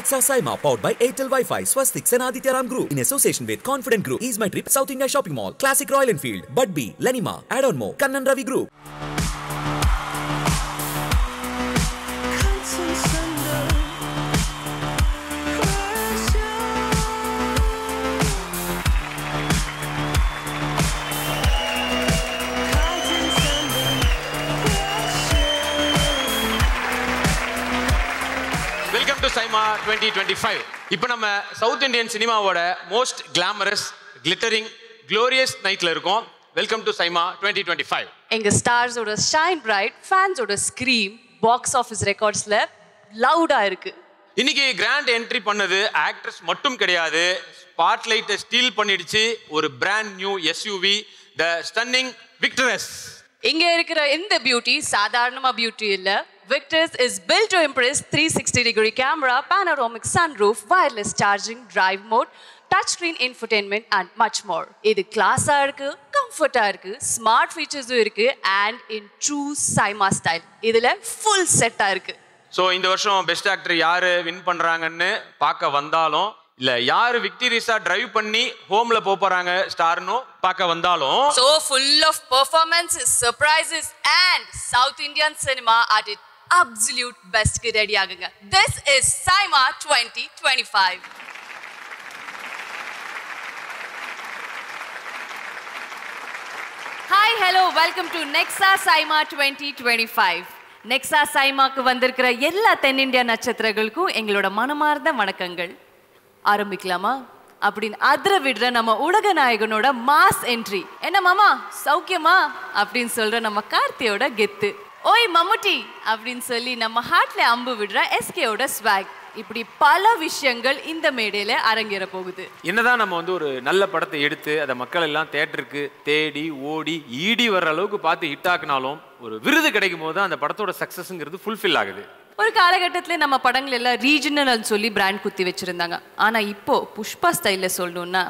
Nexa Saima, powered by Airtel Wi-Fi, Swastik and Aditya Ram Group, in association with Confident Group, Ease My Trip, South India Shopping Mall, Classic Royal Enfield, Bud B, Lenima, Add-on Mo, Kannan Ravi Group. Welcome to Saima 2025. இப்போ நம்ம south Indian சினிமாவோட most glamorous, glittering, glorious நைட்ல இருக்கோம். Welcome to SIIMA 2025. எங்க ஸ்டார்ஸோட shine bright, ஃபேன்ஸோட scream, box office ரெக்கார்ட்ஸ்ல லவுடா இருக்கு. இன்னைக்கு கிராண்ட் என்ட்ரி பண்ணது ஆக்ட்ரஸ் மட்டும் கிடையாது. ஸ்பாட்லைட்டை ஸ்டீல் பண்ணிடுச்சு ஒரு பிராண்ட் நியூ எஸ்யூவி, த ஸ்டன்னிங் விக்டரஸ். இங்க இருக்கிற இந்த பியூட்டி சாதாரணமா பியூட்டி இல்ல. Victus is built to impress. 360-degree camera, panoramic sunroof, wireless charging, drive mode, touchscreen infotainment and much more. இது கிளாஸா இருக்கு, கம்ஃபர்ட்டா இருக்கு, ஸ்மார்ட் ஃபீச்சர்ஸும் இருக்கு and in true Saima style. இதுல full செட்டா இருக்கு. ஸோ இந்த வருஷம் பெஸ்ட் ஆக்டர் யாரு வின் பண்றாங்கன்னு பார்க்க வந்தாலும், இல்ல யாரு விக்டரிஸா டிரைவ் பண்ணி ஹோம்ல போறாங்க ஸ்டார்னு பார்க்க வந்தாலும், so full of performances, surprises and South Indian cinema at its absolute best க்கு ரெடி ஆகுங்க. This is Saima 2025. Hi, hello, welcome to Nexa Saima 2025. Nexa Saimaக்கு வந்திருக்கிற எல்லா தென்னிந்திய நட்சத்திரங்களுக்கும் எங்களோட மனமார்ந்த வணக்கங்கள். ஆரம்பிக்கலாமா? அப்படின்னு அதிர விடுற நம்ம உலக நாயகனோட மாஸ் என்ட்ரி. என்ன மாமா சௌக்கியமா அப்படின்னு சொல்ற நம்ம கார்த்தியோட கெத்து. ஓய் மம்முட்டி அப்படின்னு சொல்லி நம்ம ஹார்ட்ல அம்பு விடுற எஸ்கேயோட ஸ்வாக். இப்படி பல விஷயங்கள் இந்த மேடையில அரங்கேற போகுது. என்னதான் நம்ம ஒரு நல்ல படத்தை எடுத்து அதை மக்கள் எல்லாம் தியேட்டருக்கு தேடி ஓடி ஈடி வர்ற அளவுக்கு பார்த்து ஹிட் ஆக்குனாலும், ஒரு விருது கிடைக்கும் போது அந்த படத்தோட சக்சஸ்ங்கிறது ஃபுல்ஃபில் ஆகுது. ஒரு காலகட்டத்தில் நம்ம படங்கள் எல்லாம் ரீஜனல் சொல்லி பிராண்ட் குத்தி வச்சிருந்தாங்க. ஆனா இப்போ புஷ்பா ஸ்டைல்ல சொல்லணும்னா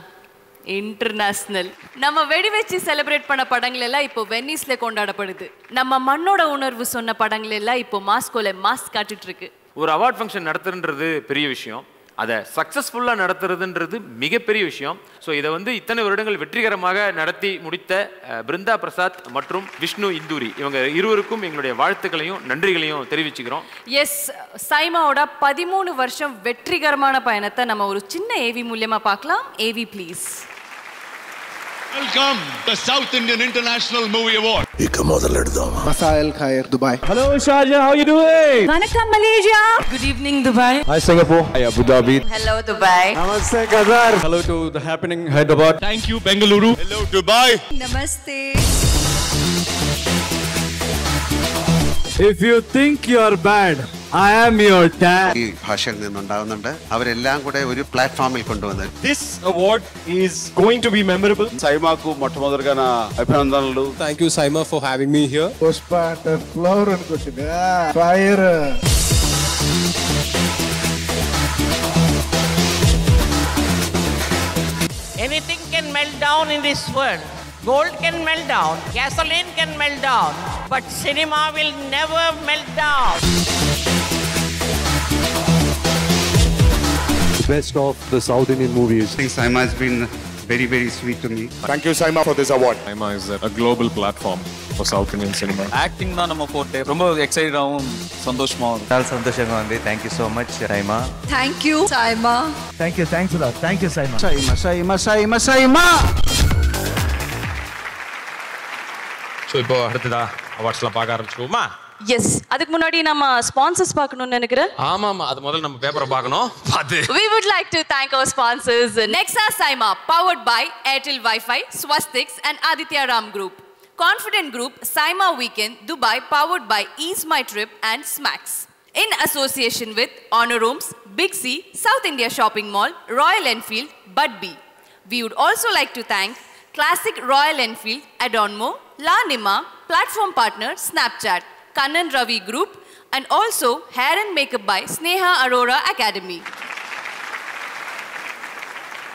இன்டர்நேஷனல். நம்ம வெடி வச்சு செலிப்ரேட் பண்ண படங்கள் எல்லாம் இப்போ வெனிஸ்ல கொண்டாடப்படுது. நம்ம மண்ணோட உணர்வு சொன்ன படங்கள் எல்லாம் இப்போ மாஸ்கோல மாஸ் காட்டிட்டு இருக்கு. ஒரு அவார்ட் ஃபங்க்ஷன் நடத்துறதுன்றது பெரிய விஷயம், அதை சக்ஸஸ்ஃபுல்லாக நடத்துறதுன்றது மிகப்பெரிய விஷயம். ஸோ இதை இத்தனை வருடங்கள் வெற்றிகரமாக நடத்தி முடித்த பிருந்தா பிரசாத் மற்றும் விஷ்ணு இந்தூரி, இவங்க இருவருக்கும் எங்களுடைய வாழ்த்துக்களையும் நன்றிகளையும் தெரிவிச்சுக்கிறோம். எஸ், சைமாவோட 13 வருஷம் வெற்றிகரமான பயணத்தை நம்ம ஒரு சின்ன ஏவி மூலியமா பார்க்கலாம். AV please. Welcome the South Indian International Movie Award. Masail Khair, Dubai. Hello Sharjah, how you doing? Vanakkam Malaysia. Good evening Dubai. Hi Singapore. Hi Abu Dhabi. Hello Dubai. Namaste Qatar. Hello to the happening Hyderabad. Thank you Bengaluru. Hello Dubai. Namaste. If you think you are bad, I am your dad. ഈ ഭാഷയിൽ നിന്നുണ്ടാവുന്നുണ്ട്. അവരെല്ലാം കൂടെ ഒരു പ്ലാറ്റ്ഫോമിൽ കൊണ്ടുവന്ന്. This award is going to be memorable. సైమాకు మొట్టమొదటిగా నా అభినందనలు. Thank you Saima for having me here. Pushpa flower అనుకుంటుంది. Fire. Anything can melt down in this world. Gold can melt down, gasoline can melt down, but cinema will never melt down. The best of the South Indian movies. I think Saima has been very, very sweet to me. Thank you Saima for this award. Saima is a global platform for South Indian cinema. Acting தான் நம்ம forte. ரொம்ப எக்ஸைட்டடாவும் சந்தோஷமாவும். చాలా సంతోషంగా ఉంది. Thank you so much Saima. Thank you Saima. Thank you, thanks a lot. Thank you Saima. Saima, Saima, Saima, Saima. So இப்போ அடுத்ததா அவார்ட்ஸ்லாம் பார்க்க ஆரம்பிச்சிருவோமா? எஸ், அதுக்கு முன்னாடி நம்ம ஸ்பான்சர்ஸ் பார்க்கணும்னு நினைக்கிறேன். ஆமாம், அது முதல்ல நம்ம பேப்பரை பார்க்கணும். பார்த்து We would like to thank our sponsors Nexa Saima, powered by Airtel Wi-Fi, Swastik and Aditya Ram Group. Confident Group, Saima Weekend, Dubai, powered by Ease My Trip and Smacks. In association with Honor Rooms, Big C, South India Shopping Mall, Royal Enfield, Bud B. We would also like to thank Classic Royal Enfield, Add-on Mo, La Nima, Platform Partner, Snapchat, Kannan Ravi Group, and also Hair and Makeup by Sneha Arora Academy.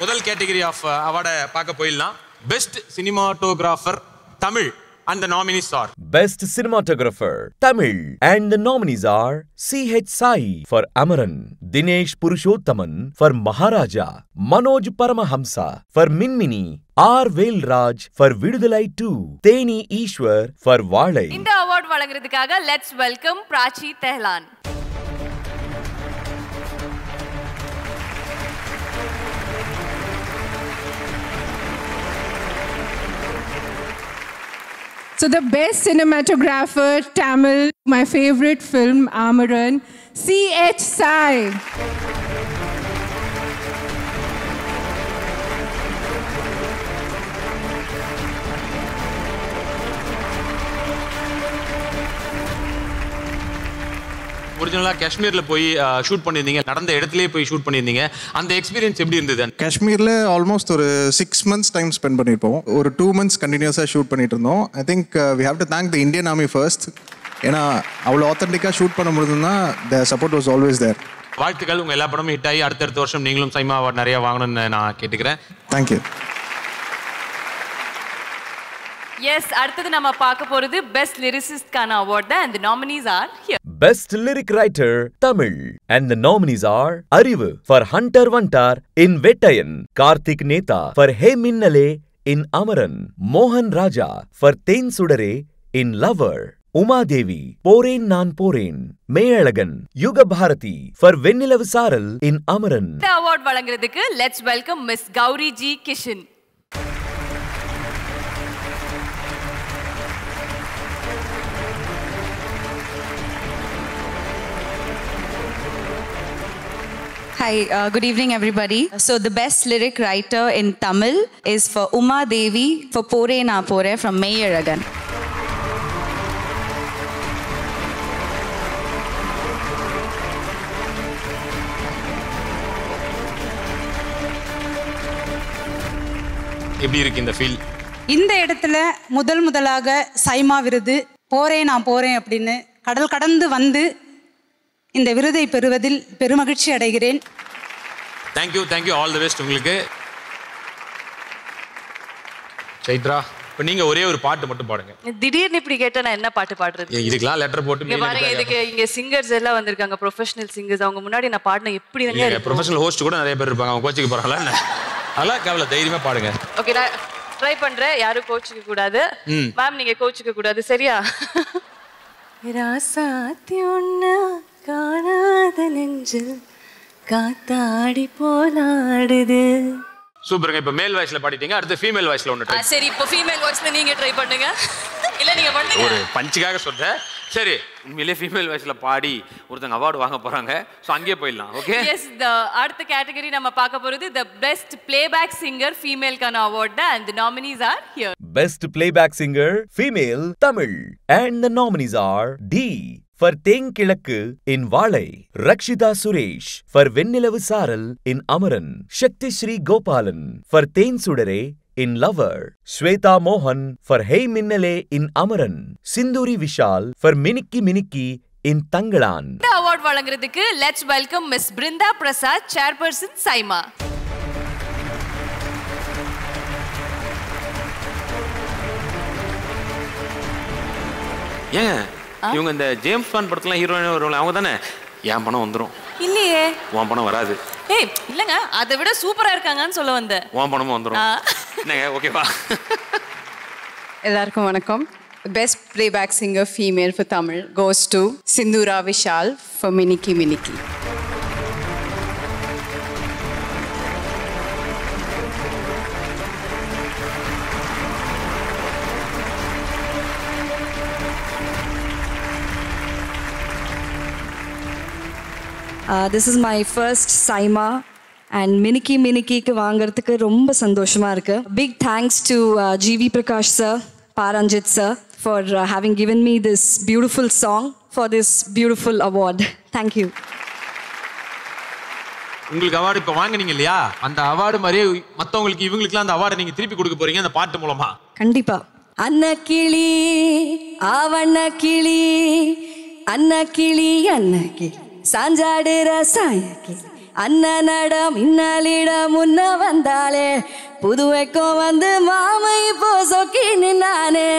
முதல் category of அவார்டை பார்க்க போயிடலாம். Best cinematographer Tamil and the nominees are Best Cinematographer, Tamil, and the nominees are C.H. Sai for Amaran, Dinesh Purushothaman for Maharaja, Manoj Paramahamsa for Minmini, R. Velraj for Vidudalai 2, Theni Ishwar for Valai. இந்த award வழங்குறதுக்காக let's welcome Prachi Tehlan. So the best cinematographer, Tamil, my favorite film, Amaran, C.H. Sai. ஒரிஜினலா காஷ்மீர்ல போய் shoot பண்ணியிருந்தீங்க, நடந்த இடத்துலயே போய் shoot பண்ணியிருந்தீங்க. அந்த எக்ஸ்பீரியன்ஸ் எப்படி இருந்தது? காஷ்மீரில் ஆல்மோஸ்ட் ஒரு 6 months டைம் ஸ்பெண்ட் பண்ணியிருப்போம். ஒரு 2 months கண்டினியூஸாக ஷூட் பண்ணிட்டு இருந்தோம். I think we have to thank the Indian army first. ஏன்னா அவ்வளோ ஆத்தென்டிக்காக ஷூட் பண்ண முடியுதுன்னா the support was always there. வாழ்த்துக்கள், உங்கள் எல்லா படமும் ஹிட் ஆகி அடுத்தடுத்த வருஷம் நீங்களும் சைமா அவார்ட் நிறைய வாங்கணும்னு நான் கேட்டுக்கிறேன். தேங்க்யூ. எஸ், அடுத்தது நம்ம பார்க்க போறது பெஸ்ட் லிரிசிஸ்ட்கான அவார்ட் தான். and the nominees are here. Best Lyric Writer, Tamil, and the nominees are Arivu for Hunter Vantar in Vettayan, Karthik Netha for Hey Minnale in Amaran, Mohan Raja for Then Sudare in Lover, Uma Devi, Poren Nan Poren, Meyalagan, Yuga Bharati for Vennilavu Saaral in Amaran. இந்த award வழங்குறதுக்கு let's welcome Miss Gauri G. Kishan. Hi, good evening everybody. So the best lyric writer in Tamil is for Uma Devi for Pore Na Pore from Meyalagan. எப்படி இருக்கு இந்த feel? இந்த இடத்துல முதலாக சைமா விருது போறேன் நான் போறேன் அப்படின்னு கடல் கடந்து வந்து இந்த விருதை பெறுவதில் பெருமகிழ்ச்சி அடைகிறேன். தேங்க்யூ ஆல் தி பெஸ்ட் உங்களுக்கு. சைத்ரா, இப்போ நீங்க ஒரே ஒரு பாட்டு மட்டும் பாடுங்க. திடீர்னு இப்படி கேட்டா நான் என்ன பாட்டு பாடுறது? இதுக்கெல்லாம் லெட்டர் போட்டு இங்க பாருங்க, இதுக்கு இங்க சிங்கர்ஸ் எல்லாம் வந்திருக்காங்க, ப்ரொஃபஷனல் சிங்கர்ஸ். அவங்க முன்னாடி நான் பாடின எப்படி தாங்க இருக்கு? ப்ரொஃபஷனல் ஹோஸ்ட் கூட நிறைய பேர் இருப்பாங்க, அவங்க கோச்சிக்கு போறாங்களா? அதெல்லாம் கவலை, தைரியமா பாடுங்க. ஓகே, நான் ட்ரை பண்றேன். யாரும் கோச்சிக்க கூடாது மேம், நீங்க கோச்சிக்க கூடாது, சரியா? ராசாத்தி ஒண்ணு காணாத நெஞ்சில் காத்தாடி போலாடுது. சூப்பருங்க. இப்போ மேல் வாய்ஸ்ல பாடிட்டீங்க, அடுத்து ஃபீமேல் வாய்ஸ்ல ஒன்னு ட்ரை. சரி, இப்போ ஃபீமேல் வாய்ஸ்ல நீங்க ட்ரை பண்ணுங்க. இல்ல நீங்க பண்ணுங்க. ஒரு பஞ்சுக்காக சொல்றேன். சரி, உண்மையிலே ஃபீமேல் வாய்ஸ்ல பாடி ஒருத்தங்க அவார்டு வாங்க போறாங்க. சோ அங்கேயே போயிடலாம். Okay, S. அடுத்த கேட்டகரி நம்ம பார்க்க போறது the best playback singer female கான அவார்ட் தான். and the nominees are here. Best Playback Singer, Female, Tamil, and the nominees are D. for Thengilakku in Valai, Rakshita Suresh for Vennilavu Saaral in Amaran, Shakti Shri Gopalan for Then Sudare in Lover, Shweta Mohan for Hey Minnale in Amaran, Sinduri Vishal for Minikki Minikki in Tangalan. இந்த award வழங்குறதுக்கு let's welcome Miss Brinda Prasad, Chairperson Saima. ஏன் இவங்க இந்த James bond படத்துல heroine வருவாங்க, அவங்க தானே? என் பணம் வந்துடும். இல்லையே, உன் பணம் வராது. ஏய் இல்லங்க, அதை விட சூப்பரா இருக்காங்கன்னு சொல்ல வந்தேன். உன் பணமும் வந்துடும். என்னங்க, ஓகேவா? எல்லாருக்கும் வணக்கம். Best playback singer female for Tamil goes to Sindhura Vishal for Minikki Minikki. This is my first Saima and Minikki Minikki வாங்கிறதுக்கு ரொம்ப சந்தோஷமா இருக்கு. Big thanks to GV Prakash sir, Paranjit sir for having given me this beautiful song for this beautiful award. Thank you. உங்களுக்கு award இப்போ வாங்குனீங்க இல்லையா, அந்த award மாதிரியே மற்றவங்களுக்கு இவங்களுக்குலாம் அந்த அவார்டை நீங்க திருப்பி கொடுக்க போறீங்க அந்த பாட்டு மூலமா. கண்டிப்பா. அன்னக்கிளி ஆவண்ணக்கிளி அன்னக்கிளி அன்னக்கிளி சாஞ்சாடுற சாயக்கிளி அண்ணனிடம் இன்னலிடம் முன்ன வந்தாலே புதுவைக்கும் வந்து மாமை இப்போ சொக்கி நின்னானே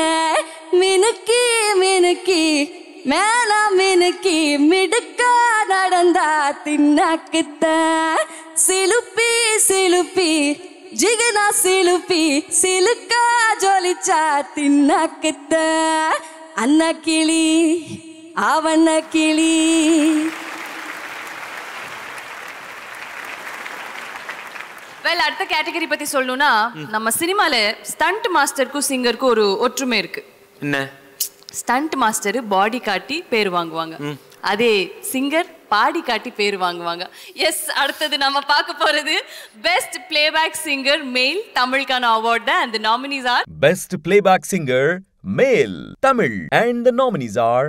மினுக்கி மினுக்கி மேல மினுக்கி மிடுக்கா நடந்தா தின்னாக்குத்த சிலுப்பி சிலுப்பி ஜிகனா சிலுப்பி சிலுக்கா ஜொலிச்சா தின்னாக்குத்த அண்ண கிளி அவண்ண கிளி. வெல், அடுத்த கேட்டகரி பத்தி சொல்லணும்னா நம்ம சினிமால ஸ்டண்ட் மாஸ்டருக்கும் சிங்கருக்கும் ஒரு ஒற்றுமை இருக்கு. என்ன? ஸ்டண்ட் மாஸ்டர் பாடி காட்டி பேர் வாங்குவாங்க, அதே சிங்கர் பாடி காட்டி பேர் வாங்குவாங்க. எஸ், அடுத்தது நம்ம பார்க்க போறது பெஸ்ட் பிளேபேக் சிங்கர் மேல் தமிழுக்கான அவார்ட் தான். and the nominees are Best Playback Singer Male Tamil and the nominees are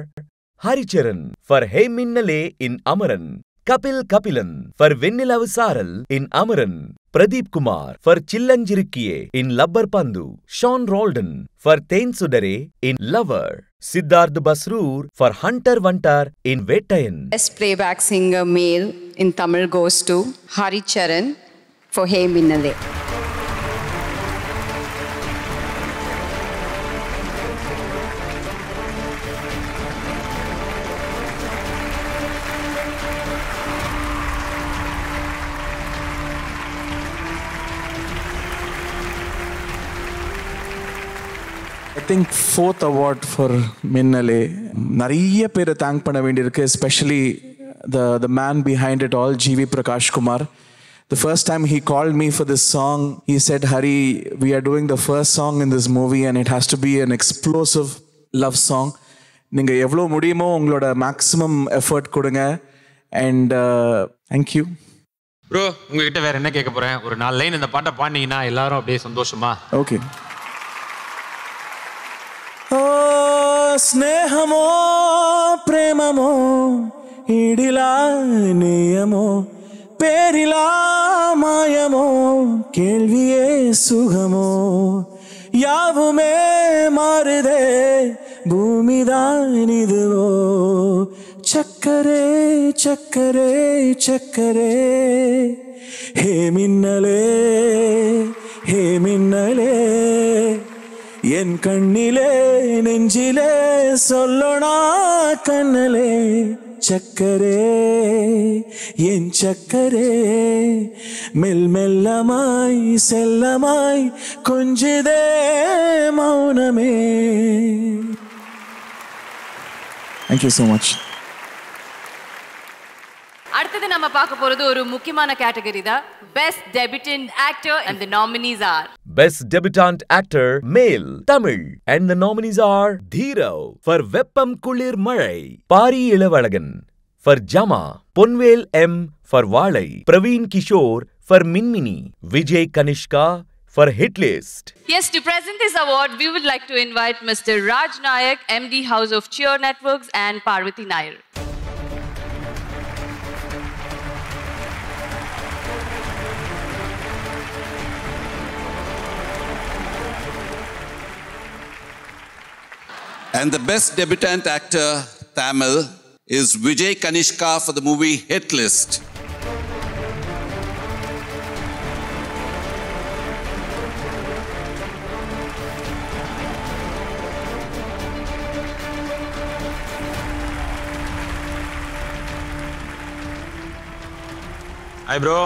Haricharan for Hey Minnale in Amaran, Kapil Kapilan for Vennilavu Saaral in Amaran, Pradeep Kumar for Chillanjirikkiye in Labbar Pandu, Sean Roldan for Then Sudare in Lover, Siddharth Basroor for Hunter Vantar in Vettayan. Best playback singer male in Tamil goes to Haricharan for Hey Minnale. I think 4th award for Minnale. நிறைய பேரை thank பண்ண வேண்டியிருக்கு, especially the man behind it all, GV Prakash Kumar. The first time he called me for this song, he said, Hari, we are doing the first song in this movie and it has to be an explosive love song. நீங்க எவ்வளோ முடியுமோ உங்களோட maximum effort கொடுங்க. And thank you. Bro, உங்ககிட்ட வேற என்ன கேட்க போறேன், ஒரு 4 லைன் இந்த பாட்டை பாடினீங்கன்னா எல்லாரும் அப்படியே சந்தோஷமா. ஓகே. స్నేహమో ప్రేమమో ఇడిలా నియమో పేరిలా మాయమో கேள்வியே சுகமோ யாவுமே மாறுதே பூமிதான் இதுவோ சக்கரே சக்கரே சக்கரே ஹே மின்னலே ஹே மின்னலே என் கண்ணிலே நெஞ்சிலே சொல்லோனா கண்ணலே சக்கரே என் சக்கரே மெல் மெல்லமாய் செல்லமாய் கொஞ்சிதே மௌனமே. Thank you so much. அடுத்தது நம்ம பார்க்க போறது ஒரு முக்கியமான கேட்டகரி தான், best debutant actor and the nominees are Best Debutant Actor Male Tamil and the nominees are Dheerav for Veppam Kulir Malai, Pari Ilavalagan for Jama, Ponvel M for Valai, Praveen Kishore for Minmini, Vijay Kanishka for Hit List. Yes, to present this award, we would like to invite Mr. Raj Nayak, MD House of Cheer Networks, and Parvati Nair. And the best debutant actor, Tamil, is Vijay Kanishka for the movie Hit List. Hi bro.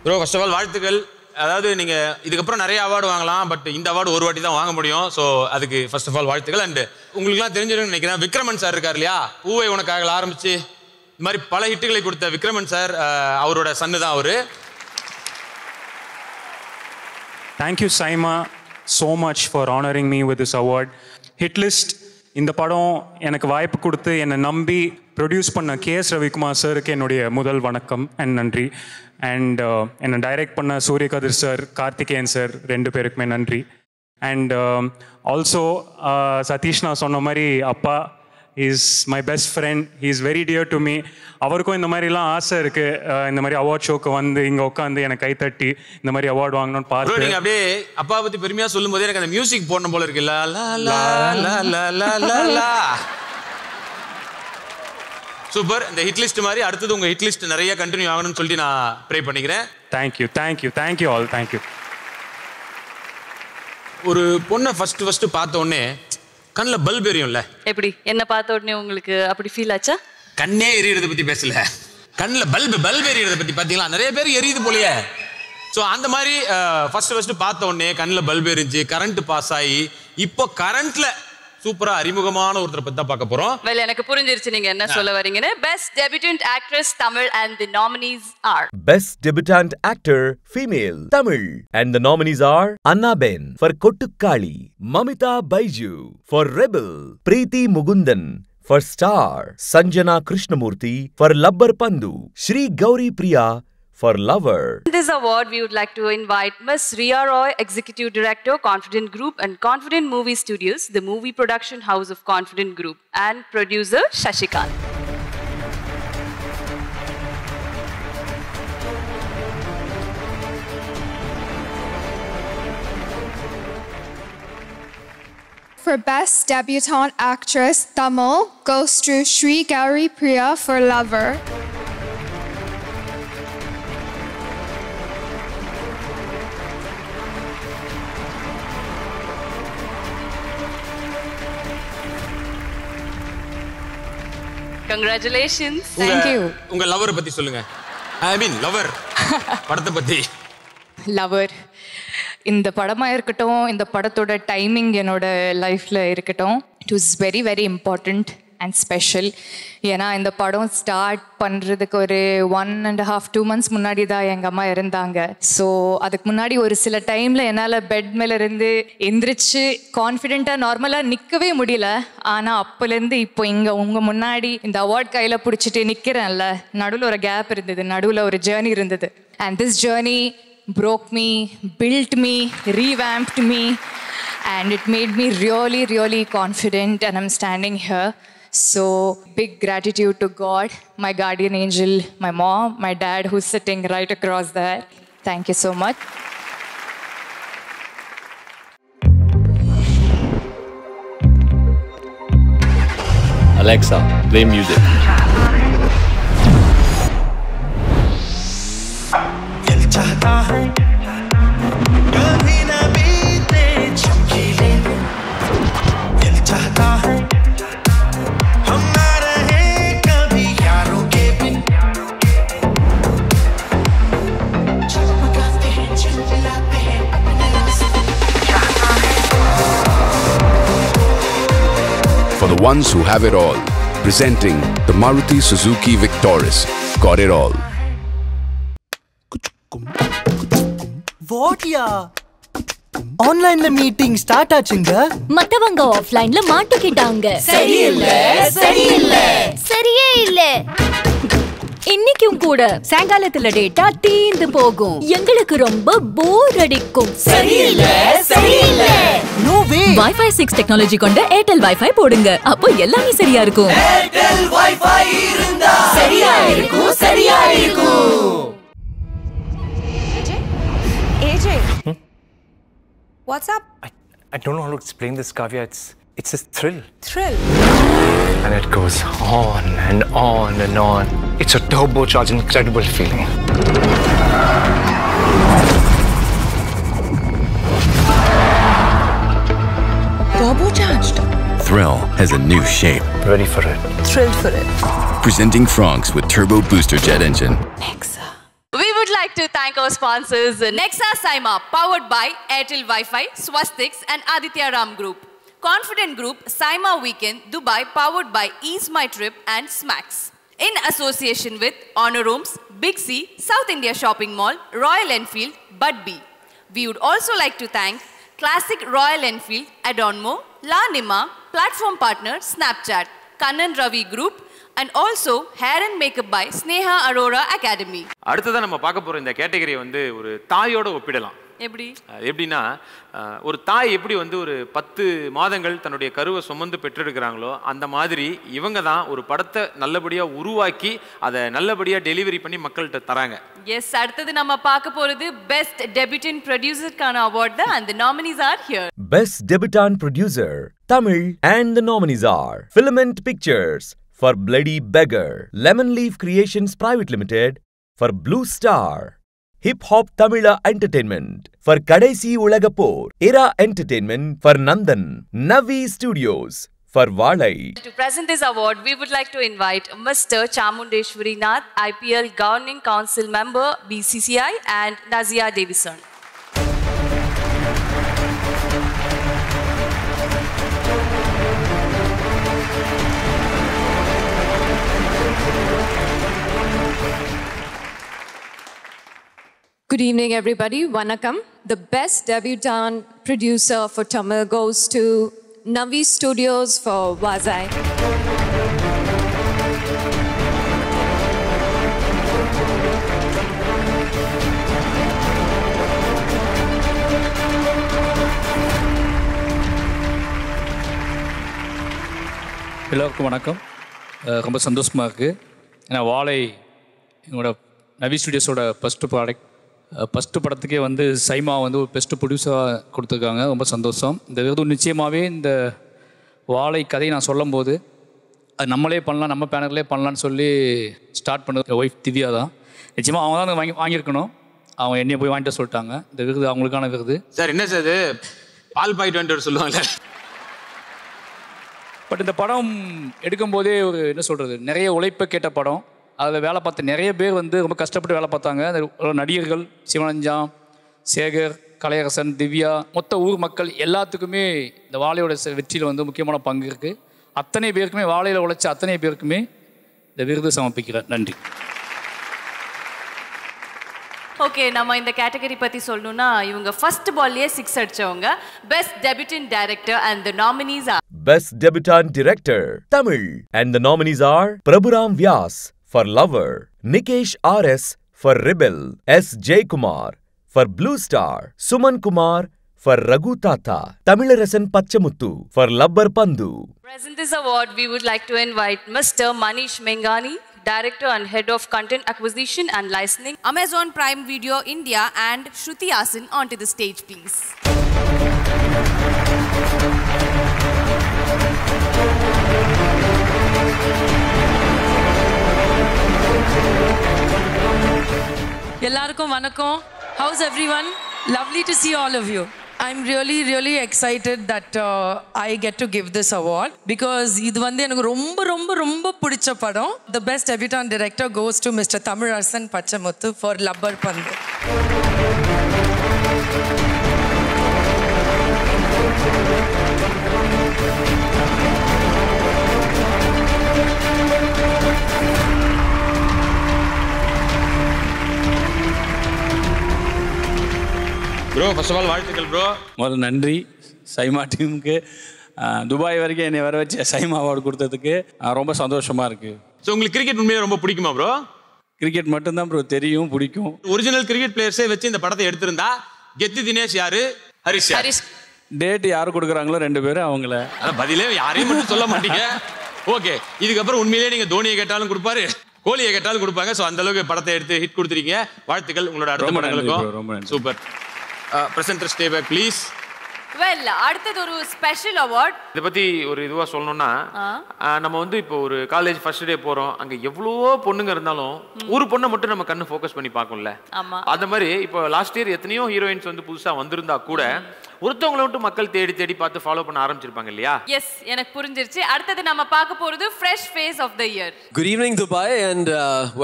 Bro, first of all, வாழ்த்துக்கள். அதாவது நீங்கள் இதுக்கப்புறம் நிறைய award வாங்கலாம், but இந்த award ஒரு வாட்டி தான் வாங்க முடியும். ஸோ அதுக்கு ஃபர்ஸ்ட் ஆஃப் ஆல் வாழ்த்துக்கள். அண்ட் உங்களுக்குலாம் தெரிஞ்சிருக்குன்னு நினைக்கிறேன், விக்ரமன் சார் இருக்கார் இல்லையா, பூவை உனக்காக ஆரம்பித்து இந்த மாதிரி பல ஹிட்டுகளை கொடுத்த விக்ரமன் சார், அவரோட சன்னு தான் அவர். Thank you SIIMA so much for honouring me with this award. Hit list இந்த படம் எனக்கு வாய்ப்பு கொடுத்து என்னை நம்பி ப்ரொடியூஸ் பண்ண KS ரவிக்குமார் சாருக்கு என்னுடைய முதல் வணக்கம் அண்ட் நன்றி. அண்ட் என்னை டைரக்ட் பண்ண சூரியகதிர் சார், கார்த்திகேயன் சார், 2 பேருக்குமே நன்றி. அண்ட் ஆல்சோ சதீஷ் நான் சொன்ன மாதிரி அப்பா is my best friend, he is very dear to me. அவருக்கும் இந்த மாதிரிலாம் ஆசை இருக்குது, இந்த மாதிரி அவார்ட் ஷோக்கு வந்து இங்கே உட்காந்து எனக்கு கைத்தட்டி இந்த மாதிரி அவார்டு வாங்கணும்னு பார்த்து. நீங்கள் அப்படியே அப்பா பற்றி பெருமையாக சொல்லும்போது எனக்கு அந்த மியூசிக் போடணும் போல இருக்குல்ல. சூப்பர். இந்த ஹிட் லிஸ்ட் மாதிரி அடுத்தது உங்க ஹிட் லிஸ்ட் நிறைய கண்டினியூ ஆகணும்னு சொல்லிட்டு நான் ப்ரே பண்ணிக்கிறேன். Thank you all. தேங்க்யூ. ஒரு பொண்ணை ஃபர்ஸ்ட் பார்த்த உடனே கண்ணில் பல்ப் எரியும்ல. எப்படி என்ன பார்த்த உடனே உங்களுக்கு அப்படி ஃபீல் ஆச்சா? கண்ணே எரியறத பத்தி பேசல, கண்ணில் பல்ப் எரியறத பத்தி பாத்தீங்களா? நிறைய பேர் எரியுது போலயே. ஸோ அந்த மாதிரி ஃபர்ஸ்ட் பார்த்த உடனே கண்ணில் பல்ப் எரிஞ்சு கரண்ட் பாஸ் ஆகி இப்போ கரண்ட்ல சூப்பரா அறிமுகமான ஒருத்தரை பத்தி தான் பார்க்க போறோம். Well, எனக்கு புரிஞ்சிருச்சு நீங்க என்ன சொல்ல வரீங்கன்னு. Best Debutant Actress Tamil and the nominees are Best Debutant Actor Female Tamil and the nominees are Anna Ben for Kottukali, Mamita Baiju for Rebel, Preeti Mugundan for Star, Sanjana Krishnamurthy for Labbar Pandu, Shri Gauri Priya for Lover. In this award, we would like to invite Ms. Riya Roy, Executive Director, Confident Group and Confident Movie Studios, the movie production house of Confident Group, and producer Shashikant. For Best Debutante Actress Tamil goes to Shri Gauri Priya for Lover. Congratulations. Thank you. உங்க lower பத்தி சொல்லுங்க. ஐ மீன் lower படத்தை பத்தி. Lower இந்த படமாக இருக்கட்டும், இந்த படத்தோட டைமிங் என்னோட லைஃப்பில் இருக்கட்டும், it was very very important and special. ஏன்னா இந்த படம் ஸ்டார்ட் பண்ணுறதுக்கு ஒரு 1.5 2 months முன்னாடி தான் எங்கள் அம்மா இருந்தாங்க. ஸோ அதுக்கு முன்னாடி ஒரு சில டைமில் என்னால் பெட் மேலே இருந்து எந்திரிச்சு கான்ஃபிடென்ட்டாக நார்மலாக நிற்கவே முடியல. ஆனால் அப்போலேருந்து இப்போ இங்கே உங்கள் முன்னாடி இந்த அவார்ட் கையில் பிடிச்சிட்டு நிற்கிறேன்ல, நடுவில் ஒரு கேப் இருந்தது, நடுவில் ஒரு ஜேர்னி இருந்தது. And this journey broke me, built me, revamped me, and it made me really, really confident, and I'm standing here. So big gratitude to God, my guardian angel, my mom, my dad who's sitting right across there. Thank you so much. Alexa, play music. चाहता है कभी न बीते चमकीले दिन, दिल चाहता है हम ना रहे कभी यारों के बिन, चमकाते हैं चिल्लाते हैं अपने से चाहता है. For the ones who have it all, presenting the Maruti Suzuki Victoris. Got it all. வாட்யா ஆன்லைன்ல மீட்டிங் ஸ்டார்ட் ஆச்சுங்க. மத்தவங்க ஆஃப்லைன்ல மாட்டிக்கிட்டாங்க. சரியே இல்ல. இன்னைக்கும் கூட சாயங்காலத்துல டேட்டா தீந்து போகும். எங்களுக்கு ரொம்ப போர் அடிக்கும். சரியில்லை. No way. Wi-Fi 6 டெக்னாலஜி கொண்ட ஏர்டெல் Wi-Fi போடுங்க. அப்போ எல்லாமே சரியா இருக்கும். ஏர்டெல் Wi-Fi இருந்தா சரியா இருக்கும். AJ, what's up? I don't know how to explain this, Kavya. It's a thrill. Thrill? And it goes on and on and on. It's a turbocharged, incredible feeling. Turbocharged? Thrill has a new shape. Ready for it. Thrilled for it. Presenting Franks with Turbo Booster Jet Engine. We would like to thank our sponsors Nexa Saima, powered by Airtel Wi-Fi, Swastix and Aditya Ram Group. Confident Group, Saima Weekend, Dubai, powered by Ease My Trip and Smacks. In association with Honor Rooms, Big C, South India Shopping Mall, Royal Enfield, Bud B. We would also like to thank Classic Royal Enfield, Adonmo, La Nima, Platform Partner, Snapchat, Kannan Ravi Group, and also hair and makeup by Sneha Arora Academy. அடுத்ததா நம்ம பார்க்க போற இந்த கேட்டகரியை வந்து ஒரு தாயோட ஒப்பிடலாம். எப்படின்னா ஒரு தாய் எப்படி வந்து ஒரு 10 மாதங்கள் தன்னுடைய கருவை சுமந்து பெற்றெடுக்கிறாங்களோ அந்த மாதிரி இவங்க தான் ஒரு படத்தை நல்லபடியா உருவாக்கி அதை நல்லபடியா டெலிவரி பண்ணி மக்கள்கிட்ட தராங்க. எஸ், அடுத்தது நம்ம பார்க்க போறது பெஸ்ட் டெபியூட்டன்ட் ப்ரொடியூசருக்கான அவார்ட் தான். and the nominees are here. Best Debutant Producer Tamil and the nominees are Filament Pictures for Bloody Beggar. Lemon Leaf Creations Private Limited for Blue Star. Hip Hop Tamila Entertainment for Kadaisi Ulagapur. Era Entertainment for Nandan. Navi Studios for Valai. To present this award, we would like to invite Mr. Chamundeshwari Nath, IPL Governing Council Member, BCCI, and Nazia Davison. Good evening, everybody. Vanakkam. The best debutante producer for Tamil goes to Navi Studios for Vazai. எல்லோருக்கும் வணக்கம். ரொம்ப சந்தோஷமாக இருக்குது. ஏன்னா வாழை என்னோட நவி ஸ்டுடியோஸோட first படத்துக்கே வந்து சைமா வந்து ஒரு பெஸ்ட்டு ப்ரொடியூசராக கொடுத்துருக்காங்க. ரொம்ப சந்தோஷம். இந்த விருது நிச்சயமாகவே இந்த வாழை கதையை நான் சொல்லும் போது அது நம்மளே பண்ணலாம், நம்ம பேனர்லேயே பண்ணலான்னு சொல்லி ஸ்டார்ட் பண்ணது ஒய்ஃப் திவ்யா தான். நிச்சயமாக அவங்க தான் வாங்கியிருக்கணும். அவங்க என்னையை போய் வாங்கிட்டு சொல்லிட்டாங்க. இந்த விருது அவங்களுக்கான விருது. சார் என்ன சார் இது பால் பாயிண்ட் வந்துட்டு சொல்லுவாங்க. பட் இந்த படம் எடுக்கும்போதே ஒரு என்ன சொல்கிறது, நிறைய உழைப்பை கேட்ட படம். அதில் வேலை பார்த்த நிறைய பேர் வந்து ரொம்ப கஷ்டப்பட்டு வேலை பார்த்தாங்க. அந்த நடிகர்கள் சிவனஞ்சாம், சேகர், கலையரசன், திவ்யா, மொத்த ஊர் மக்கள் எல்லாத்துக்குமே இந்த வாழையோட வெற்றியில் வந்து முக்கியமான பங்கு இருக்குது. அத்தனை பேருக்குமே, வாழையில் உழைச்ச அத்தனை பேருக்குமே இந்த விருது சமர்ப்பிக்கிறேன். நன்றி. ஓகே, நம்ம இந்த கேட்டகரி பற்றி சொல்லணும்னா இவங்க ஃபர்ஸ்ட் பால்லேயே 6 அடிச்சவங்க. Best debutant director and the nominees are Best Debutant Director Tamil and the nominees are Prabhuram Vyas for Lover, Nikesh RS for Rebel, S. Jaykumar for Blue Star, Suman Kumar for Raghu Tata, Tamilarasan Pachamuttu for Labbar Pandu. Present this award, we would like to invite Mr. Manish Mengani, Director and Head of Content Acquisition and Licensing, Amazon Prime Video India, and Shruti Asin onto the stage, please. எல்லாருக்கும் வணக்கம். How's everyone? Lovely to see all of you. I'm really excited that I get to give this award because இது வந்து எனக்கு ரொம்ப பிடிச்ச படம். The best debutant director goes to Mr. Tamilarasan Pachamuttu for Labbar Pandu. Bro first of all வாழ்த்துக்கள் bro. முதல்ல நன்றி சைமா டீமுக்கு. துபாய் வரைக்கும் என்னை வர வச்சு சைமா அவார்டு கொடுத்ததுக்கு ரொம்ப சந்தோஷமாக இருக்குது. ஸோ உங்களுக்கு கிரிக்கெட் உண்மையாக ரொம்ப பிடிக்குமா ப்ரோ? கிரிக்கெட் மட்டும்தான் ப்ரோ தெரியும், பிடிக்கும். ஒரிஜினல் கிரிக்கெட் பிளேயர்ஸே வச்சு இந்த படத்தை எடுத்திருந்தா கெத்தி தினேஷ் யாரு, ஹரிஷ் டேட் யார் கொடுக்குறாங்களோ 2 பேரும் அவங்கள. அதான் பதிலே யாரையும் மட்டும் சொல்ல மாட்டீங்க. ஓகே, இதுக்கப்புறம் உண்மையிலேயே நீங்கள் தோனியை கேட்டாலும் கொடுப்பாரு, கோலியை கேட்டாலும் கொடுப்பாங்க. ஸோ அந்த அளவுக்கு படத்தை எடுத்து ஹிட் கொடுத்துருக்கீங்க. வாழ்த்துக்கள் உங்களோட அடுத்த படங்களுக்கும். Super. Presenter stay back please. Well, அடுத்தது ஒரு ஸ்பெஷல் அவார்ட். இதை பற்றி ஒரு இதுவாக சொல்லணும்னா, நம்ம வந்து இப்போ ஒரு காலேஜ் ஃபர்ஸ்ட் டே போகிறோம். அங்கே எவ்வளவோ பொண்ணுங்க இருந்தாலும் ஒரு பொண்ணை மட்டும் நம்ம கண்ணு ஃபோக்கஸ் பண்ணி பார்க்கும்ல. அந்த மாதிரி இப்போ லாஸ்ட் இயர் எத்தனையோ ஹீரோயின்ஸ் வந்து புதுசாக வந்திருந்தா கூட ஒருத்தவங்களை மட்டும் மக்கள் தேடி பார்த்து ஃபாலோ பண்ண ஆரம்பிச்சிருப்பாங்க இல்லையா? எஸ், எனக்கு புரிஞ்சிருச்சு. அடுத்தது நம்ம பார்க்க போகிறது fresh face of the year. Good evening Dubai and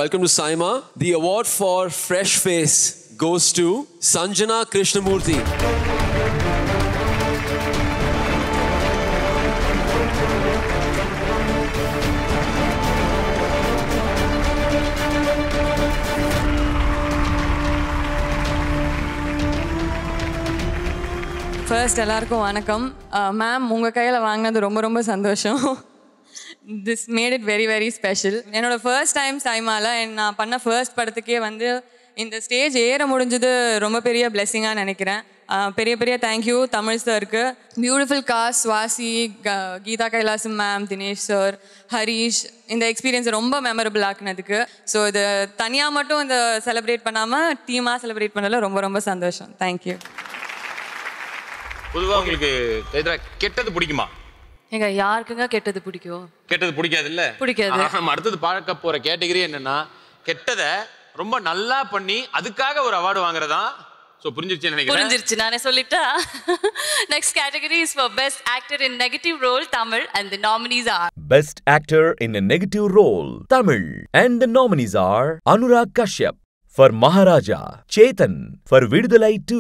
welcome to SIMA. The award for fresh face goes to Sanjana Krishnamurthy. First எல்லாருக்கும் வணக்கம். மேம் உங்கள் கையில் வாங்கினது ரொம்ப சந்தோஷம். This made it very special. என்னோட ஃபர்ஸ்ட் டைம் சைமாவில் நான் பண்ண ஃபர்ஸ்ட் படத்துக்கே வந்து இந்த ஸ்டேஜ் ஏற முடிஞ்சது ரொம்ப பெரிய பிளெஸிங்காக நினைக்கிறேன். பெரிய தேங்க்யூ தமிழ் சாருக்கு. பியூட்டிஃபுல் காஸ்ட், சுவாசி, கீதா கைலாசம் மேம், தினேஷ் சார், ஹரீஷ். இந்த எக்ஸ்பீரியன்ஸை ரொம்ப மெமரபிள் ஆக்குனதுக்கு. ஸோ இது தனியாக மட்டும் இந்த செலிப்ரேட் பண்ணாமல் டீமாக செலிப்ரேட் பண்ணல ரொம்ப சந்தோஷம். தேங்க்யூ. பொதுவாக உங்களுக்கு கெட்டது பிடிக்குமா? எங்க யாருக்குங்க கெட்டது பிடிக்கும்? கெட்டது பிடிக்காது இல்ல? பிடிக்காது. அடுத்தது பார்க்க போற கேட்டகரி என்னன்னா கெட்டதை ரொம்ப நல்லா பண்ணி அதுக்காக ஒரு அவார்டு வாங்குறதா. சோ புரிஞ்சிருச்சுன்னு நினைக்கிறேன். புரிஞ்சிருச்சு, நானே சொல்லிட்டா. Next category is for Best Actor in Negative Role Tamil and the nominees are Best Actor in a Negative Role Tamil and the nominees are Anurag Kashyap for Maharaja, Chetan for Vidudalai 2,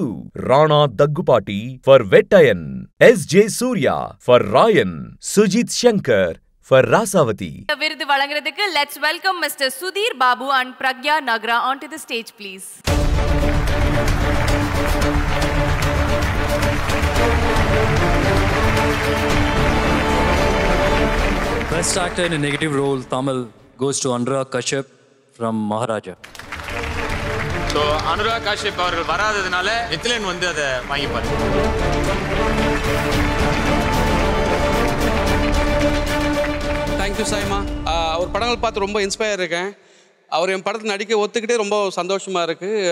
Rana Daggupati for Vettayan, S.J. Surya for Ryan, Sujit Shankar for Rasavati. விருது வழங்குறதுக்கு let's welcome Mr. Sudhir Babu and Pragya Nagra onto the stage please. Best Actor in a Negative Role Tamil goes to Anurag Kashyap from Maharaja. So Anurag Kashyap அவர்கள் வராததுனால நித்லேன் வந்து அதை வாங்கிப்பாரு. Thank you Saima. அவர் படங்கள் பார்த்து ரொம்ப inspire இருக்கேன். அவர் என் படத்தில் நடிக்க ஒத்துக்கிட்டே ரொம்ப சந்தோஷமாக இருக்குது.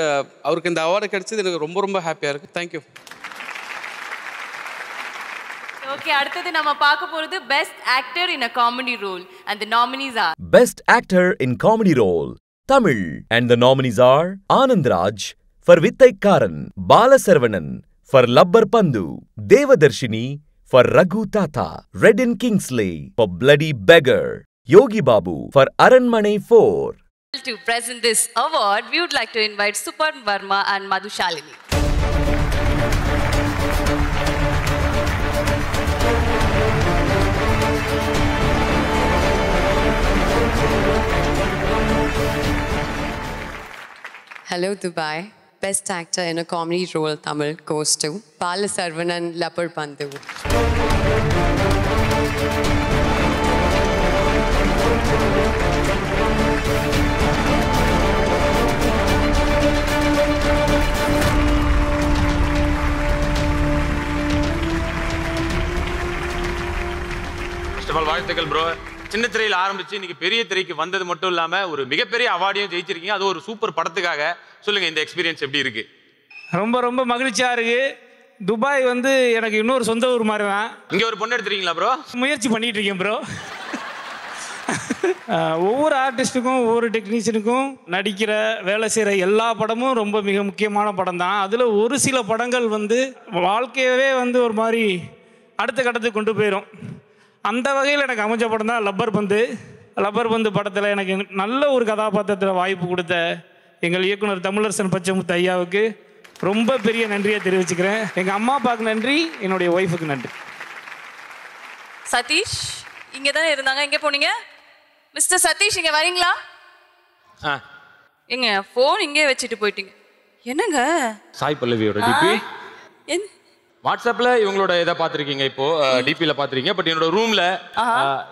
அவருக்கு இந்த அவார்டு கிடைச்சது எனக்கு ரொம்ப ரொம்ப ஹாப்பியாக இருக்குது. தேங்க்யூ. ஓகே, அடுத்தது நம்ம பார்க்க போறது Best Actor in a Comedy Role and the nominees are Best Actor in Comedy Role Tamil and the nominees are Anand Raj for Vittaikaran, Balasarvanan for Labbar Pandu, Devadarshini for Raghu Tata, Redin Kingsley for Bloody Beggar, Yogi Babu for Aranmane 4. To present this award, we would like to invite Suparn Verma and Madhu Shalini. Hello Dubai. Best Actor in a Comedy Role Tamil goes to Balasarvanan Labbar Pandu. First of all வாழ்த்துக்கள் bro. சின்ன திரையில் ஆரம்பிச்சு இன்னைக்கு பெரிய திரைக்கு வந்தது மட்டும் இல்லாம ஒரு மிகப்பெரிய அவார்டையும் ஜெயிச்சிருக்கீங்க. அது ஒரு சூப்பர் படத்துக்காக. சொல்லுங்க, இந்த எக்ஸ்பீரியன்ஸ் எப்படி இருக்கு? ரொம்ப ரொம்ப மகிழ்ச்சியா இருக்கு. துபாய் வந்து எனக்கு இன்னொரு சொந்த ஊர் மாதிரி தான். இங்க ஒரு பொண்ணு எடுத்துறீங்களா ப்ரோ? முயற்சி பண்ணிட்டு இருக்கேன் ப்ரோ. ஒவ்வொரு ஆர்டிஸ்ட்டுக்கும் ஒவ்வொரு டெக்னீஷியனுக்கும் நடிக்கிற வேலை செய்கிற எல்லா படமும் ரொம்ப மிக முக்கியமான படம் தான். அதில் ஒரு சில படங்கள் வந்து வாழ்க்கையவே வந்து ஒரு மாதிரி அடுத்த கட்டத்துக்கு கொண்டு போயிடும். அந்த வகையில் எனக்கு அமைஞ்ச படம் தான் லப்பர் பந்து. லப்பர் பந்து படத்தில் எனக்கு நல்ல ஒரு கதாபாத்திரத்தில் வாய்ப்பு கொடுத்த எங்கள் இயக்குனர் தமிழரசன் பச்சைமுத்து ஐயாவுக்கு ரொம்ப பெரிய நன்றியை தெரிவிச்சுக்கிறேன். எங்கள் அம்மா அப்பாவுக்கு நன்றி, என்னுடைய ஒய்ஃபுக்கு நன்றி. சதீஷ் இங்கே தானே இருந்தாங்க, எங்கே போனீங்க? மிஸ்டர் சதீஷ் இங்கே வரீங்களா? எங்க ஃபோன் இங்கே வச்சுட்டு போயிட்டீங்க, என்னங்க? சாய் பல்லவியோட டிபி வாட்ஸ்அப்ல இவங்களோட இதை பார்த்துருக்கீங்க, இப்போ டிபியில் பார்த்துருக்கீங்க. பட் என்னோட ரூம்ல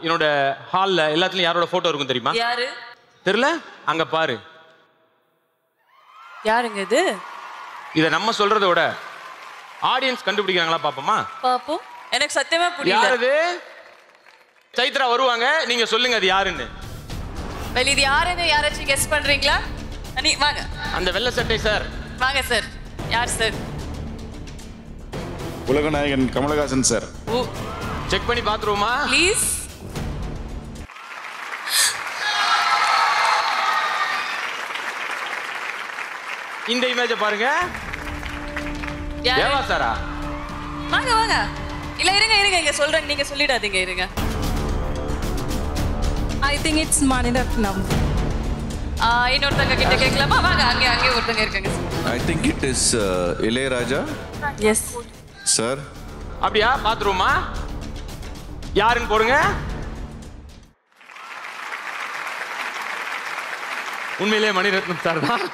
என்னோட ஹாலில் எல்லாத்துலையும் யாரோட ஃபோட்டோ இருக்கும் தெரியுமா? யாரு தெரியல? அங்க பாரு. யாருங்க இது? இதை நம்ம சொல்றத விட ஆடியன்ஸ் கண்டுபிடிக்கிறாங்களா பாப்போமா? பாப்போம். எனக்கு சத்தியமா புரியல. யாரு? சைத்ரா வருவாங்க, நீங்க சொல்லுங்க அது யாருன்னு. வெளி இது யாருன்னு யாராச்சும் கெஸ் பண்றீங்களா? நீ வாங்க. அந்த வெள்ளை சட்டை சார். வாங்க சார். யார் சார்? உலகநாயகன் கமலஹாசன் சார். செக் பண்ணி பாத்துருவோமா ப்ளீஸ்? இந்த இமேஜ் பாருங்க. தேவா சாரா? வாங்க வாங்க. இல்ல இருங்க இருங்க, இங்க சொல்றேன், நீங்க சொல்லிடாதீங்க, இருங்க. I think it's Maniratnam. இன்னொருத்தங்க கிட்ட கேட்கலாமா? வாங்க, அங்கே ஒருத்தங்க இருக்காங்க. I think it is Ilayaraja. Yes. Sir. அப்படியா? பாத்துருவோமா? யாருன்னு போடுங்க. உண்மையிலே மணிரத்னம் சார் தான்.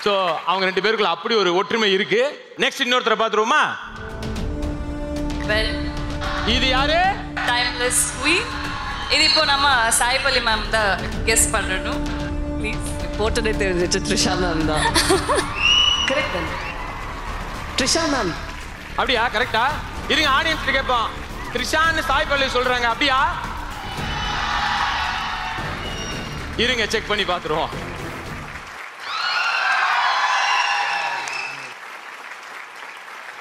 ஸோ அவங்க ரெண்டு பேருக்குள்ள அப்படி ஒரு ஒற்றுமை இருக்கு. நெக்ஸ்ட் இன்னொருத்தரை பாத்துருவோமா? இது யாரு? Timeless queen. இது இப்போ நம்ம சாய்பலி மேம் தான் கெஸ் பண்ணணும். ப்ளீஸ். போட்டதே தெரிஞ்சிச்சு, த்ரிஷா மேம் தான். கரெக்ட் தான். த்ரிஷா மேம். அப்படியா? கரெக்டா? இருங்க, ஆடியன்ஸ் கேட்போம். த்ரிஷான்னு சாய்பல்லி சொல்றாங்க, அப்படியா? இருங்க, செக் பண்ணி பாத்துருவோம்.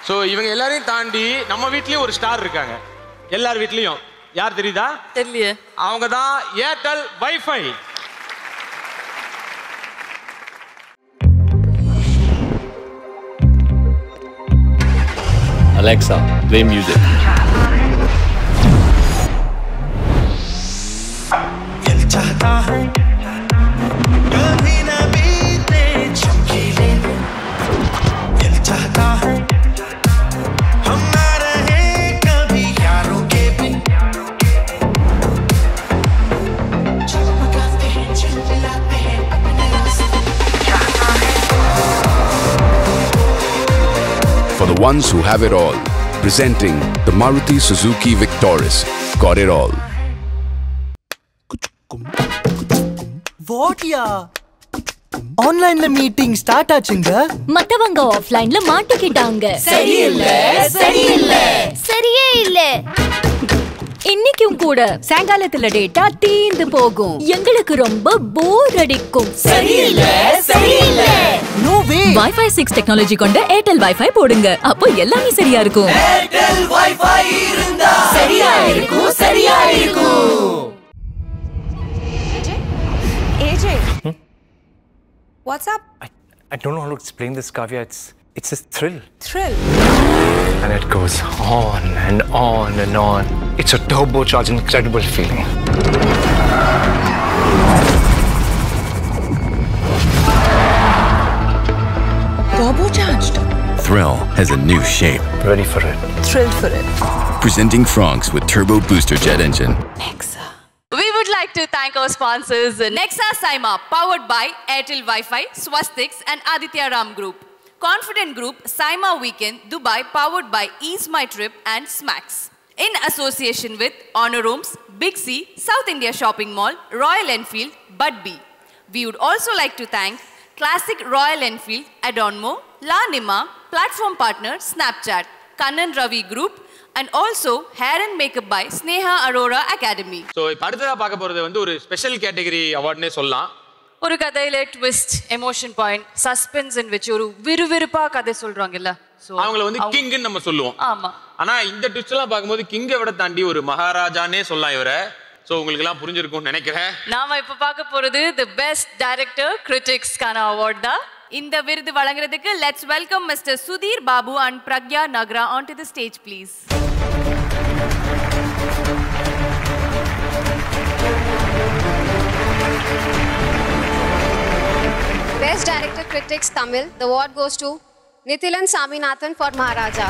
ஸோ இவங்க எல்லாரையும் தாண்டி நம்ம வீட்லயும் ஒரு ஸ்டார் இருக்காங்க. எல்லார் வீட்லயும் யார் தெரியுதா? தெரியலையே. அவங்க தான் Airtel wifi. Alexa, play music. चाहता है कभी न बीते चमकीले दिल चाहता है हम ना रहे कभी यारों के बिन चमकाते हैं चिल्लाते हैं अपने रास्ते चाहता है. For the ones who have it all, presenting the Maruti Suzuki Victoris. Got it all. வாட்யா ஆன்லைன்ல மீட்டிங் ஸ்டார்ட் ஆச்சுங்க. மத்தவங்க ஆஃப்லைன்ல மாட்டிக்கிட்டாங்க. சரியில்லை. சரியே இல்ல. இன்னைக்கும் கூட சாயங்காலத்துல டேட்டா தீந்து போகும். எங்களுக்கு ரொம்ப போர் அடிக்கும். சரியில்லை. No way. Wi-Fi 6 டெக்னாலஜி கொண்ட ஏர்டெல் வைஃபை போடுங்க. அப்போ எல்லாமே சரியா இருக்கும். ஏர்டெல் வைஃபை இருந்தா சரியா இருக்கும். AJ. What's up? I don't know how to explain this, Kavya. It's a thrill. Thrill. And it goes on and on and on. It's a turbocharged, incredible feeling. Turbocharged. Thrill has a new shape. Ready for it. Thrilled for it. Presenting Franks with Turbo Booster Jet Engine. We would like to thank our sponsors Nexa Saima, powered by Airtel Wi-Fi, Swastix and Aditya Ram Group. Confident Group, Saima Weekend, Dubai, powered by Ease My Trip and Smacks. In association with Honor Rooms, Big C, South India Shopping Mall, Royal Enfield, Bud B. We would also like to thank Classic Royal Enfield, Adonmo, La Nima, Platform Partner, Snapchat, Kannan Ravi Group, and also hair and makeup by Sneha Arora Academy. So இப்போ அடுத்ததாக பார்க்க போகிறது வந்து ஒரு special category அவார்ட்னே சொல்லலாம். ஒரு கதையில twist, emotion point, suspense in which ஒரு விறுவிறுப்பா கதை சொல்றாங்கல்ல. அவங்கள வந்து கிங்னு நம்ம சொல்லுவோம். ஆமா. ஆனா இந்த ட்விஸ்ட் எல்லாம் பார்க்கும்போது கிங்கை விட தாண்டி ஒரு மகாராஜானே சொல்லலாம் இவரை. ஸோ உங்களுக்கு எல்லாம் புரிஞ்சிருக்கும்னு நினைக்கிறேன். நாம இப்ப பார்க்க போறது தி பெஸ்ட் டைரக்டர் கிரிட்டிக்ஸ்கான அவார்ட் தான். இந்த விருது வழங்குறதுக்கு let's welcome Mr. Sudhir Babu and Pragya Nagra onto the stage please. Best Director Critics Tamil, the award goes to Nithilan Saminathan for Maharaja.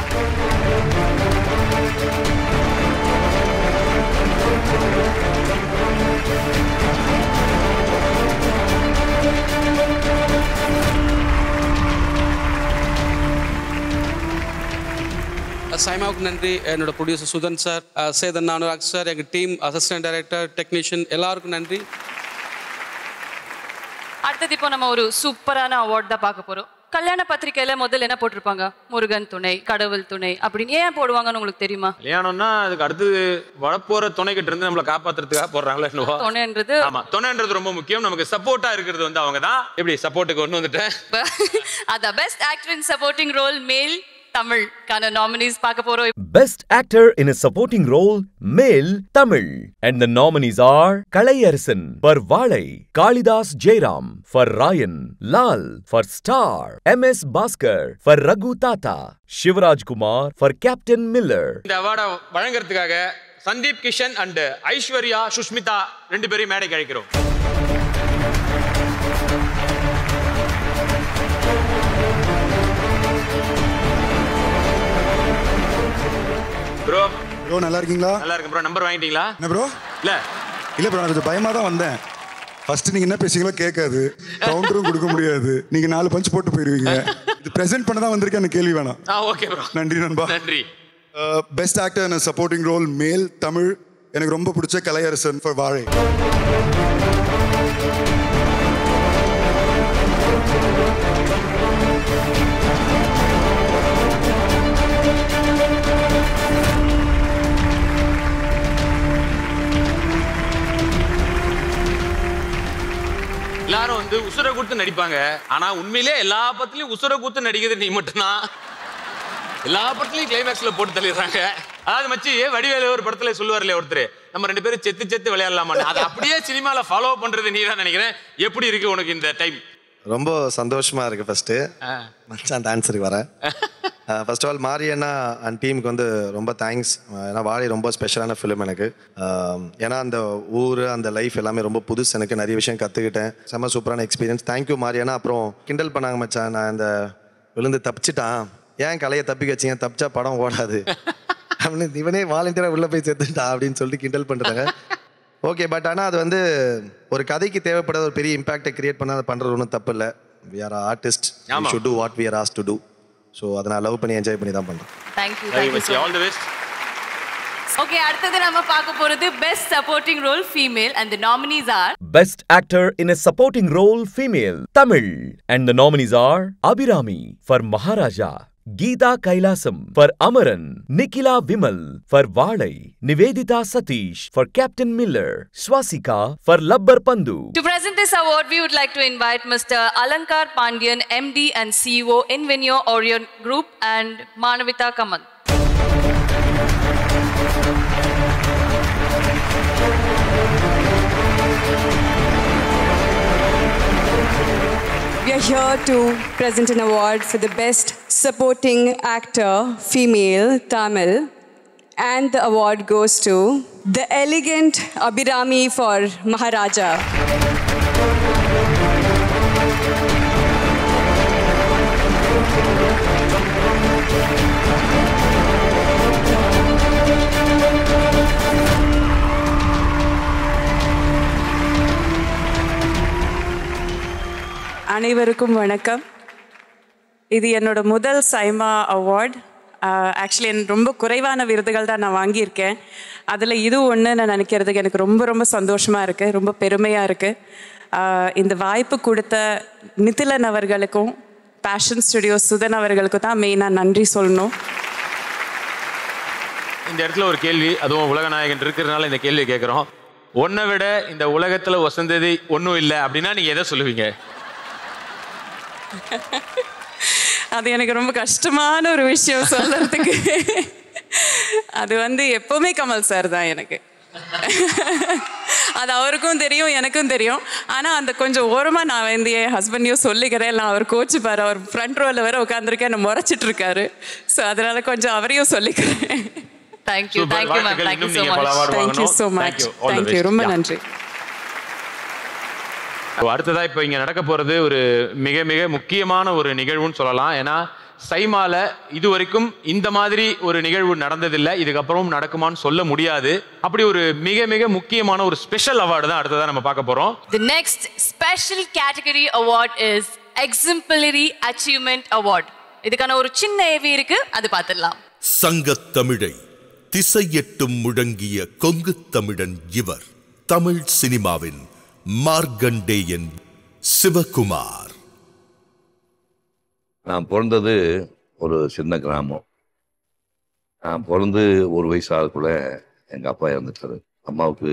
சைமாவுக்கு நன்றி. என்னோட producer Sudhan sir, Chetan Anurag sir, எங்கள் team, assistant director, technician எல்லாருக்கும் நன்றி. அடுத்தது இப்போ நம்ம ஒரு சூப்பரான அவார்ட் தான் பார்க்க போறோம். கல்யாண பத்திரிக்கையில முதல்ல என்ன போட்டிருப்பாங்க? முருகன் துணை, கடவுள் துணை அப்படின்னு ஏன் போடுவாங்கன்னு உங்களுக்கு தெரியுமா? கல்யாணம்னா அதுக்கு அடுத்து வரப்போற துணை கிட்ட இருந்து நம்மளை காப்பாத்துறதுக்காக போடுறாங்களா என்னவோ. துணைன்றது ஆமா, துணைன்றது ரொம்ப முக்கியம். நமக்கு சப்போர்ட்டா இருக்கிறது வந்து அவங்க தான். எப்படி சப்போர்ட்டுக்கு கொண்டு வந்துட்டேன். அத best actor in supporting role male Tamil கான நாமினிஸ் பார்க்க போறோம். Best actor in a supporting role male Tamil, and the nominees are Kalai Arasan for Valai, Kalidas Jairam for Ryan, Lal for Star, MS Bhaskar for Raghu Tata, Shivraj Kumar for Captain Miller. இந்த அவார்டை வழங்குறதுக்காக Sandeep Kishan and Aishwarya Sushmita ரெண்டு பேரையும் மேடைக்கு அழைக்கிறோம். Bro நல்லா இருக்கீங்களா? நல்லா இருக்கு bro. Number வாங்கிட்டீங்களா? என்ன ப்ரோ? இல்ல ப்ரோ, நான் கொஞ்சம் பயமா தான் வந்தேன். ஃபர்ஸ்ட் நீங்க என்ன பேசுறீங்களோ கேட்காது, கவுண்டரும் கொடுக்க முடியாது, நீங்க 4 பஞ்ச் போட்டு போயிருவீங்க. இது பிரசன்ட் பண்ண தான் வந்திருக்கேன், எனக்கு கேள்வி வேணாம். Okay bro. நன்றி நண்பா. நன்றி. Best actor in supporting role male Tamil, எனக்கு ரொம்ப பிடிச்ச கலை அரசன் ஃபார் வாழை. எல்லாரும் வந்து உசுரை கொடுத்து நடிப்பாங்க. ஆனா உண்மையிலே எல்லா படத்துலயும் உசுரை கொடுத்து நடிக்கிறது நீ மட்டும்தான். எல்லா படத்துலயும் கிளைமேக்ஸ்ல போட்டு தள்ளிடுறாங்க. அதாவது மச்சி வடிவேலு ஒரு படத்துல சொல்லுவார்ல ஒருத்தர், நம்ம 2 பேரும் செத்து செத்து விளையாடலாமான்னு. அதை அப்படியே சினிமால ஃபாலோ பண்றது நீ தான் நினைக்கிறேன். எப்படி இருக்கு உனக்கு இந்த டைம்? ரொம்ப சந்தோஷமா இருக்கு. ஃபர்ஸ்ட் மச்சான் அந்த ஆன்சருக்கு வரேன். ஃபர்ஸ்ட் ஆஃப் ஆல் மாரியண்ணா அண்ட் டீமுக்கு வந்து ரொம்ப தேங்க்ஸ். ஏன்னா வாழை ரொம்ப ஸ்பெஷலான ஃபிலிம் எனக்கு. ஏன்னா அந்த ஊர் அந்த லைஃப் எல்லாமே ரொம்ப புதுசு, எனக்கு நிறைய விஷயம் கற்றுக்கிட்டேன். செம்ம சூப்பரான எக்ஸ்பீரியன்ஸ். தேங்க்யூ மாரியண்ணா. அப்புறம் கிண்டல் பண்ணாங்க மச்சான், நான் இந்த விழுந்து தப்பிச்சிட்டான், ஏன் கலையை தப்பிக்க வச்சிங்க, தப்பிச்சா படம் ஓடாது அப்படின்னு இவனே வாலண்டியராக உள்ளே போய் சேர்த்துட்டான் அப்படின்னு சொல்லிட்டு கிண்டல் பண்ணுறாங்க. ஓகே, பட் ஆனால் அது வந்து ஒரு கதைக்கு தேவைப்படாத ஒரு பெரிய இம்பாக்டை கிரியேட் பண்ண பண்ணுறது ஒன்றும் தப்பு இல்லை. We are artist, we should do what we are asked to do. So அதை நான் லவ் பண்ணி என்ஜாய் பண்ணி தான் பண்ணுறேன். Thank you. All the best. Okay, அடுத்தது நம்ம பார்க்க போறது Best Supporting Role Female and the nominees are Best Actor in a Supporting Role Female, Tamil, and the nominees are Abhirami for Maharaja, Geeta Kailasam for Amaran, Nikhila Vimal for Valai, Nivedita Satish for Captain Miller, Swasika for Labbar Pandu. To present this award, we would like to invite Mr. Alankar Pandian, MD and CEO Invenio Orion Group, and Manavita Kamal. We are here to present an award for the Best Supporting Actor Female Tamil, and the award goes to the elegant Abhirami for Maharaja. அனைவருக்கும் வணக்கம். இது என்னோட முதல் SIMA award. Actually ரொம்ப குறைவான விருதுகள் தான் நான் வாங்கியிருக்கேன். அதில் இது ஒன்று நான் நினைக்கிறதுக்கு எனக்கு ரொம்ப ரொம்ப சந்தோஷமாக இருக்குது, ரொம்ப பெருமையாக இருக்குது. இந்த வாய்ப்பு கொடுத்த நிதிலன் அவர்களுக்கும் பேஷன் ஸ்டுடியோ சுதன் அவர்களுக்கும் தான் மெயினாக நன்றி சொல்லணும். இந்த இடத்துல ஒரு கேள்வி, அதுவும் உலகநாயகன் இருக்கிறதுனால இந்த கேள்வி கேட்குறோம். ஒன்றை விட இந்த உலகத்தில் வசந்தது ஒன்றும் இல்லை அப்படின்னா நீங்கள் எதை சொல்லுவீங்க? அது எனக்கு ரொம்ப கஷ்டமான ஒரு விஷயம் சொல்றதுக்கு. அது எப்பவுமே கமல் சார் தான் எனக்கு. அது அவருக்கும் தெரியும், எனக்கும் தெரியும். ஆனால் அந்த கொஞ்சம் ஓரமாக நான் என் ஹஸ்பண்டையும் சொல்லிக்கிறேன். இல்லை அவர் கோச்சுப்பார், அவர் ஃப்ரண்ட் ரோவில் வேற உட்காந்துருக்கேன், என்ன முறைச்சிட்டு இருக்காரு. ஸோ அதனால கொஞ்சம் அவரையும் சொல்லிக்கிறேன். Thank you ma'am. Thank you so much. Thank you, ரொம்ப நன்றி. அடுத்ததா இப்போ இங்கே நடக்க போகிறது ஒரு மிக மிக முக்கியமான ஒரு நிகழ்வுன்னு சொல்லலாம். ஏன்னா சைமால இதுவரைக்கும் இந்த மாதிரி ஒரு நிகழ்வு நடந்ததில்லை, இதுக்கப்புறமும் நடக்குமான்னு சொல்ல முடியாது. அப்படி ஒரு மிக மிக முக்கியமான ஒரு ஸ்பெஷல் அவார்டு தான் அடுத்ததா நம்ம பார்க்க போறோம். The next special category award is Exemplary Achievement Award. இதுக்கான ஒரு சின்ன ஏவி இருக்கு, அது பார்த்துடலாம். சங்கத் தமிழை திசையெட்டும் முழங்கிய கொங்கு தமிழன் இவர். தமிழ் சினிமாவின் மார்கண்டேயன் சிவகுமார். நான் பிறந்தது ஒரு சின்ன கிராமம். நான் பிறந்து ஒரு வயசு ஆகக்குள்ள எங்கள் அப்பா இறந்துட்டாரு. அம்மாவுக்கு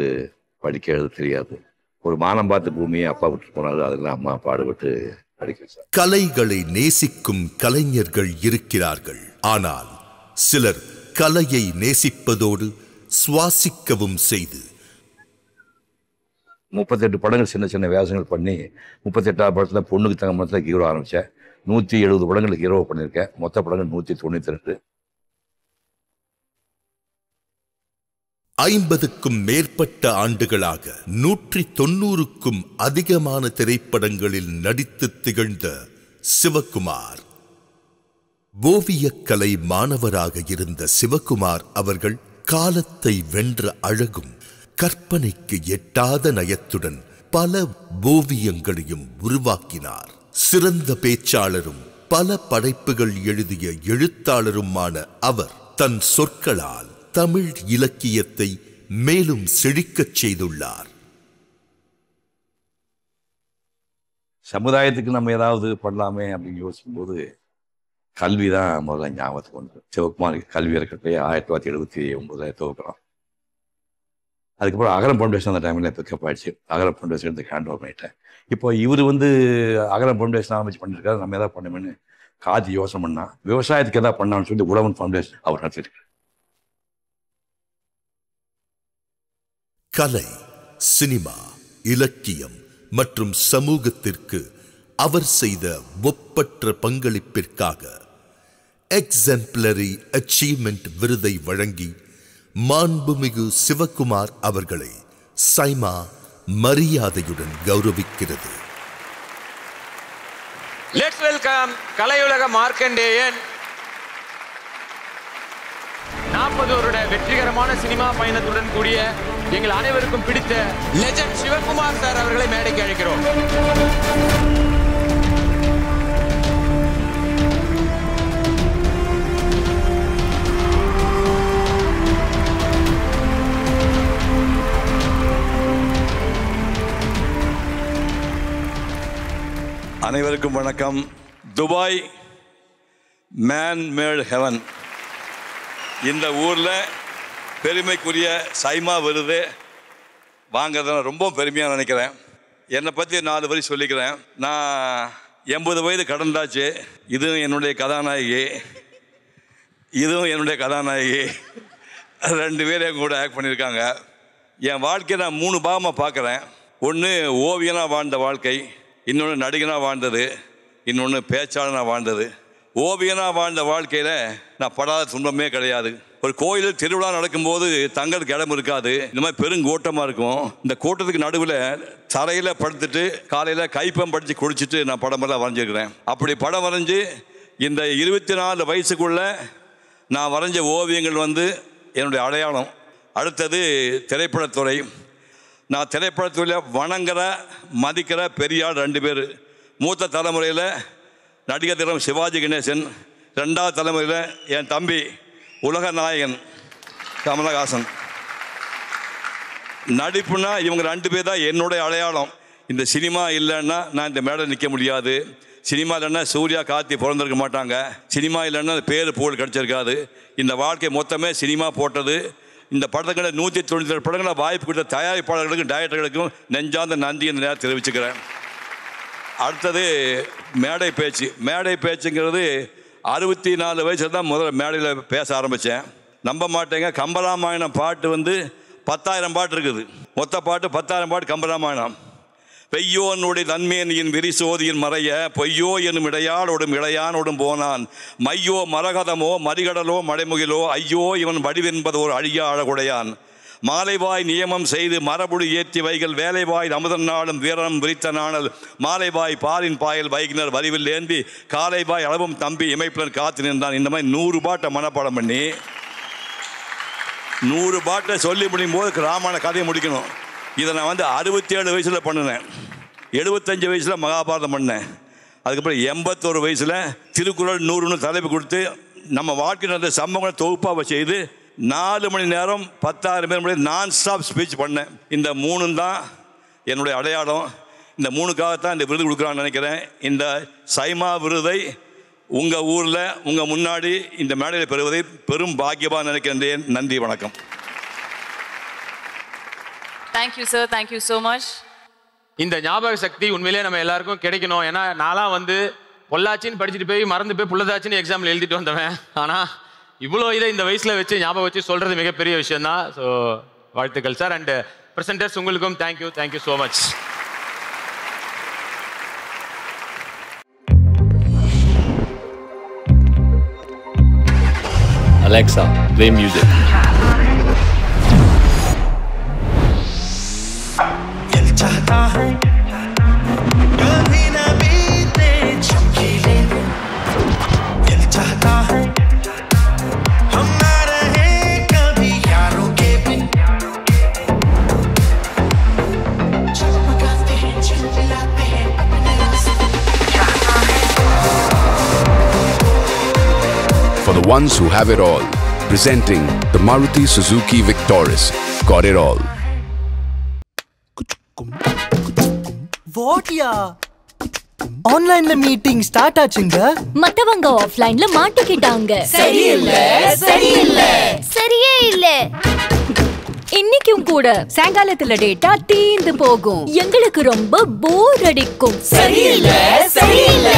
படிக்க எழுத தெரியாது. ஒரு மானம் பார்த்து பூமியை அப்பா விட்டு போனாரு. அதெல்லாம் அம்மா பாடுபட்டு படிக்க வச்சார். கலைகளை நேசிக்கும் கலைஞர்கள் இருக்கிறார்கள். ஆனால் சிலர் கலையை நேசிப்பதோடு சுவாசிக்கவும் செய்து 38 படங்கள் சின்ன சின்ன வேஷங்கள் பண்ணி 38ஆவது படத்தில் பொண்ணுக்கு தங்க படத்தில் ஹீரோ ஆரம்பித்தேன். 170 படங்களுக்கு ஹீரோ பண்ணியிருக்கேன். மொத்த படங்கள் 192. 50க்கும் மேற்பட்ட ஆண்டுகளாக 190க்கும் அதிகமான திரைப்படங்களில் நடித்து திகழ்ந்த சிவகுமார். ஓவியக்கலை மாணவராக இருந்த சிவகுமார் அவர்கள் காலத்தை வென்ற அழகும் கற்பனைக்கு எட்டாத நயத்துடன் பல ஓவியங்களையும் உருவாக்கினார். சிறந்த பேச்சாளரும் பல படைப்புகள் எழுதிய எழுத்தாளருமான அவர் தன் சொற்களால் தமிழ் இலக்கியத்தை மேலும் செழிக்கச் செய்துள்ளார். சமுதாயத்துக்கு நம்ம ஏதாவது பண்ணலாமே அப்படின்னு யோசிக்கும்போது கல்வி தான் முதல்ல ஞாபகத்துக்கு வந்து. சிவகுமார் கல்வி இருக்கட்டும் 1979 துவக்கிறோம். அதுக்கப்புறம் அகரம் ஃபவுண்டேஷன் அந்த டைமில் பிக்கப் ஆகிடுச்சு. அகரம் ஃபவுண்டேஷன் எடுத்து ஹேண்ட் ஓவர் பண்ணிட்டேன். இப்போ இவர் அகரம் ஃபவுண்டேஷன் ஆரம்பிச்சு பண்ணியிருக்காரு. நம்ம எதாவது பண்ணுமேன்னு காதி யோசனை பண்ணால் விவசாயத்துக்கு எதாவது பண்ணான்னு சொல்லி உழவன் ஃபவுண்டேஷன் அவர் நடத்திருக்காரு. கலை, சினிமா, இலக்கியம் மற்றும் சமூகத்திற்கு அவர் செய்த ஒப்பற்ற பங்களிப்பிற்காக எக்ஸெம்ப்ளரி அச்சீவ்மெண்ட் விருதை வழங்கி மாண்புமிகு சிவகுமார் அவர்களை சைமா மரியாதையுடன் கௌரவிக்கிறது. லெட்ஸ் வெல்கம் கலையுலக மார்க்கண்டேயன் 40 வருட வெற்றிகரமான சினிமா பயணத்துடன் கூடிய எங்கள் அனைவருக்கும் பிடித்த லெஜண்ட் சிவகுமார் சார் அவர்களை மேடைக்கு அழைக்கிறோம். அனைவருக்கும் வணக்கம். Dubai man made heaven. இந்த ஊரில் பெருமைக்குரிய சைமா விருது வாங்கிறத ரொம்ப பெருமையாக நினைக்கிறேன். என்னை பற்றி 4 வரி சொல்லிக்கிறேன். நான் 80 வயது கடந்தாச்சு. இதுவும் என்னுடைய கதாநாயகி, இதுவும் என்னுடைய கதாநாயகி. 2 பேர் என் கூட ஆக்ட் பண்ணியிருக்காங்க. என் வாழ்க்கையை நான் 3 பாகமாக பார்க்குறேன். ஒன்று ஓவியனாக வாழ்ந்த வாழ்க்கை, இன்னொன்று நடிகனாக வாழ்ந்தது, இன்னொன்று பேச்சாளனாக வாழ்ந்தது. ஓவியனாக வாழ்ந்த வாழ்க்கையில் நான் படாத துன்பமே கிடையாது. ஒரு கோயிலில் திருவிழா நடக்கும்போது தங்களுக்கு இடம் இருக்காது. இந்த மாதிரி பெருங்கூட்டமாக இருக்கும். இந்த கூட்டத்துக்கு நடுவில் தரையில் படுத்துட்டு காலையில் கைப்பம் படித்து குடிச்சிட்டு நான் படமெல்லாம் வரைஞ்சிருக்கிறேன். அப்படி படம் வரைஞ்சி இந்த 24 வயசுக்குள்ளே நான் வரைஞ்ச ஓவியங்கள் என்னுடைய அடையாளம். அடுத்தது திரைப்படத்துறை. நான் திரைப்படத்துறையில் வணங்குற மதிக்கிற பெரியார் 2 பேர். மூத்த தலைமுறையில் நடிகர் தினம் சிவாஜி கணேசன், 2வது தலைமுறையில் என் தம்பி உலக நாயகன் கமலஹாசன். நடிப்புனா இவங்க 2 பேர் தான் என்னுடைய அடையாளம். இந்த சினிமா இல்லைன்னா நான் இந்த மேடை நிற்க முடியாது. சினிமா இல்லைன்னா சூர்யா கார்த்தி பிறந்திருக்க மாட்டாங்க. சினிமா இல்லைன்னா பேர் புகழ் கிடச்சிருக்காது. இந்த வாழ்க்கை மொத்தமே சினிமா போட்டது. இந்த படங்களை 197 படங்களை வாய்ப்பு கொடுத்த தயாரிப்பாளர்களுக்கும் டைரக்டர்களுக்கும் நெஞ்சார்ந்த நன்றி இந்த நேரம் தெரிவிச்சுக்கிறேன். அடுத்தது மேடை பேச்சு. மேடை பேச்சுங்கிறது 64 வயசில் தான் முதல்ல மேடையில் பேச ஆரம்பித்தேன். நம்ப மாட்டேங்க, கம்பராமாயணம் பாட்டு 10,000 பாட்டு இருக்குது. மொத்த பாட்டு 10,000 பாட்டு கம்பராமாயணம். பெய்யோனுடைய தன்மேனியின் விரிசோதியின் மறைய பொய்யோ என்னும் இடையாளோடும் இளையானோடும் போனான். மையோ மரகதமோ மறிகடலோ மடைமுகிலோ ஐயோ இவன் வடிவென்பது ஒரு அழியா அழகுடையான். மாலைவாய் நியமம் செய்து மரபுடி ஏற்றி வைகள் வேலைவாய் அமுதன் நாளும் வீரனம் விரித்த நாணல் மாலைவாய் பாலின் பாயல் வைகினர் வரிவில் ஏந்தி காலைவாய் அளவும் தம்பி இமைப்புலன் காத்து நின்றான். இந்த மாதிரி 100 பாட்டை மனப்பாடம் பண்ணி 100 பாட்டை சொல்லி முடியும் போது ராமாயண கதையை முடிக்கணும். இதை நான் 67 வயசில் பண்ணினேன். 75 வயசில் மகாபாரதம் பண்ணேன். அதுக்கப்புறம் 81 வயசில் திருக்குறள் 100ன்னு தலைப்பு கொடுத்து நம்ம வாழ்க்கை நடந்த சம்பவங்களை தொகுப்பாக செய்து 4 மணி நேரம் 10,000 பேர் முன்னாடி நான் ஸ்டாப் ஸ்பீச் பண்ணேன். இந்த 3 தான் என்னுடைய அடையாளம். இந்த 3க்காகத்தான் இந்த விருது கொடுக்குறான்னு நினைக்கிறேன். இந்த சைமா விருதை உங்கள் ஊரில் உங்கள் முன்னாடி இந்த மேடையில் பெறுவதை பெரும் பாக்கியமாக நினைக்கின்றேன். நன்றி, வணக்கம். Thank you sir, thank you so much. இந்த ஞாபக சக்தி உண்மையிலேயே நம்ம எல்லாருக்கும் கிடைக்கணும். ஏன்னா நான்லாம் பொள்ளாச்சின்னு படிச்சுட்டு போய் மறந்து போய் புள்ளதாச்சின்னு எக்ஸாமில் எழுதிட்டு வந்தவன். ஆனால் இவ்வளோ இதை இந்த வயசில் வச்சு ஞாபகம் வச்சு சொல்கிறது மிகப்பெரிய விஷயம் தான். ஸோ வாழ்த்துக்கள் சார். அண்ட் ப்ரெசென்டர்ஸ் உங்களுக்கும் thank you, thank you so much. Alexa, play music. चाहता है कभी न बीते चमकीले दिल चाहता है हम ना रहे कभी यारों के बिन चमकाते हैं चिल्लाते हैं अपने रास्ते चाहता है. For the ones who have it all, presenting the Maruti Suzuki Victoris. Got it all. வாட்யா ஆன்லைன்ல மீட்டிங் ஸ்டார்ட் ஆச்சுங்க. மத்தவங்க ஆஃப்லைன்ல மாட்டிக்கிட்டாங்க. சரியில்லை, சரியில்லை, சரியே இல்ல. இன்னைக்கும் கூட சாயங்காலத்துல டேட்டா தீந்து போகும். எங்களுக்கு ரொம்ப போர் அடிக்கும். சரியில்லை, சரியில்லை.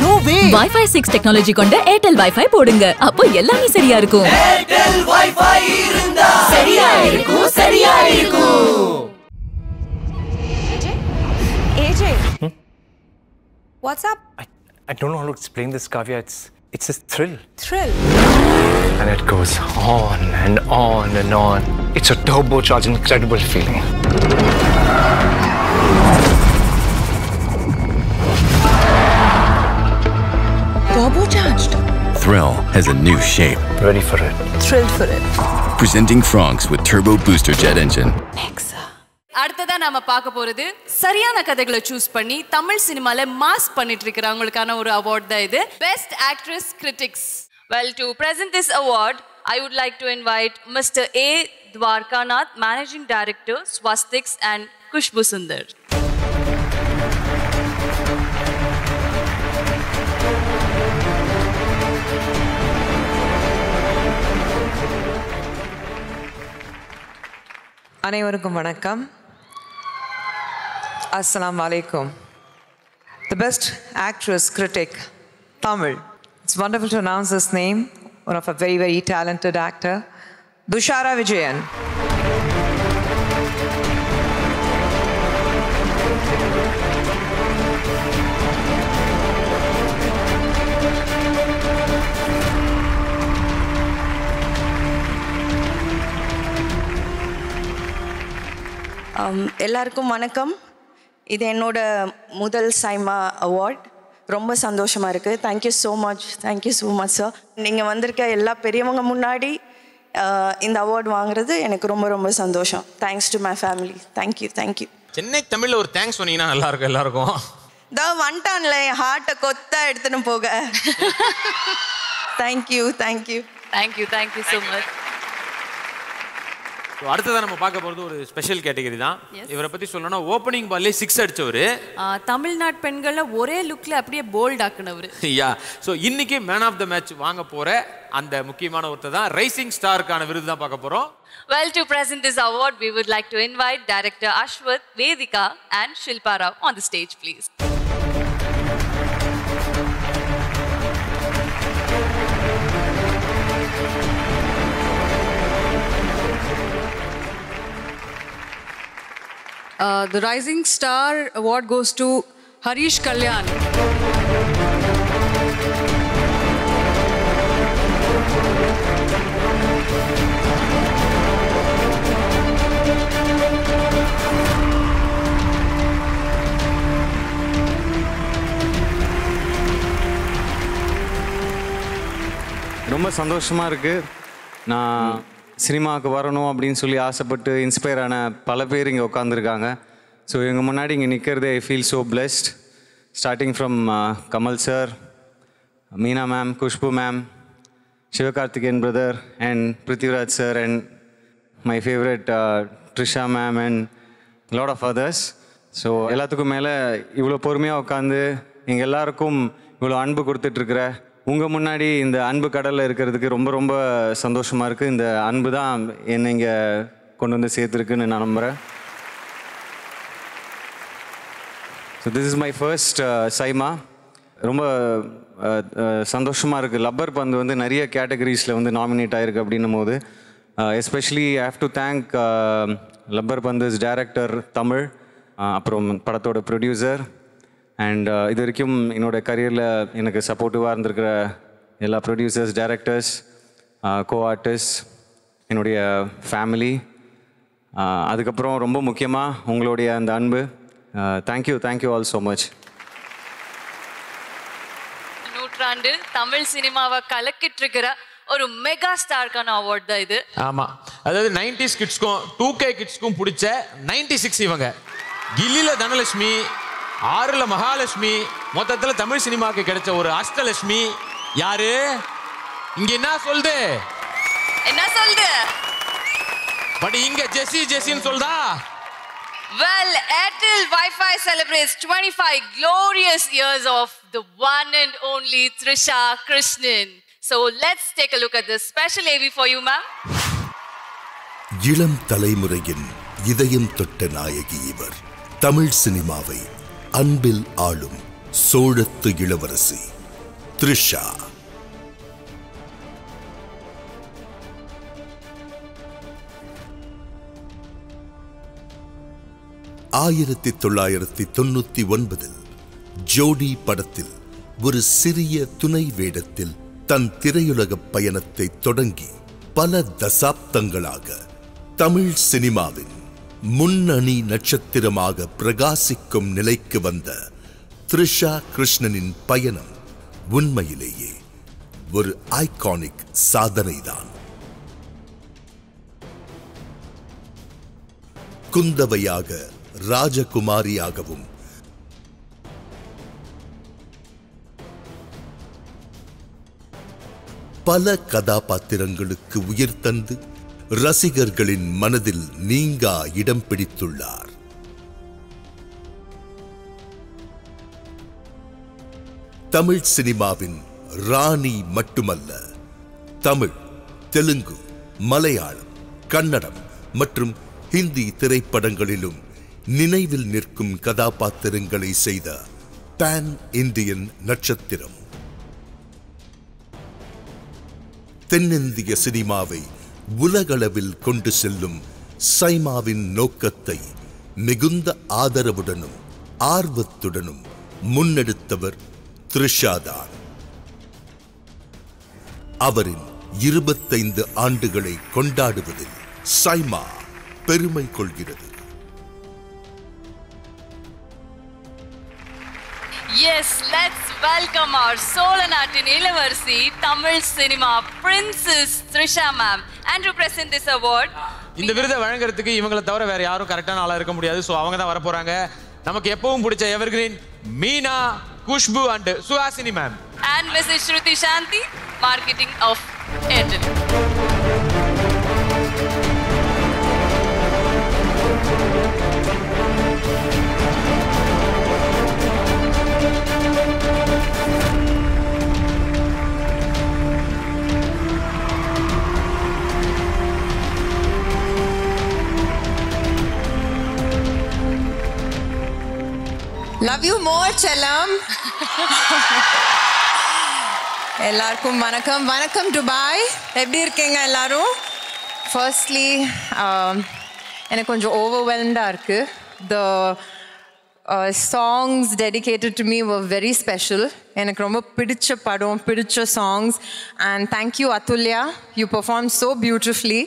No way. Wi-Fi 6 டெக்னாலஜி கொண்ட ஏர்டெல் வைஃபை போடுங்க. அப்போ எல்லாமே சரியா இருக்கும். ஏர்டெல் வைஃபை இருந்தா சரியா சரியா இருக்கும் சரியா இருக்கும். AJ, what's up? I don't know how to explain this, Kavya. It's a thrill. Thrill. And it goes on and on and on. It's a turbocharged, incredible feeling. Turbocharged. Thrill has a new shape. Ready for it. Thrilled for it. Presenting Franks with Turbo Booster Jet Engine. அடுத்ததா நாம பார்க்க போறது சரியான கதைகளை choose பண்ணி தமிழ் சினிமால mass பண்ணிட்டு இருக்கிறவங்களுக்கான ஒரு அவார்ட் தான் இது. Best Actress Critics. Well, to present this award, I would like to invite Mr. A. Dwarkanath, Managing Director, Swastiks and Kushbu Sundar. அனைவருக்கும் வணக்கம். Assalamu alaikum. The Best Actress Critic, Tamil. It's wonderful to announce this name, one of a very, very talented actor, Dushara Vijayan. எல்லாருக்கும் வணக்கம். இது என்னோட முதல் SIMA award. ரொம்ப சந்தோஷமாக இருக்குது. Thank you so much sir. நீங்கள் வந்திருக்க எல்லா பெரியவங்க முன்னாடி இந்த அவார்டு வாங்குறது எனக்கு ரொம்ப ரொம்ப சந்தோஷம். Thanks to my family. Thank you. Chennai தமிழில் ஒரு தேங்க்ஸ் சொன்னீங்கன்னா நல்லாயிருக்கும் எல்லாருக்கும். தான் வந்துட்டான்ல என் ஹார்ட்டை கொத்தா எடுத்துன்னு போக. Thank you so much. அடுத்ததான் நம்ம பார்க்க போகிறது ஒரு ஸ்பெஷல் கேட்டகரி தான். இவரை பற்றி சொல்லணும்னா ஓப்பனிங் பால்லே 6 அடிச்சவர். தமிழ்நாட்டு பெண்களில் ஒரே லுக்கில் அப்படியே போல்ட் ஆக்குனவர். ஸோ இன்னைக்கு மேன் ஆஃப் த மேட்ச் வாங்க போகிற அந்த முக்கியமான ஒருத்தர் தான் ரைசிங் ஸ்டாருக்கான விருது தான் பார்க்க போகிறோம். Well, to present this award, we would like to invite Director Ashwath, Vedika and Shilpa Rao on the stage, please. The Rising Star Award goes to Harish Kalyan. ரொம்ப சந்தோஷமாக இருக்குது. நான் சினிமாவுக்கு வரணும் அப்படின்னு சொல்லி ஆசைப்பட்டு இன்ஸ்பயர் ஆன பல பேர் இங்கே உட்காந்துருக்காங்க. ஸோ எங்கள் முன்னாடி இங்கே நிற்கிறது I feel so blessed. Starting from Kamal sir, Meena ma'am, Khushbu ma'am, Sivakarthikeyan brother and Prithviraj sir and my favourite Trisha ma'am and lot of others. So எல்லாத்துக்கும் மேலே இவ்வளோ பொறுமையாக உட்காந்து எங்கள் எல்லாருக்கும் இவ்வளோ அன்பு கொடுத்துட்ருக்குற உங்கள் முன்னாடி இந்த அன்பு கடலில் இருக்கிறதுக்கு ரொம்ப ரொம்ப சந்தோஷமாக இருக்குது. இந்த அன்பு தான் என்னை இங்கே கொண்டு வந்து சேர்த்துருக்குன்னு நான் நம்புகிறேன். So this is my first SIMA. ரொம்ப சந்தோஷமாக இருக்குது. லப்பர் பந்து வந்து நிறைய கேட்டகரிஸில் வந்து நாமினேட் ஆகிருக்கு அப்படின்னும் போது especially I have to thank Lubber Pandhu's director Tamil, அப்புறம் படத்தோட ப்ரொடியூசர் அண்ட் இது வரைக்கும் என்னோடய கரியரில் எனக்கு சப்போர்ட்டிவாக இருந்திருக்கிற எல்லா ப்ரொடியூசர்ஸ், டைரக்டர்ஸ், கோ ஆர்டிஸ்ட், என்னுடைய ஃபேமிலி, அதுக்கப்புறம் ரொம்ப முக்கியமாக உங்களுடைய அந்த அன்பு. Thank you all so much. நூற்றாண்டு தமிழ் சினிமாவை கலக்கிட்டு இருக்கிற ஒரு மெகா ஸ்டாருக்கான அவார்ட் தான் இது. ஆமாம், அதாவது 90s கிட்ஸ்க்கும் 2K கிட்ஸ்க்கும் பிடிச்ச 96 இவங்க. கில்லில தனலட்சுமி, 6ல் மகாலட்சுமி, மொத்தத்தில் தமிழ் சினிமாவுக்கு கிடைச்ச ஒரு அஷ்டலட்சுமி. யாரு இங்க என்ன சொல்லுது? பட் இங்க ஜெசின்னு சொல்றா. Well, Airtel Wi-Fi celebrates 25 glorious years of the one and only Trisha Krishnan. So let's take a look at this special AV for you, ma'am. இளம் தலைமுறையின் இதயம் தொட்ட நாயகி இவர். தமிழ் சினிமாவை அன்பில் ஆளும் சோழத்து இளவரசி த்ரிஷா. 1999 ஜோடி படத்தில் ஒரு சிறிய துணை வேடத்தில் தன் திரையுலக பயணத்தை தொடங்கி பல தசாப்தங்களாக தமிழ் சினிமாவின் முன்னணி நட்சத்திரமாக பிரகாசிக்கும் நிலைக்கு வந்த த்ரிஷா கிருஷ்ணனின் பயணம் உண்மையிலேயே ஒரு ஐகானிக் சாதனைதான். குந்தவையாக, ராஜகுமாரியாகவும், பல கதாபாத்திரங்களுக்கு உயிர் தந்து ரசிகர்களின் மனதில் நீங்கா இடம் பிடித்துள்ளார். தமிழ் சினிமாவின் ராணி மட்டுமல்ல, தமிழ், தெலுங்கு, மலையாளம், கன்னடம் மற்றும் ஹிந்தி திரைப்படங்களிலும் நினைவில் நிற்கும் கதாபாத்திரங்களை செய்த பான் இந்தியன் நட்சத்திரம். தென்னிந்திய சினிமாவை உலகளவில் கொண்டு செல்லும் சைமாவின் நோக்கத்தை மிகுந்த ஆதரவுடனும் ஆர்வத்துடனும் முன்னெடுத்தவர் த்ரிஷாதான். அவரின் 25 ஆண்டுகளை கொண்டாடுவதில் சைமா பெருமை கொள்கிறது. Yes, let's welcome our Solanatin Ilavarsi, Tamil cinema princess Trisha ma'am, and to present this award. இந்த விருதை வழங்குறதுக்கு இவங்களை தவிர வேற யாரும் கரெக்டான ஆளா இருக்க முடியாது. சோ அவங்க தான் வர போறாங்க. நமக்கு எப்பவும் பிடிச்ச evergreen Meena, Khushbu and Suhasini ma'am. And Mrs. Shruti Shanti, marketing of Airtel. Love you more, Chellam. எல்லாருக்கும் வணக்கம். வணக்கம் துபாய். எப்படி இருக்கீங்க எல்லாரும்? Firstly, எனக்கு கொஞ்சம் overwhelmed-ஆ இருக்கு. The songs dedicated to me were very special. எனக்கு ரொம்ப பிடிச்ச படம், பிடிச்ச songs. And thank you, Atulya. You performed so beautifully.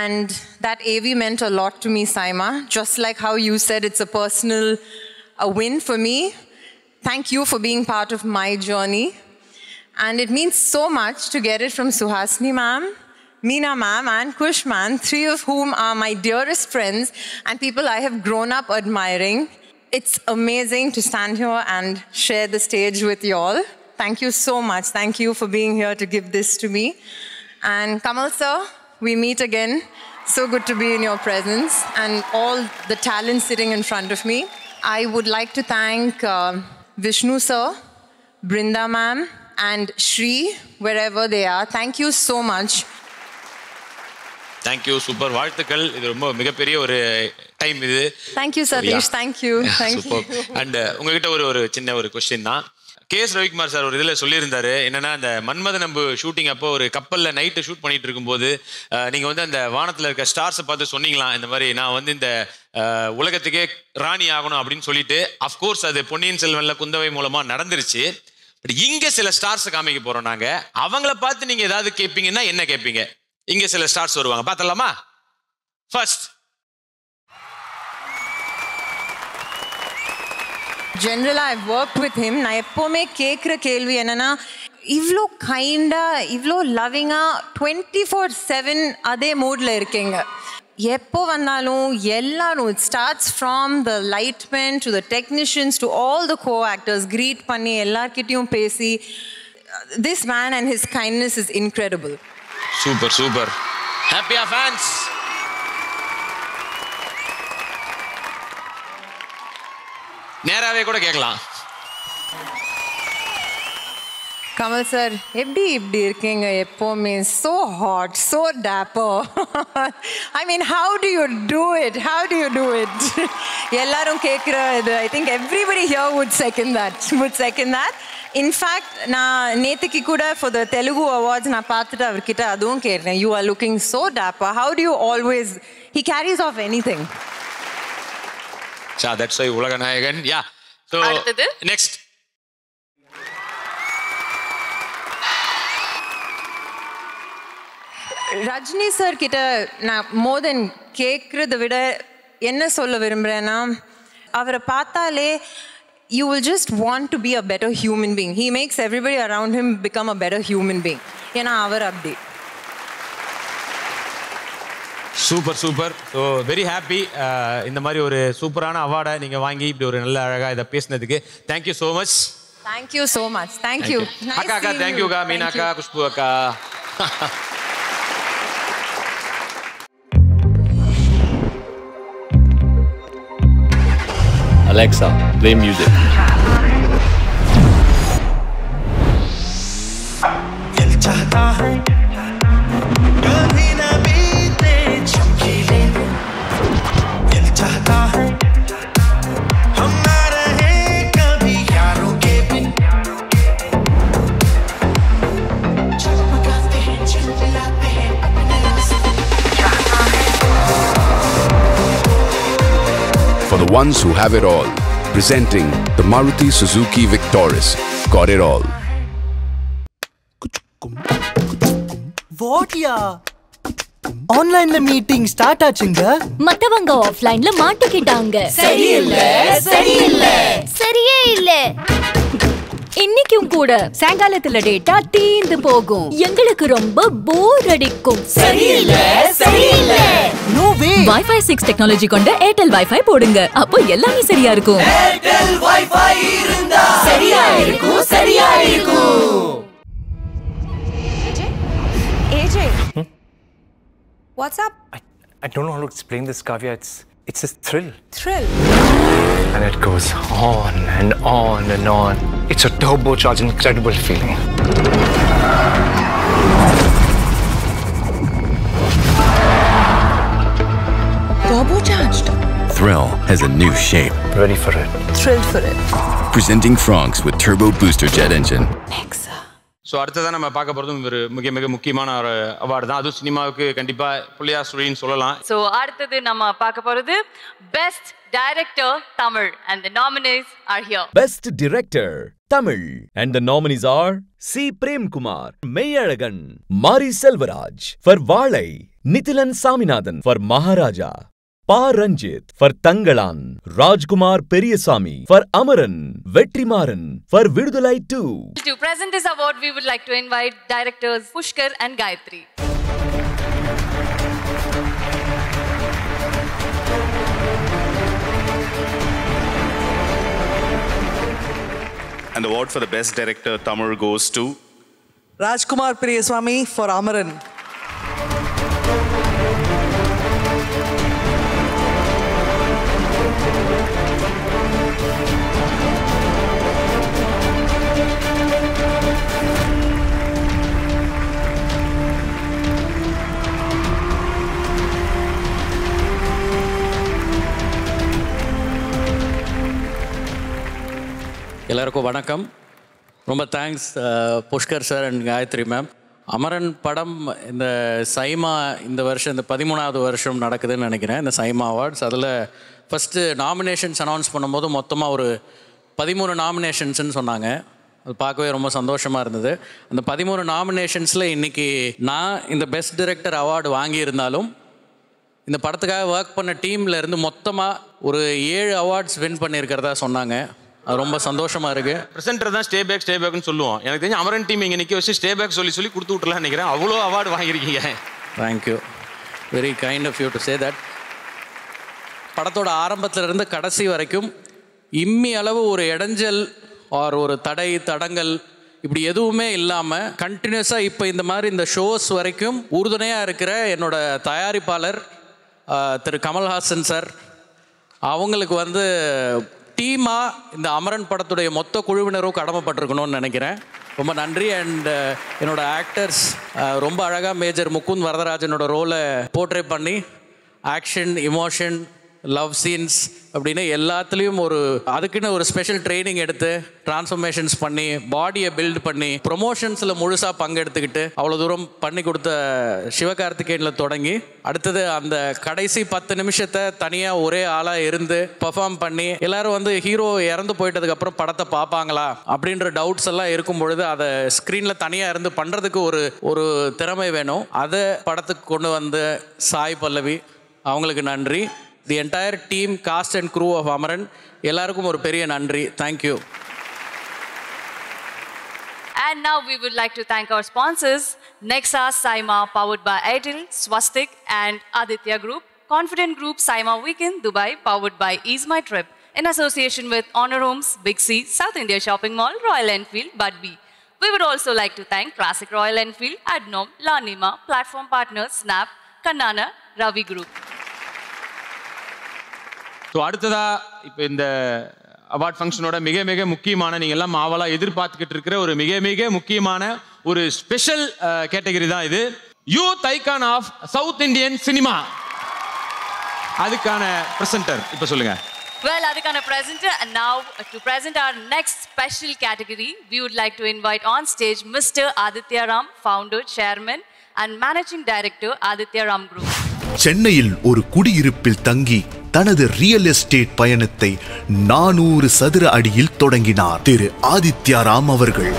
And that AV meant a lot to me, Saima. Just like how you said it's a personal win for me. Thank you for being part of my journey. And it means so much to get it from Suhasini ma'am, Meena ma'am and Kush ma'am, three of whom are my dearest friends and people I have grown up admiring. It's amazing to stand here and share the stage with you all. Thank you so much. Thank you for being here to give this to me. And Kamal sir, we meet again. So good to be in your presence and all the talent sitting in front of me. I would like to thank Vishnu sir, Brinda ma'am, and Shri, wherever they are. Thank you so much. Thank you, super. வாழ்த்துக்கள். இது ரொம்ப மிகப்பெரிய ஒரு time இது. Thank you, Satish. Thank you. Thank you. And உங்ககிட்ட ஒரு சின்ன ஒரு கொஸ்டின் தான். கேஎஸ் ரவிக்குமார் சார் ஒரு இதில் சொல்லியிருந்தாரு, என்னன்னா அந்த மன்மத நம்பு ஷூட்டிங் அப்போ ஒரு கப்பலில் நைட்டு ஷூட் பண்ணிட்டு இருக்கும்போது நீங்கள் வந்து அந்த வானத்தில் இருக்க ஸ்டார்ஸை பார்த்து சொன்னீங்களாம், இந்த மாதிரி நான் வந்து இந்த உலகத்துக்கே ராணி ஆகணும் அப்படின்னு சொல்லிட்டு. அஃப்கோர்ஸ் அது பொன்னியின் செல்வன்ல குந்தவை மூலமாக நடந்துருச்சு. பட் இங்கே சில ஸ்டார்ஸை காமிக்க போகிறோம் நாங்கள். அவங்கள பார்த்து நீங்கள் ஏதாவது கேட்பீங்கன்னா என்ன கேட்பீங்க? இங்கே சில ஸ்டார்ஸ் வருவாங்க, பார்த்தலாமா? First Generally, I've worked with him. நான் எப்போவுமே கேட்குற கேள்வி என்னன்னா, இவ்வளோ கைண்டாக, இவ்வளோ லவ்விங்காக 24/7 அதே மூடில் இருக்கீங்க. எப்போ வந்தாலும் எல்லாரும், it starts from the lightmen to the technicians to all the co-actors, greet பண்ணி எல்லார்கிட்டையும் பேசி. This man and his kindness is incredible. Super, super. Happy fans. நேராவே கூட கேட்கலாம். கமல் சார், எப்படி இப்படி இருக்கீங்க எப்போவுமே? So hot, so dapper. I mean, how do you do it? How do you do it? எல்லாரும் கேட்குற இது, I think everybody here would second that. In fact, நான் நேற்றுக்கு கூட for the Telugu Awards நான் பார்த்துட்டு அவர்கிட்ட அதுவும் கேட்டேன். You are looking so dapper. How do you always... He carries off anything. That's why உலக நாயகன். Yeah so next Rajini sir கிட்ட நான் மோர் தென் கேட்குறத விட என்ன சொல்ல விரும்புகிறேன்னா, அவரை பார்த்தாலே you will just want to be a better human being. He makes everybody around him become a better human being. ஏன்னா அவர் அப்படி. Super super. So very happy இந்த மாதிரி ஒரு சூப்பரான அவார்டை நீங்கள் வாங்கி இப்படி ஒரு நல்ல அழகாக இதை பேசினதுக்கு thank you so much. Thank you so much. Thank you அக்கா அக்கா. தேங்க்யூக்கா மீனா அக்கா, குஷ்பு அக்கா. Alexa, play music. For the ones who have it all, presenting the Maruti Suzuki Victoris. Got it all. வாட்யா ஆன்லைன்ல மீட்டிங் ஸ்டார்ட் ஆச்சுங்க. மத்தவங்க ஆஃப்லைன்ல மாட்டிக்கிட்டாங்க. சரியில்லை சரியில்லை சரியே இல்ல. இன்னைக்கும் கூட சாயங்காலத்துல டேட்டா தீந்து போகும். எங்களுக்கு ரொம்ப போர் அடிக்கும். சரியில்லை சரியில்லை. No way. Wi-Fi 6 டெக்னாலஜி கொண்ட ஏர்டெல் வைஃபை போடுங்க. அப்போ எல்லாமே சரியா இருக்கும். ஏர்டெல் வைஃபை இருந்தா சரியா இருக்கும் சரியா இருக்கும். AJ. What's up? I don't know how to explain this, Kavya. It's a thrill. Thrill. And it goes on and on and on. It's a turbocharged, incredible feeling. Turbocharged. Thrill has a new shape. Ready for it. Thrilled for it. Presenting Franks with Turbo Booster Jet Engine. So அடுத்ததான் நம்ம பார்க்க போகிறதும் ஒரு மிக முக்கியமான ஒரு award தான். அதுவும் சினிமாவுக்கு கண்டிப்பாக புள்ளியார் சுழின்னு சொல்லலாம். ஸோ அடுத்தது நம்ம பார்க்க போகிறது best director Tamil and the nominees are here. Best Director Tamil and the nominees are C. Prem Kumar, Meyyalagan, Mari Selvaraj for Valai, Nithilan Saminathan for Maharaja, Pa Ranjit for Tangalan, Rajkumar Periyasamy for Amaran, Vetrimaran for Vidudalai 2. To present this award, we would like to invite directors Pushkar and Gayatri. And the award for the best director Tamil goes to Rajkumar Periyasamy for Amaran. எல்லாருக்கும் வணக்கம். ரொம்ப thanks Pushkar sir and Gayathri ma'am. Amaran படம் இந்த சைமா இந்த வருஷம் இந்த 13வது வருஷம் நடக்குதுன்னு நினைக்கிறேன், இந்த சைமா அவார்ட்ஸ். அதில் ஃபஸ்ட்டு நாமினேஷன்ஸ் அனௌன்ஸ் பண்ணும்போது மொத்தமாக ஒரு 13 நாமினேஷன்ஸ்னு சொன்னாங்க. அது பார்க்கவே ரொம்ப சந்தோஷமாக இருந்தது. அந்த 13 நாமினேஷன்ஸில் இன்றைக்கி நான் இந்த பெஸ்ட் டைரக்டர் அவார்டு வாங்கியிருந்தாலும் இந்த படத்துக்காக ஒர்க் பண்ண டீமில் இருந்து மொத்தமாக ஒரு 7 அவார்ட்ஸ் வின் பண்ணியிருக்கிறதா சொன்னாங்க. அது ரொம்ப சந்தோஷமாக இருக்குது. ப்ரெசென்டர் தான் ஸ்டே பேக்னு சொல்லுவோம். எனக்கு தெரிஞ்சு அமரன் டீம் இங்கே நிற்க வச்சு ஸ்டே பேக் சொல்லி கொடுத்து விட்டுலான்னு நினைக்கிறேன். அவ்வளோ அவார்டு வாங்கியிருக்கீங்க. Thank you, very kind of you to say that. படத்தோட ஆரம்பத்திலிருந்து கடைசி வரைக்கும் இம்மி அளவு ஒரு இடைஞ்சல் ஆர் ஒரு தடங்கள் இப்படி எதுவுமே இல்லாமல் கண்டினியூஸாக இப்போ இந்த மாதிரி இந்த ஷோஸ் வரைக்கும் உறுதுணையாக இருக்கிற என்னோட தயாரிப்பாளர் திரு கமல்ஹாசன் சார், அவங்களுக்கு வந்து டீமாக இந்த அமரன் படத்துடைய மொத்த குழுவினரும் கடமைப்பட்டிருக்கணும்னு நினைக்கிறேன். ரொம்ப நன்றி. அண்ட் என்னோடய ஆக்டர்ஸ் ரொம்ப அழகாக மேஜர் முகுந்த் வரதராஜனோட ரோலை போர்ட்ரே பண்ணி ஆக்ஷன், இமோஷன் லவ் சீன்ஸ் அப்படின்னு எல்லாத்துலேயும் அதுக்குன்னு ஒரு ஸ்பெஷல் ட்ரைனிங் எடுத்து டிரான்ஸ்ஃபர்மேஷன்ஸ் பண்ணி பாடியை பில்ட் பண்ணி ப்ரொமோஷன்ஸில் முழுசாக பங்கெடுத்துக்கிட்டு அவ்வளோ தூரம் பண்ணி கொடுத்த சிவகார்த்திகேயனில் தொடங்கி அடுத்தது அந்த கடைசி 10 நிமிஷத்தை தனியாக ஒரே ஆளாக இருந்து பெர்ஃபார்ம் பண்ணி எல்லாரும் ஹீரோ இறந்து போயிட்டதுக்கப்புறம் படத்தை பார்ப்பாங்களா அப்படின்ற டவுட்ஸ் எல்லாம் இருக்கும் பொழுது அதை ஸ்க்ரீனில் தனியாக இருந்து பண்ணுறதுக்கு ஒரு திறமை வேணும். அதை படத்துக்கு கொண்டு வந்த சாய் பல்லவி, அவங்களுக்கு நன்றி. The entire team, cast and crew of Amaran எல்லாருக்கும் ஒரு பெரிய நன்றி. Thank you. And now we would like to thank our sponsors, Nexa Saima, powered by Airtel, Swastik and Aditya Group, Confident Group, Saima Weekend, Dubai, powered by Ease My Trip, in association with Honor Homes, Big C, South India Shopping Mall, Royal Enfield, Budbee. We would also like to thank Classic Royal Enfield, Adnom, La Nima, Platform Partners, Snap, Kannana, Ravi Group. So அடுத்ததாக இப்போ இந்த award ஃபங்க்ஷனோட மிக மிக முக்கியமான, நீங்கள் எல்லாம் ஆவலாக எதிர்பார்த்துக்கிட்டு இருக்கிற ஒரு மிக மிக முக்கியமான ஒரு ஸ்பெஷல் கேட்டகரி தான் இது. Youth icon of south Indian cinema. அதுக்கான பிரசன்டர் இப்போ சொல்லுங்க. Well, adukana presenter, and now to present our next special category, we would like to invite on stage Mr. Aditya Ram, founder, chairman and managing director, Aditya Ram Group. சென்னையில் ஒரு குடியிருப்பில் தங்கி தனது real estate பயணத்தை 400 சதுர அடியில் தொடங்கினார் திரு ஆதித்யா ராம் அவர்கள்.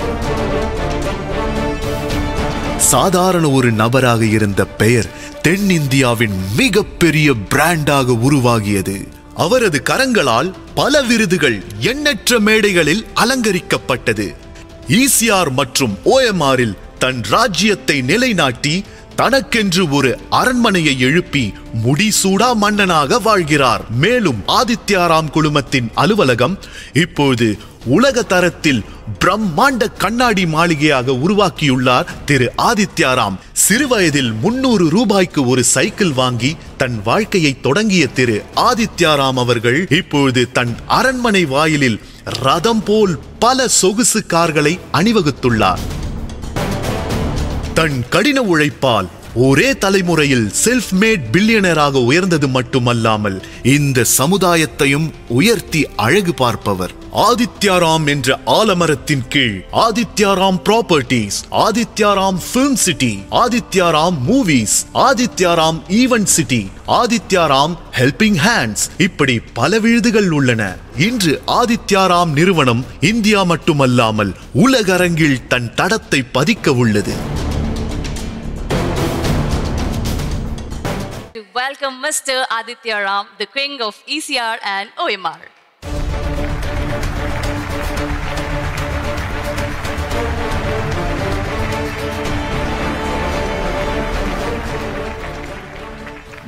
சாதாரண ஒரு நபராக இருந்த பெயர் தென்னிந்தியாவின் மிகப்பெரிய பிராண்டாக உருவாகியது. அவரது கரங்களால் பல விருதுகள் எண்ணற்ற மேடைகளில் அலங்கரிக்கப்பட்டது. ECR மற்றும் OMRல் தன் ராஜ்யத்தை நிலைநாட்டி தனக்கென்று ஒரு அரண்மனையை எழுப்பி முடிசூடா மன்னனாக வாழ்கிறார். மேலும் ஆதித்யா ராம் குழுமத்தின் அலுவலகம் இப்போது உலக தரத்தில் பிரம்மாண்ட கண்ணாடி மாளிகையாக உருவாக்கியுள்ளார் திரு ஆதித்யா ராம். சிறுவயதில் 300 ரூபாய்க்கு ஒரு சைக்கிள் வாங்கி தன் வாழ்க்கையை தொடங்கிய திரு ஆதித்யா ராம் அவர்கள் இப்போது தன் அரண்மனை வாயிலில் ரதம் போல் பல சொகுசு கார்களை அணிவகுத்துள்ளார். தன் கடின உழைப்பால் ஒரே தலைமுறையில் செல்ஃப் மேட் பில்லியனராக உயர்ந்தது மட்டுமல்லாமல் இந்த சமுதாயத்தையும் உயர்த்தி அழகு பார்ப்பவர். ஆதித்யா ராம் என்ற ஆலமரத்தின் கீழ் Aditya Ram properties, Aditya Ram film city, Aditya Ram movies, Aditya Ram event city, Aditya Ram helping hands, இப்படி பல விருதுகள் உள்ளன. இன்று ஆதித்யா ராம் நிறுவனம் இந்தியா மட்டுமல்லாமல் உலகரங்கில் தன் தடத்தை பதிக்க உள்ளது. Welcome Mr. Aditya Ram, the king of ECR and OMR.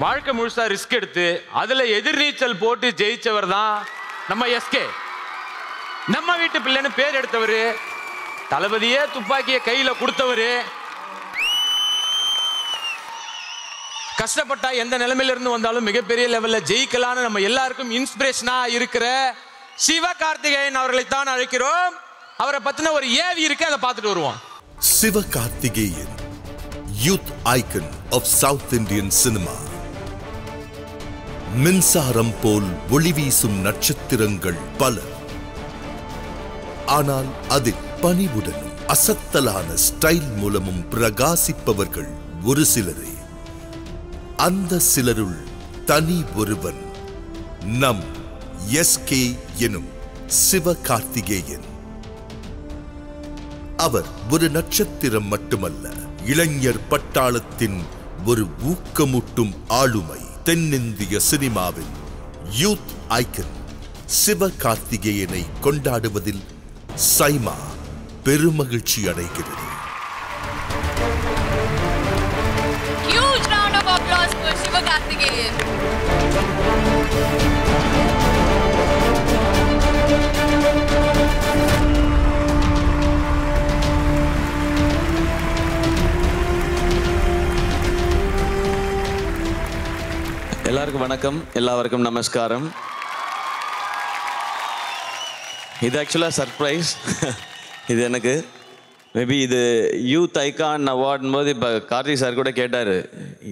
வாழ்க்கை முழுசா ரிஸ்க் எடுத்து அதுல எதிர்நீச்சல் போட்டு ஜெயிச்சவர் தான் நம்ம எஸ்கே. நம்ம வீட்டு பிள்ளைன்னு பேர் எடுத்தவர், தளபதியே துப்பாக்கியை கையில கொடுத்தவர், கஷ்டப்பட்டா எந்த நிலைமையில இருந்து வந்தாலும் மிகப்பெரிய லெவல்ல ஜெயிக்கலான்னு நம்ம எல்லாருக்கும் இன்ஸ்பிரேஷனா இருக்கிற சிவகார்த்திகேயன் அவர்களை தான் அழைக்கிறோம். அவரை பத்தின ஒரு ஏவி இருக்கு, அதை பார்த்துட்டு வருவோம். Sivakarthikeyan, youth icon of south Indian cinema. மின்சாரம் போல் ஒளி வீசும் நட்சத்திரங்கள் பல, ஆனால் அதில் பணிவுடனும் அசத்தலான ஸ்டைல் மூலமும் பிரகாசிப்பவர்கள் ஒரு சிலரே. அந்த சிலருள் தனி ஒருவன் நம் எஸ்கே எனும் சிவகார்த்திகேயன். அவர் ஒரு நட்சத்திரம் மட்டுமல்ல, இளைஞர் பட்டாளத்தின் ஒரு ஊக்கமூட்டும் ஆளுமை. தென்னிந்திய சினிமாவில் யூத் ஐக்கன் சிவகார்த்திகேயனை கொண்டாடுவதில் சைமா பெருமகிழ்ச்சி அடைகிறது. Huge round of applause for Sivakarthikeyan. எல்லாருக்கும் வணக்கம், எல்லாருக்கும் நமஸ்காரம். இது ஆக்சுவலாக சர்ப்ரைஸ். இது எனக்கு மேபி இது யூத் ஐகான் அவார்டும் போது இப்போ கார்த்திக் சார் கூட கேட்டார்,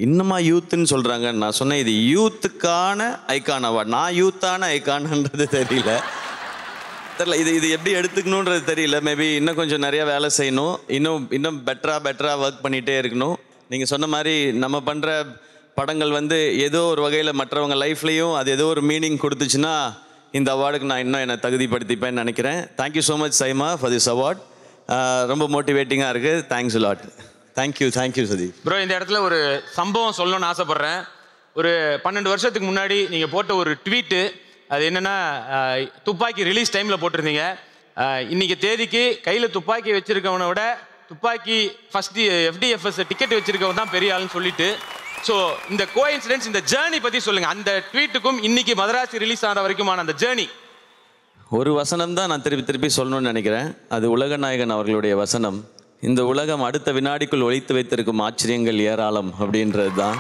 இன்னுமா யூத்துன்னு சொல்கிறாங்க. நான் சொன்னேன் இது யூத்துக்கான ஐகான் அவார்டு, நான் யூத்தான ஐகான்ன்றது தெரியல. இது எப்படி எடுத்துக்கணுன்றது தெரியல. மேபி இன்னும் கொஞ்சம் நிறையா வேலை செய்யணும், இன்னும் பெட்டராக ஒர்க் பண்ணிகிட்டே இருக்கணும். நீங்கள் சொன்ன மாதிரி நம்ம பண்ணுற படங்கள் வந்து ஏதோ ஒரு வகையில் மற்றவங்க லைஃப்லேயும் அது ஏதோ ஒரு மீனிங் கொடுத்துச்சுன்னா இந்த அவார்டுக்கு நான் இன்னும் என்னை தகுதிப்படுத்திப்பேன்னு நினைக்கிறேன். Thank you so much SIIMA for this award. ரொம்ப மோட்டிவேட்டிங்காக இருக்குது. Thanks lot. Thank you Satheep bro. இந்த இடத்துல ஒரு சம்பவம் சொல்லணும்னு ஆசைப்பட்றேன். ஒரு 12 வருஷத்துக்கு முன்னாடி நீங்கள் போட்ட ஒரு ட்வீட்டு, அது என்னென்னா துப்பாக்கி ரிலீஸ் டைமில் போட்டிருந்தீங்க. இன்றைக்கி தேதிக்கு கையில் துப்பாக்கி வச்சுருக்கவனை விட துப்பாக்கி ஃபஸ்ட்டு FDFS டிக்கெட் வச்சுருக்கவன் தான் பெரிய ஆளுன்னு சொல்லிட்டு, ஸோ இந்த கோஇன்சிடென்ஸ், இந்த ஜேர்னி பற்றி சொல்லுங்கள். அந்த ட்வீட்டுக்கும் இன்னைக்கு மதராசி ரிலீஸ் ஆன வரைக்குமான அந்த ஜேர்னி. ஒரு வசனம் தான் நான் திருப்பி சொல்லணும்னு நினைக்கிறேன். அது உலகநாயகன் அவர்களுடைய வசனம். இந்த உலகம் அடுத்த வினாடிக்குள் ஒழித்து வைத்திருக்கும் ஆச்சரியங்கள் ஏராளம் அப்படின்றது தான்.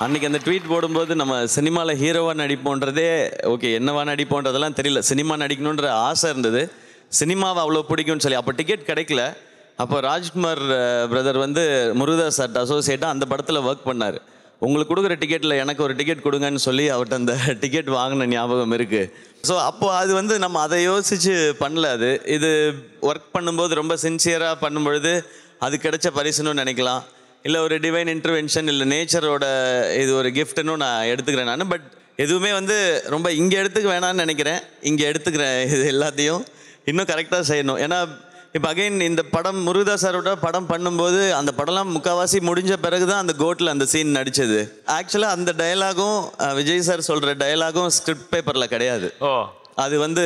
அன்றைக்கி அந்த ட்வீட் போடும்போது நம்ம சினிமாவில் ஹீரோவாக நடிப்போன்றதே ஓகே, என்னவா நடிப்போன்றதெல்லாம் தெரியல. சினிமா நடிக்கணுன்ற ஆசை இருந்தது, சினிமாவை அவ்வளோ பிடிக்கும்னு சொல்லி. அப்போ டிக்கெட் கிடைக்கல. அப்போ ராஜ்குமார் பிரதர் வந்து முருகதாஸ் சார் அசோசியேட்டாக அந்த படத்தில் ஒர்க் பண்ணார். உங்களுக்கு கொடுக்குற டிக்கெட்டில் எனக்கு ஒரு டிக்கெட் கொடுங்கன்னு சொல்லி அவர்கிட்ட அந்த டிக்கெட் வாங்கின ஞாபகம் இருக்குது. ஸோ அப்போது அது வந்து நம்ம அதை யோசித்து பண்ணல. இது ஒர்க் பண்ணும்போது ரொம்ப சின்சியராக பண்ணும்பொழுது அது கிடைச்ச பரிசுன்னு நினைக்கலாம், இல்லை ஒரு டிவைன் இன்டர்வென்ஷன், இல்லை நேச்சரோட இது ஒரு கிஃப்ட்னு நான் எடுத்துக்கிறேன் நான். பட் எதுவுமே வந்து ரொம்ப இங்கே எடுத்துக்க வேணான்னு நினைக்கிறேன், இங்கே எடுத்துக்கிறேன். இது எல்லாத்தையும் இன்னும் கரெக்டாக செய்யணும். ஏன்னா இப்போ அகைன் இந்த படம் முருகதாஸ் சாரோட படம் பண்ணும்போது அந்த படம்லாம் முக்கால்வாசி முடிஞ்ச பிறகு தான் அந்த கோட்டில் அந்த சீன் நடித்தது. ஆக்சுவலாக அந்த டயலாகும் விஜய் சார் சொல்கிற டயலாகும் ஸ்கிரிப்ட் பேப்பரில் கிடையாது. அது வந்து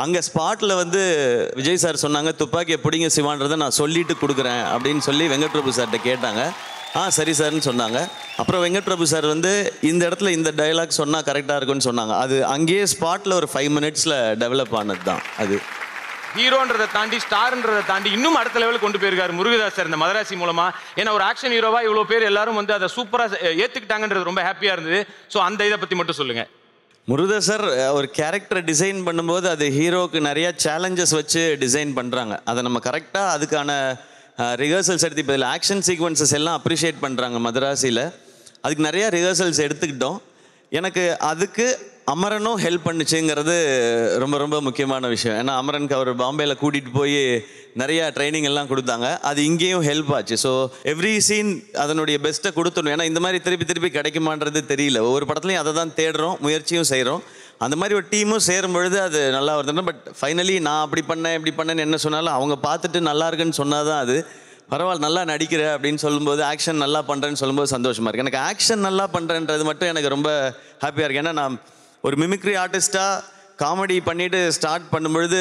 அங்கே ஸ்பாட்டில் வந்து விஜய் சார் சொன்னாங்க, துப்பாக்கியை பிடிங்க சிவான்றதை நான் சொல்லிட்டு கொடுக்குறேன் அப்படின்னு சொல்லி வெங்கட் பிரபு சார்கிட்ட கேட்டாங்க. சரி சார்னு சொன்னாங்க. அப்புறம் வெங்கட் பிரபு சார் வந்து இந்த இடத்துல இந்த டயலாக் சொன்னால் கரெக்டாக இருக்குன்னு சொன்னாங்க. அது அங்கேயே ஸ்பாட்டில் ஒரு 5 மினிட்ஸில் டெவலப் ஆனது தான். அது ஹீரோன்றதை தாண்டி ஸ்டார்ன்றதை தாண்டி இன்னும் அடுத்த லெவலுக்கு கொண்டு போயிருக்காரு முருகதாஸ் சார் இந்த மதராசி மூலமா. ஏன்னா ஒரு ஆக்ஷன் ஹீரோவா இவ்வளோ பேர் எல்லாரும் வந்து அதை சூப்பராக ஏற்றுக்கிட்டாங்கன்றது ரொம்ப ஹாப்பியாக இருந்தது. ஸோ அந்த இதை பற்றி மட்டும் சொல்லுங்கள். முருகதாஸ் சார் ஒரு கேரக்டரை டிசைன் பண்ணும்போது அது ஹீரோவுக்கு நிறையா சேலஞ்சஸ் வச்சு டிசைன் பண்ணுறாங்க. அதை நம்ம கரெக்டாக அதுக்கான ரிஹர்சல்ஸ் எடுத்து இப்போ இதில் ஆக்ஷன் சீக்வன்சஸ் எல்லாம் அப்ரிஷியேட் பண்ணுறாங்க மதராசியில். அதுக்கு நிறையா ரிஹர்சல்ஸ் எடுத்துக்கிட்டோம். எனக்கு அதுக்கு அமரனும் ஹெல்ப் பண்ணுச்சுங்கிறது ரொம்ப ரொம்ப முக்கியமான விஷயம். ஏன்னா அமரனுக்கு அவர் பாம்பேயில் கூட்டிகிட்டு போய் நிறையா ட்ரைனிங் எல்லாம் கொடுத்தாங்க. அது இங்கேயும் ஹெல்ப் ஆச்சு. ஸோ எவ்ரி சீன் அதனுடைய பெஸ்ட்டை கொடுத்துடணும். ஏன்னா இந்த மாதிரி திருப்பி கிடைக்குமான்றது தெரியல. ஒவ்வொரு படத்துலையும் அதை தான் தேடுறோம், முயற்சியும் செய்கிறோம். அந்த மாதிரி ஒரு டீமும் சேரும் பொழுது அது நல்லா வருதுன்னா. பட் ஃபைனலி நான் அப்படி பண்ணேன் இப்படி பண்ணேன்னு என்ன சொன்னாலும் அவங்க பார்த்துட்டு நல்லா இருக்குன்னு சொன்னால் தான் அது பரவாயில்ல, நல்லா நடிக்கிற அப்படின்னு சொல்லும்போது, ஆக்ஷன் நல்லா பண்ணுறேன்னு சொல்லும்போது சந்தோஷமாக இருக்குது. எனக்கு ஆக்ஷன் நல்லா பண்ணுறேன்றது மட்டும் எனக்கு ரொம்ப ஹாப்பியாக இருக்குது. ஏன்னா நான் ஒரு மிமிக்ரி ஆர்டிஸ்ட்டாக காமெடி பண்ணிவிட்டு ஸ்டார்ட் பண்ணும்பொழுது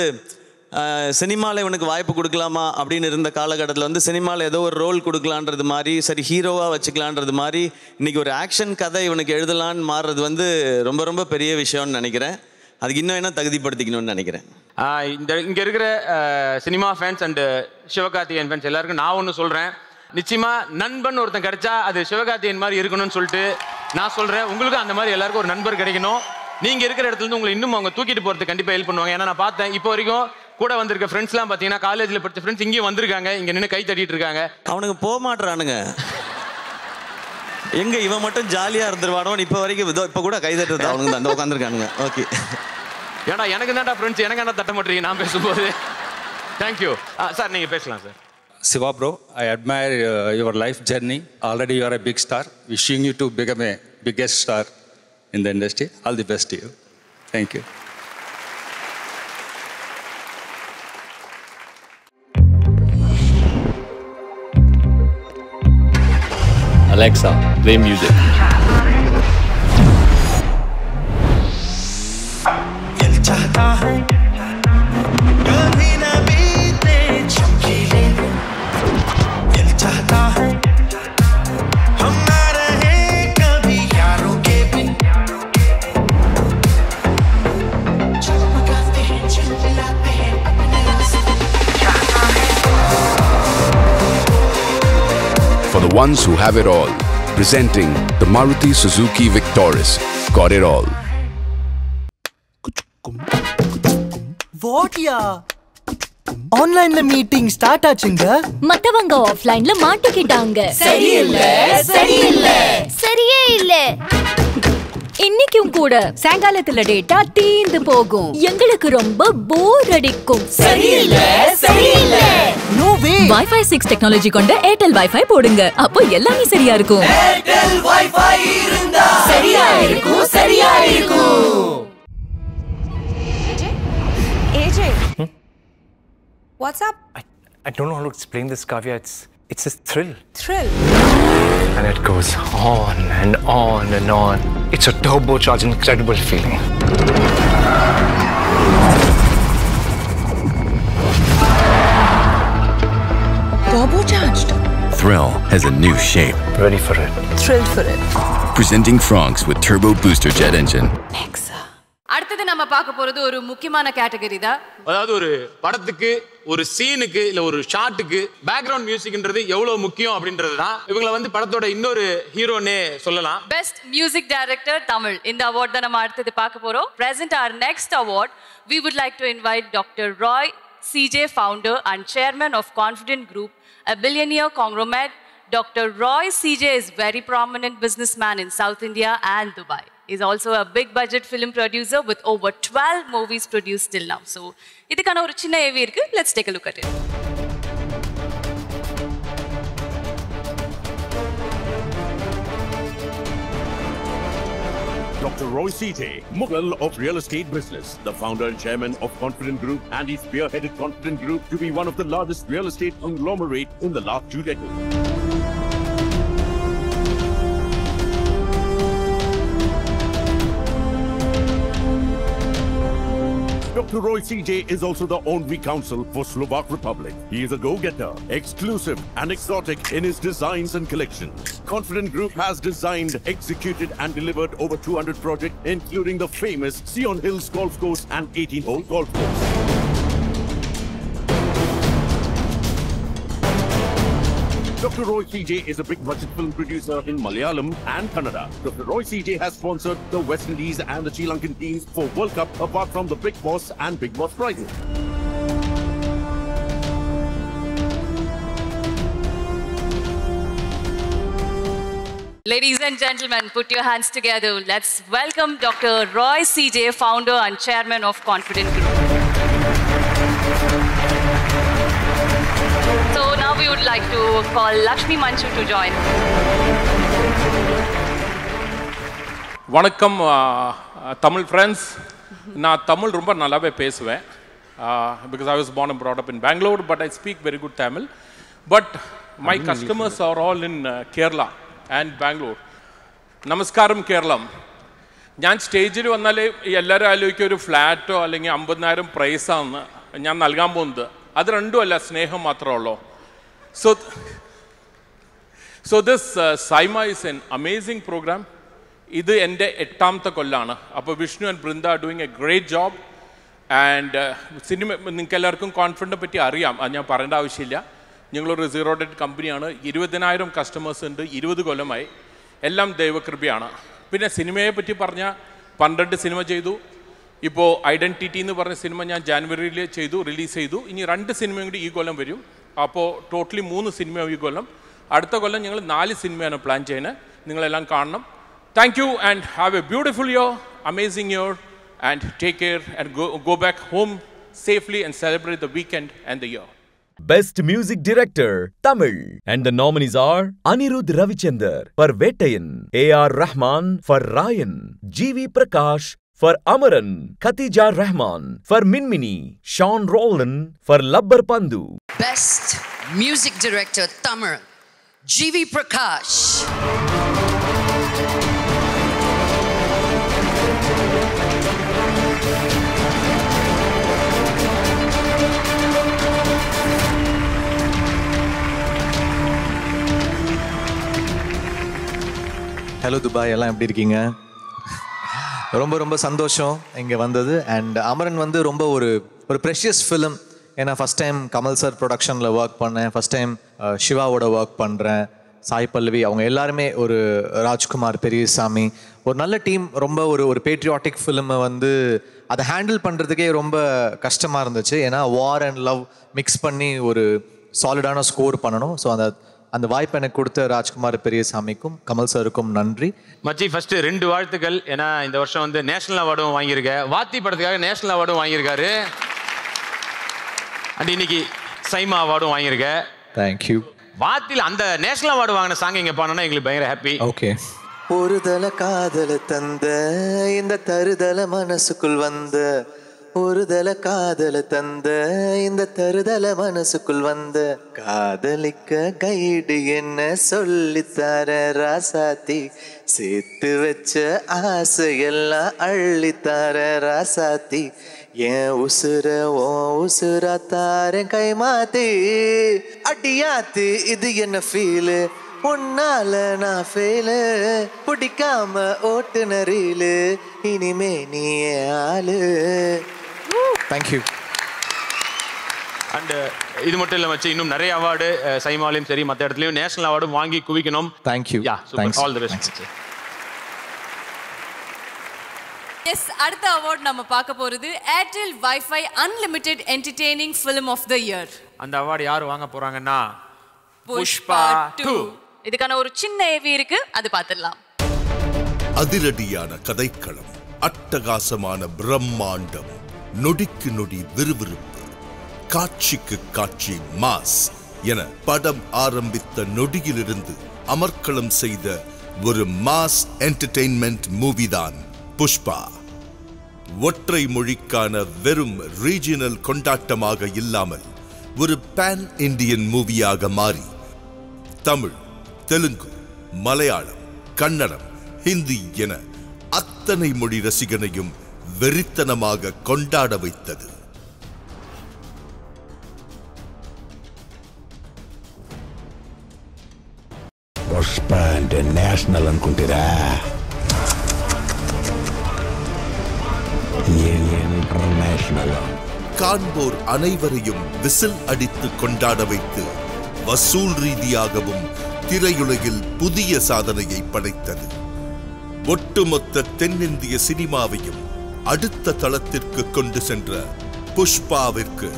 சினிமாவில் இவனுக்கு வாய்ப்பு கொடுக்கலாமா அப்படின்னு இருந்த காலகட்டத்தில் வந்து சினிமாவில் ஏதோ ஒரு ரோல் கொடுக்கலான்றது மாதிரி, சரி ஹீரோவாக வச்சுக்கலான்றது மாதிரி இன்றைக்கி ஒரு ஆக்ஷன் கதை இவனுக்கு எழுதலான்னு மாறுறது வந்து ரொம்ப ரொம்ப பெரிய விஷயம்னு நினைக்கிறேன். அதுக்கு இன்னும் என்ன தகுதிப்படுத்திக்கணும்னு நினைக்கிறேன். இங்கே இருக்கிற cinema fans and Sivakarthikeyan fans எல்லாருக்கும் நான் ஒன்று சொல்கிறேன். நிச்சயமாக நண்பன் ஒருத்தன் கிடைச்சா அது சிவகார்த்திகேயன் மாதிரி இருக்கணும்னு சொல்லிட்டு நான் சொல்கிறேன். உங்களுக்கும் அந்த மாதிரி எல்லாருக்கும் ஒரு நண்பர் கிடைக்கணும். நீங்கள் இருக்கிற இடத்துலேருந்து உங்களை இன்னும் அவங்க தூக்கிட்டு போகிறதுக்கு கண்டிப்பாக ஹெல்ப் பண்ணுவாங்க. ஏன்னா நான் பார்த்தேன் இப்போ வரைக்கும் கூட வந்திருக்க ஃப்ரெண்ட்ஸ்லாம் பார்த்தீங்கன்னா காலேஜில் படித்த ஃப்ரெண்ட்ஸ் இங்கேயும் வந்திருக்காங்க, இங்கே நின்று கை தட்டிட்டு இருக்காங்க. அவனுக்கு போக மாட்டுறானுங்க. எங்கே இவன் மட்டும் ஜாலியாக இருந்துருவானோ இப்போ வரைக்கும் இப்போ கூட கை தட்டுறது அவனுங்க தான் உட்காந்துருக்கானுங்க. ஓகே, ஏன்னா எனக்கு தான்டா ஃப்ரெண்ட்ஸ், எனக்கு என்ன தட்ட மாட்டீங்க நான் பேசும்போது. தேங்க்யூ சார், நீங்கள் பேசலாம் sir. Siva bro, I admire your life journey. Already you are a big star. Wishing you to become a biggest star in the industry. All the best to you. Thank you. Alexa, play music. For the ones who have it all, presenting the Maruti Suzuki Victoris. Got it all. What, yeah? ஆன்லைன்ல meeting start ஆச்சுங்க. மத்தவங்க ஆஃப்லைன்ல மாட்டிக்கிட்டாங்க. சரியில்லை சரியில்லை சரியே இல்ல. இன்னைக்கும் கூட சாயங்காலத்துல டேட்டா தீந்து போகும். எங்களுக்கு ரொம்ப போர் அடிக்கும். சரியில்லை சரியில்லை நோ வே. Wi-Fi 6 டெக்னாலஜி கொண்ட ஏர்டெல் வைஃபை போடுங்க. அப்போ எல்லாமே சரியா இருக்கும். ஏர்டெல் வைஃபை இருந்தா சரியா இருக்கும் சரியா இருக்கும். AJ, what's up? I don't know how to explain this, Kavya. It's a thrill. Thrill. And it goes on and on and on. It's a turbocharged, incredible feeling. Turbocharged. Thrill has a new shape. Ready for it. Thrilled for it. Presenting Franks with Turbo Booster Jet Engine. அடுத்தது நம்ம பார்க்க போறது ஒரு முக்கியமான category தான். அதாவது ஒரு படத்துக்கு ஒரு சீனுக்கு இல்ல ஒரு ஷாட்டுக்கு பேக்ரவுண்ட் மியூசிக்ன்றது எவ்வளவு முக்கியம் அப்படின்றது தான் இவங்களை வந்து படத்தோட இன்னொரு ஹீரோனே சொல்லலாம். பெஸ்ட் மியூசிக் டைரக்டர் தமிழ் இந்த அவார்ட் தான் நம்ம அடுத்தது பார்க்க போறோம். Present our next award, we would like to invite Dr. Roy CJ, founder and chairman of Confident Group, a billionaire conglomerate. Dr. Roy CJ is very prominent businessman in South India and Dubai. He's also a big budget film producer with over 12 movies produced till now. So, இதுக்கான ஒரு சின்ன AV இருக்கு. Let's take a look at it. Dr. Roy CJ, Mughal of real estate business, the founder and chairman of Confident Group, and he spearheaded Confident Group to be one of the largest real estate conglomerate in the last 2 decades. Dr. Roy CJ is also the Envy Council for Slovak Republic. He is a go-getter, exclusive and exotic in his designs and collections. Confident Group has designed, executed and delivered over 200 projects, including the famous Sion Hills Golf Course and 18-hole golf course. Dr. Roy CJ is a big budget film producer in Malayalam and Kannada. Dr. Roy CJ has sponsored the West Indies and the Sri Lankan teams for World Cup apart from the Big Boss and Big Boss prizes. Ladies and gentlemen, put your hands together. Let's welcome Dr. Roy CJ, founder and chairman of Confident Group. So now we would like to call Lakshmi Manchu to join. வணக்கம் Tamil friends. நான் தமிழ் ரொம்ப நல்லாவே பேசுவேன். Because I was born and brought up in Bangalore, but I speak very good Tamil. But my customers are all in Kerala and Bangalore. നമസ്കാരം കേരളം. ഞാൻ സ്റ്റേജിൽ വന്നാൽ എല്ലാവരും ആലോചിക്കും ഒരു ഫ്ലാറ്റോ അല്ലെങ്കിൽ 50,000 പ്രൈസാണ് ഞാൻ നൽകാൻ പോകുന്നത്. അത് രണ്ടുമല്ല, സ്നേഹം മാത്രമേ ഉള്ളൂ. So this Saima is an amazing program. ഇത് എൻ്റെ 8ാമത്തെ കൊല്ലാണ്. അപ്പോൾ Vishnu and Brinda are doing A great job. And cinema നിങ്ങൾക്ക് എല്ലാവർക്കും കോൺഫിഡൻറ്റിനെ പറ്റി അറിയാം, അത് ഞാൻ പറയേണ്ട ആവശ്യമില്ല. ഞങ്ങളൊരു സീറോ ഡെറ്റ് കമ്പനിയാണ്. 20,000 കസ്റ്റമേഴ്സ് ഉണ്ട്. 20 കൊല്ലമായി. എല്ലാം ദൈവകൃപയാണ്. പിന്നെ സിനിമയെ പറ്റി പറഞ്ഞാൽ 12 സിനിമ ചെയ്തു. ഇപ്പോൾ ഐഡൻറ്റിറ്റി എന്ന് പറഞ്ഞ സിനിമ ഞാൻ ജാനുവരിയിൽ ചെയ്തു, റിലീസ് ചെയ്തു. ഇനി 2 സിനിമയും കൂടി ഈ കൊല്ലം വരും. അപ്പോൾ ടോട്ടലി 3 സിനിമ ഈ കൊല്ലം. അടുത്ത കൊല്ലം ഞങ്ങൾ 4 സിനിമയാണ് പ്ലാൻ ചെയ്യുന്നത്. നിങ്ങളെല്ലാം കാണണം. Thank you and have a beautiful year, amazing year, and take care and go back home safely and celebrate the weekend and the year. Best Music Director, Tamil. And the nominees are Anirudh Ravichandar for Vettayan, A.R. Rahman for Ryan, G.V. Prakash for Amaran, Khatija Rahman for Minmini, Sean Rowland for Labbar Pandu. Best Music Director, Tamil, G.V. Prakash. Hello Dubai, எல்லாம் எப்படி இருக்கீங்க? ரொம்ப ரொம்ப சந்தோஷம் இங்கே வந்தது. And Amaran வந்து ரொம்ப ஒரு ப்ரெஷியஸ் ஃபிலிம். ஏன்னா ஃபஸ்ட் டைம் கமல் சார் ப்ரொடக்ஷனில் ஒர்க் பண்ணேன், ஃபஸ்ட் டைம் சிவாவோட ஒர்க் பண்ணுறேன், சாய் பல்லவி, அவங்க எல்லாருமே, ஒரு ராஜ்குமார் பெரியசாமி, ஒரு நல்ல டீம். ரொம்ப ஒரு பேட்ரியாட்டிக் ஃபிலிமை வந்து அதை ஹேண்டில் பண்ணுறதுக்கே ரொம்ப கஷ்டமாக இருந்துச்சு. ஏன்னா வார் அண்ட் லவ் மிக்ஸ் பண்ணி ஒரு சாலிடான ஸ்கோர் பண்ணணும். ஸோ அந்த வாய்ப்பு எனக்கு கொடுத்த ராஜ்குமார் பெரியசாமிக்கும் கமல் சாருக்கும் நன்றி. மச்சி ஃபர்ஸ்ட் 2 வாழ்த்துக்கள். ஏன்னா இந்த வருஷம் வந்து நேஷனல் அவார்டும் வாங்கியிருக்க, வாத்தி படத்துக்காக நேஷனல் அவார்டும் வாங்கியிருக்காரு, அண்ட் இன்னைக்கு சைமா அவார்டும் வாங்கியிருக்க. தேங்க்யூ. வாத்தியில் அந்த நேஷனல் அவார்டு வாங்கின சாங் இங்கே பாடணும்னா எங்களுக்கு பயங்கர ஹாப்பி. ஓகே. ஒரு தல காதல தந்த இந்த தருதல மனசுக்குள் வந்த, ஒரு தல காதல தந்த இந்த தருதல மனசுக்குள் வந்த, காதலிக்க கைடு என்ன சொல்லித்தார ராசாத்தி, சேர்த்து வச்ச ஆசையெல்லாம் அள்ளித்தார ராசாத்தி, என் உசுர ஓ உசுரா தாரன் கை மாத்தி, அடியாத்து இது என்ன ஃபீலு, உன்னால நான் ஃபெயிலு, பிடிக்காம ஓட்டுநரிலு, இனிமே நீ ஆளு. தேங்க்யூ. அண்ட் இது மட்டும் இல்லை மச்சி, இன்னும் நிறைய அவார்டு சைமாலையும் சரி மற்ற இடத்துலையும் நேஷனல் அவார்டும் வாங்கி குவிக்கணும். Thank you. Yeah super, all the best. Yes, அடுத்த அவார்ட் நம்ம பார்க்க போறது Airtel wifi unlimited entertaining film of the year. அந்த அவார்டு யார் வாங்க போறாங்கன்னா புஷ்பா 2. இதுக்கான ஒரு சின்ன ஏவி இருக்கு, அது பார்த்துடலாம். அதிரடியான கதைக்களம், அட்டகாசமான பிரம்மாண்டம், நொடிக்கு நொடி விறுவிறுப்பு, காட்சிக்கு காட்சி மாஸ் என படம் ஆரம்பித்த நொடியிலிருந்து அமர்க்களம் செய்த ஒரு மாஸ் என்டர்டெயின்மெண்ட் மூவி தான் புஷ்பா. ஒற்றை மொழிக்கான வெறும் ரீஜினல் கொண்டாட்டமாக இல்லாமல் ஒரு பேன் இந்தியன் மூவியாக மாறி தமிழ், தெலுங்கு, மலையாளம், கன்னடம், ஹிந்தி என அத்தனை மொழி ரசிகனையும் வெறித்தனமாக கொண்டாட வைத்தது. புஷ்பா நேஷனல் அனுకుంటరా இன்டர்நேஷனல். காண்போர் அனைவரையும் விசில் அடித்து கொண்டாட வைத்து வசூல் ரீதியாகவும் திரையுலகில் புதிய சாதனையை படைத்தது. ஒட்டுமொத்த தென்னிந்திய சினிமாவையும் அடுத்த தளத்திற்கு கொண்டு சென்ற புஷ்பாவிற்கு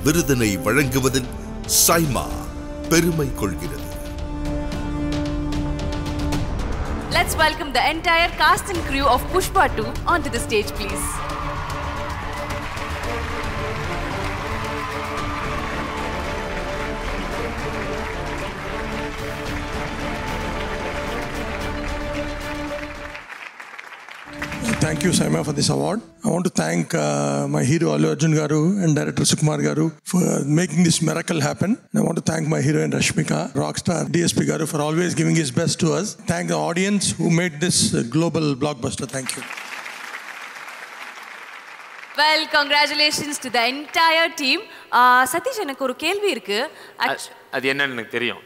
விருதினை வழங்குவதில் சைமா பெருமை கொள்கிறது. Let's welcome the entire cast and crew of Pushpa 2 onto the stage, please. Thank you, Saima, for this award. I want to thank my hero Allu Arjun Garu and director Sukumar Garu for making this miracle happen. And I want to thank my heroine Rashmika, rockstar DSP Garu, for always giving his best to us. Thank the audience who made this global blockbuster. Thank you. Well, congratulations to the entire team. Satish, எனக்கு ஒரு கேள்வி இருக்கு. அது என்னன்னு எனக்கு தெரியும்.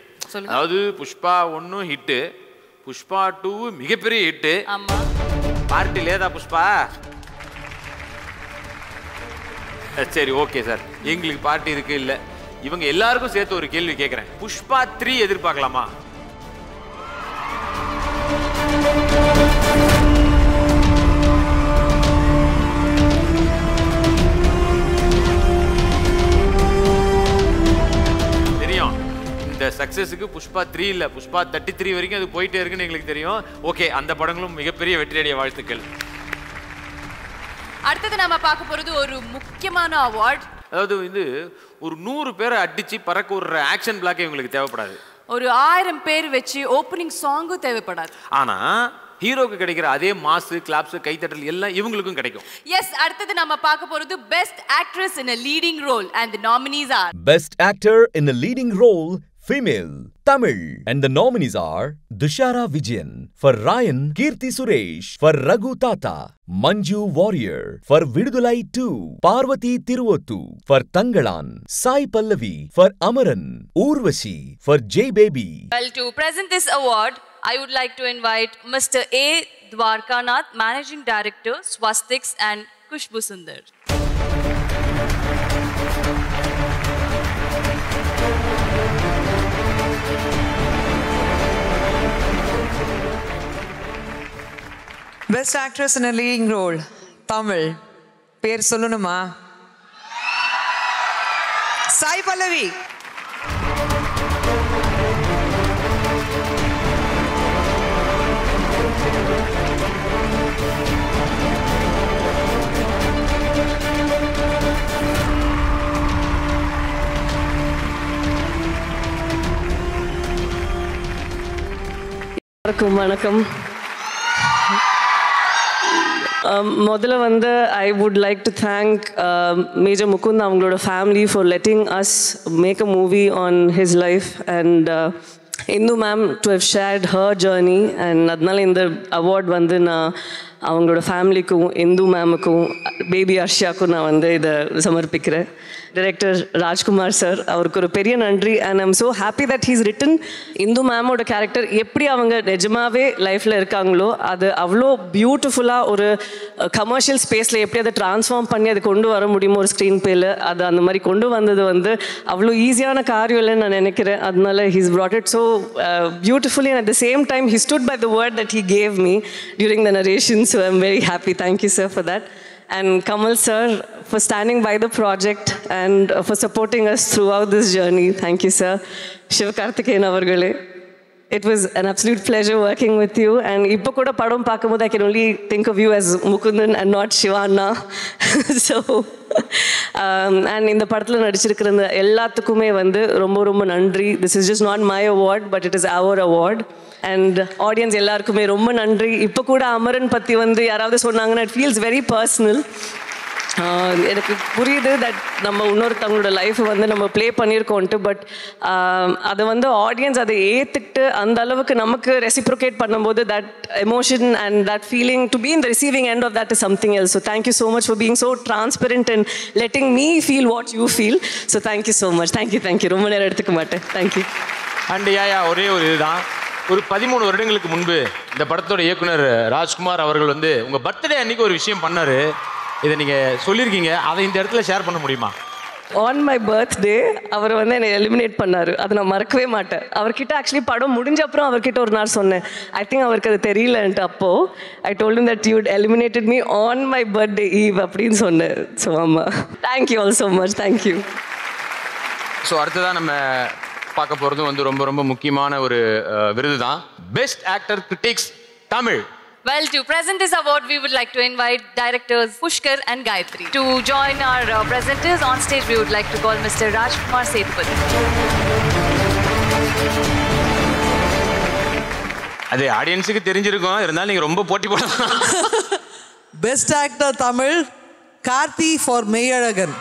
அதாவது Pushpa 1 hit, Pushpa 2 மிகப்பெரிய ஹிட். ஆமா. பார்ட்டி லேதா புஷ்பா? சரி, ஓகே சார், எங்களுக்கு பார்ட்டி இருக்கு. இல்ல, இவங்க எல்லாருக்கும் சேர்த்து ஒரு கேள்வி கேட்கிறேன். புஷ்பா 3 எதிர்பார்க்கலாமா? தெரியும், இந்த சக்சஸுக்கு புஷ்பா 3 இல்ல, புஷ்பா 33 வரைக்கும் அது போயிட்டே இருக்குன்னு எங்களுக்கு தெரியும். ஓகே, அந்த படங்களும் மிகப்பெரிய வெற்றியடைய வாழ்த்துக்கள். அடுத்தது நம்ம பார்க்க போறது ஒரு முக்கியமான அவார்ட். அதாவது இது ஒரு 100 பேரை அடிச்சு பறக்க விடுற ஆக்ஷன் பிளாக்கே இவங்களுக்கு தேவைப்படாது. ஒரு 1000 பேர் வச்சு ஓப்பனிங் சாங்கும் தேவைப்படாது. ஆனா ஹீரோக்கு கிடைக்கிற அதே மாஸ், கிளாப்ஸ், கைத்தட்டல் எல்லாம் இவங்களுக்கும் கிடைக்கும். எஸ், அடுத்தது நம்ம பார்க்க போறது best actress in a leading role and the nominees are Best Actor in a Leading Role Female Tamil, and the nominees are Dushara Vijayan for Ryan, Kirti Suresh for Raghu Tata, Manju Warrior for Vidudalai 2, Parvati Tiruvottu for Tangalan, Sai Pallavi for Amaran, Urvashi for J Baby. Well, to present this award, I would like to invite Mr. A. Dwarkanath, Managing Director, Swastiks and Kushbu Sundar. Best actress in a leading role, Tamil. பேர் சொல்லணுமா? Sai Pallavi. வணக்கம். முதல்ல வந்து I would like to thank Major Mukund அவங்களோட family for letting us make a movie on his life and Indu ma'am to have shared her journey and அதனால இந்த award வந்து நான் அவங்களோட ஃபேமிலிக்கும் இந்து மேமுக்கும் பேபி அர்ஷியாவுக்கும் நான் வந்து இதை சமர்ப்பிக்கிறேன். டைரக்டர் ராஜ்குமார் சார் அவருக்கு ஒரு பெரிய நன்றி and I'm so happy that he's written Indu மேமோட கேரக்டர் எப்படி அவங்க நிஜமாகவே லைஃப்பில் இருக்காங்களோ அது அவ்வளோ பியூட்டிஃபுல்லாக ஒரு கமர்ஷியல் ஸ்பேஸில் எப்படி அதை ட்ரான்ஸ்ஃபார்ம் பண்ணி அதை கொண்டு வர முடியுமோ ஒரு ஸ்க்ரீன் பேல அது அந்த மாதிரி கொண்டு வந்தது வந்து அவ்வளோ ஈஸியான காரியம் இல்லைன்னு நான் நினைக்கிறேன். அதனால he's brought it so beautifully and at the same time he stood by the word that he gave me during the narration. So I'm very happy. Thank you, sir, for that. And Kamal sir for standing by the project and for supporting us throughout this journey. Thank you, sir. Shivakarthikeyan avargale. It was an absolute pleasure working with you. And ipo kuda padam paakumbodhu I can only think of you as Mukundan and not Shivanna. So and in the படத்தில் நடிச்சிருக்கிற எல்லாத்துக்குமே வந்து ரொம்ப ரொம்ப நன்றி. This is just not my award but it is our award. And audience எல்லாருக்குமே ரொம்ப நன்றி. இப்போ கூட அமரன் பற்றி வந்து யாராவது சொன்னாங்கன்னா இட் ஃபீல்ஸ் வெரி பர்சனல். எனக்கு புரியுது தட் நம்ம இன்னொருத்தவங்களோட லைஃப் வந்து நம்ம ப்ளே பண்ணியிருக்கோன்ட்டு பட் அதை வந்து ஆடியன்ஸ் அதை ஏற்றுக்கிட்டு அந்த அளவுக்கு நமக்கு ரெசிப்ரோகேட் பண்ணும்போது that emotion and that feeling to be in the receiving end of that is something else. So thank you so much for being so transparent and letting me feel what you feel. So thank you so much. Thank you. ரொம்ப நேரம் எடுத்துக்க மாட்டேன். Thank you. And yeah ஒரே ஒரு இதுதான், ஒரு 13 வருடங்களுக்கு முன்பு இந்த படத்தோட இயக்குனர் ராஜ்குமார் அவர்கள் வந்து உங்கள் பர்த்டே அன்னைக்கு ஒரு விஷயம் பண்ணார். இதை நீங்கள் சொல்லியிருக்கீங்க, அதை இந்த இடத்துல ஷேர் பண்ண முடியுமா? ஆன் மை பர்த்டே அவர் வந்து என்னை எலிமினேட் பண்ணார். அதை நான் மறக்கவே மாட்டேன். அவர்கிட்ட ஆக்சுவலி படம் முடிஞ்ச அப்புறம் அவர்கிட்ட ஒரு நாள் சொன்னேன். ஐ திங்க் அவருக்கு அது தெரியலன்ட்டு அப்போது I told him that you eliminated me on my birthday eve அப்படின்னு சொன்னேன். ஸோ ஆமாம், thank you all so much. Thank you. So அடுத்ததான் நம்ம பார்க்க போகிறது வந்து ரொம்ப ரொம்ப முக்கியமான ஒரு விருது தான், best actor critics Tamil. Well, to present this award, we would like to invite directors Pushkar and Gayatri. To join our presenters on stage, we would like to call Mr. Rajkumar Sethupathi. அது ஆடியன்ஸுக்கு தெரிஞ்சிருக்கும், இருந்தாலும் நீங்கள் ரொம்ப போட்டி போடலாம். Best actor Tamil Karthi for Meiyazhagan.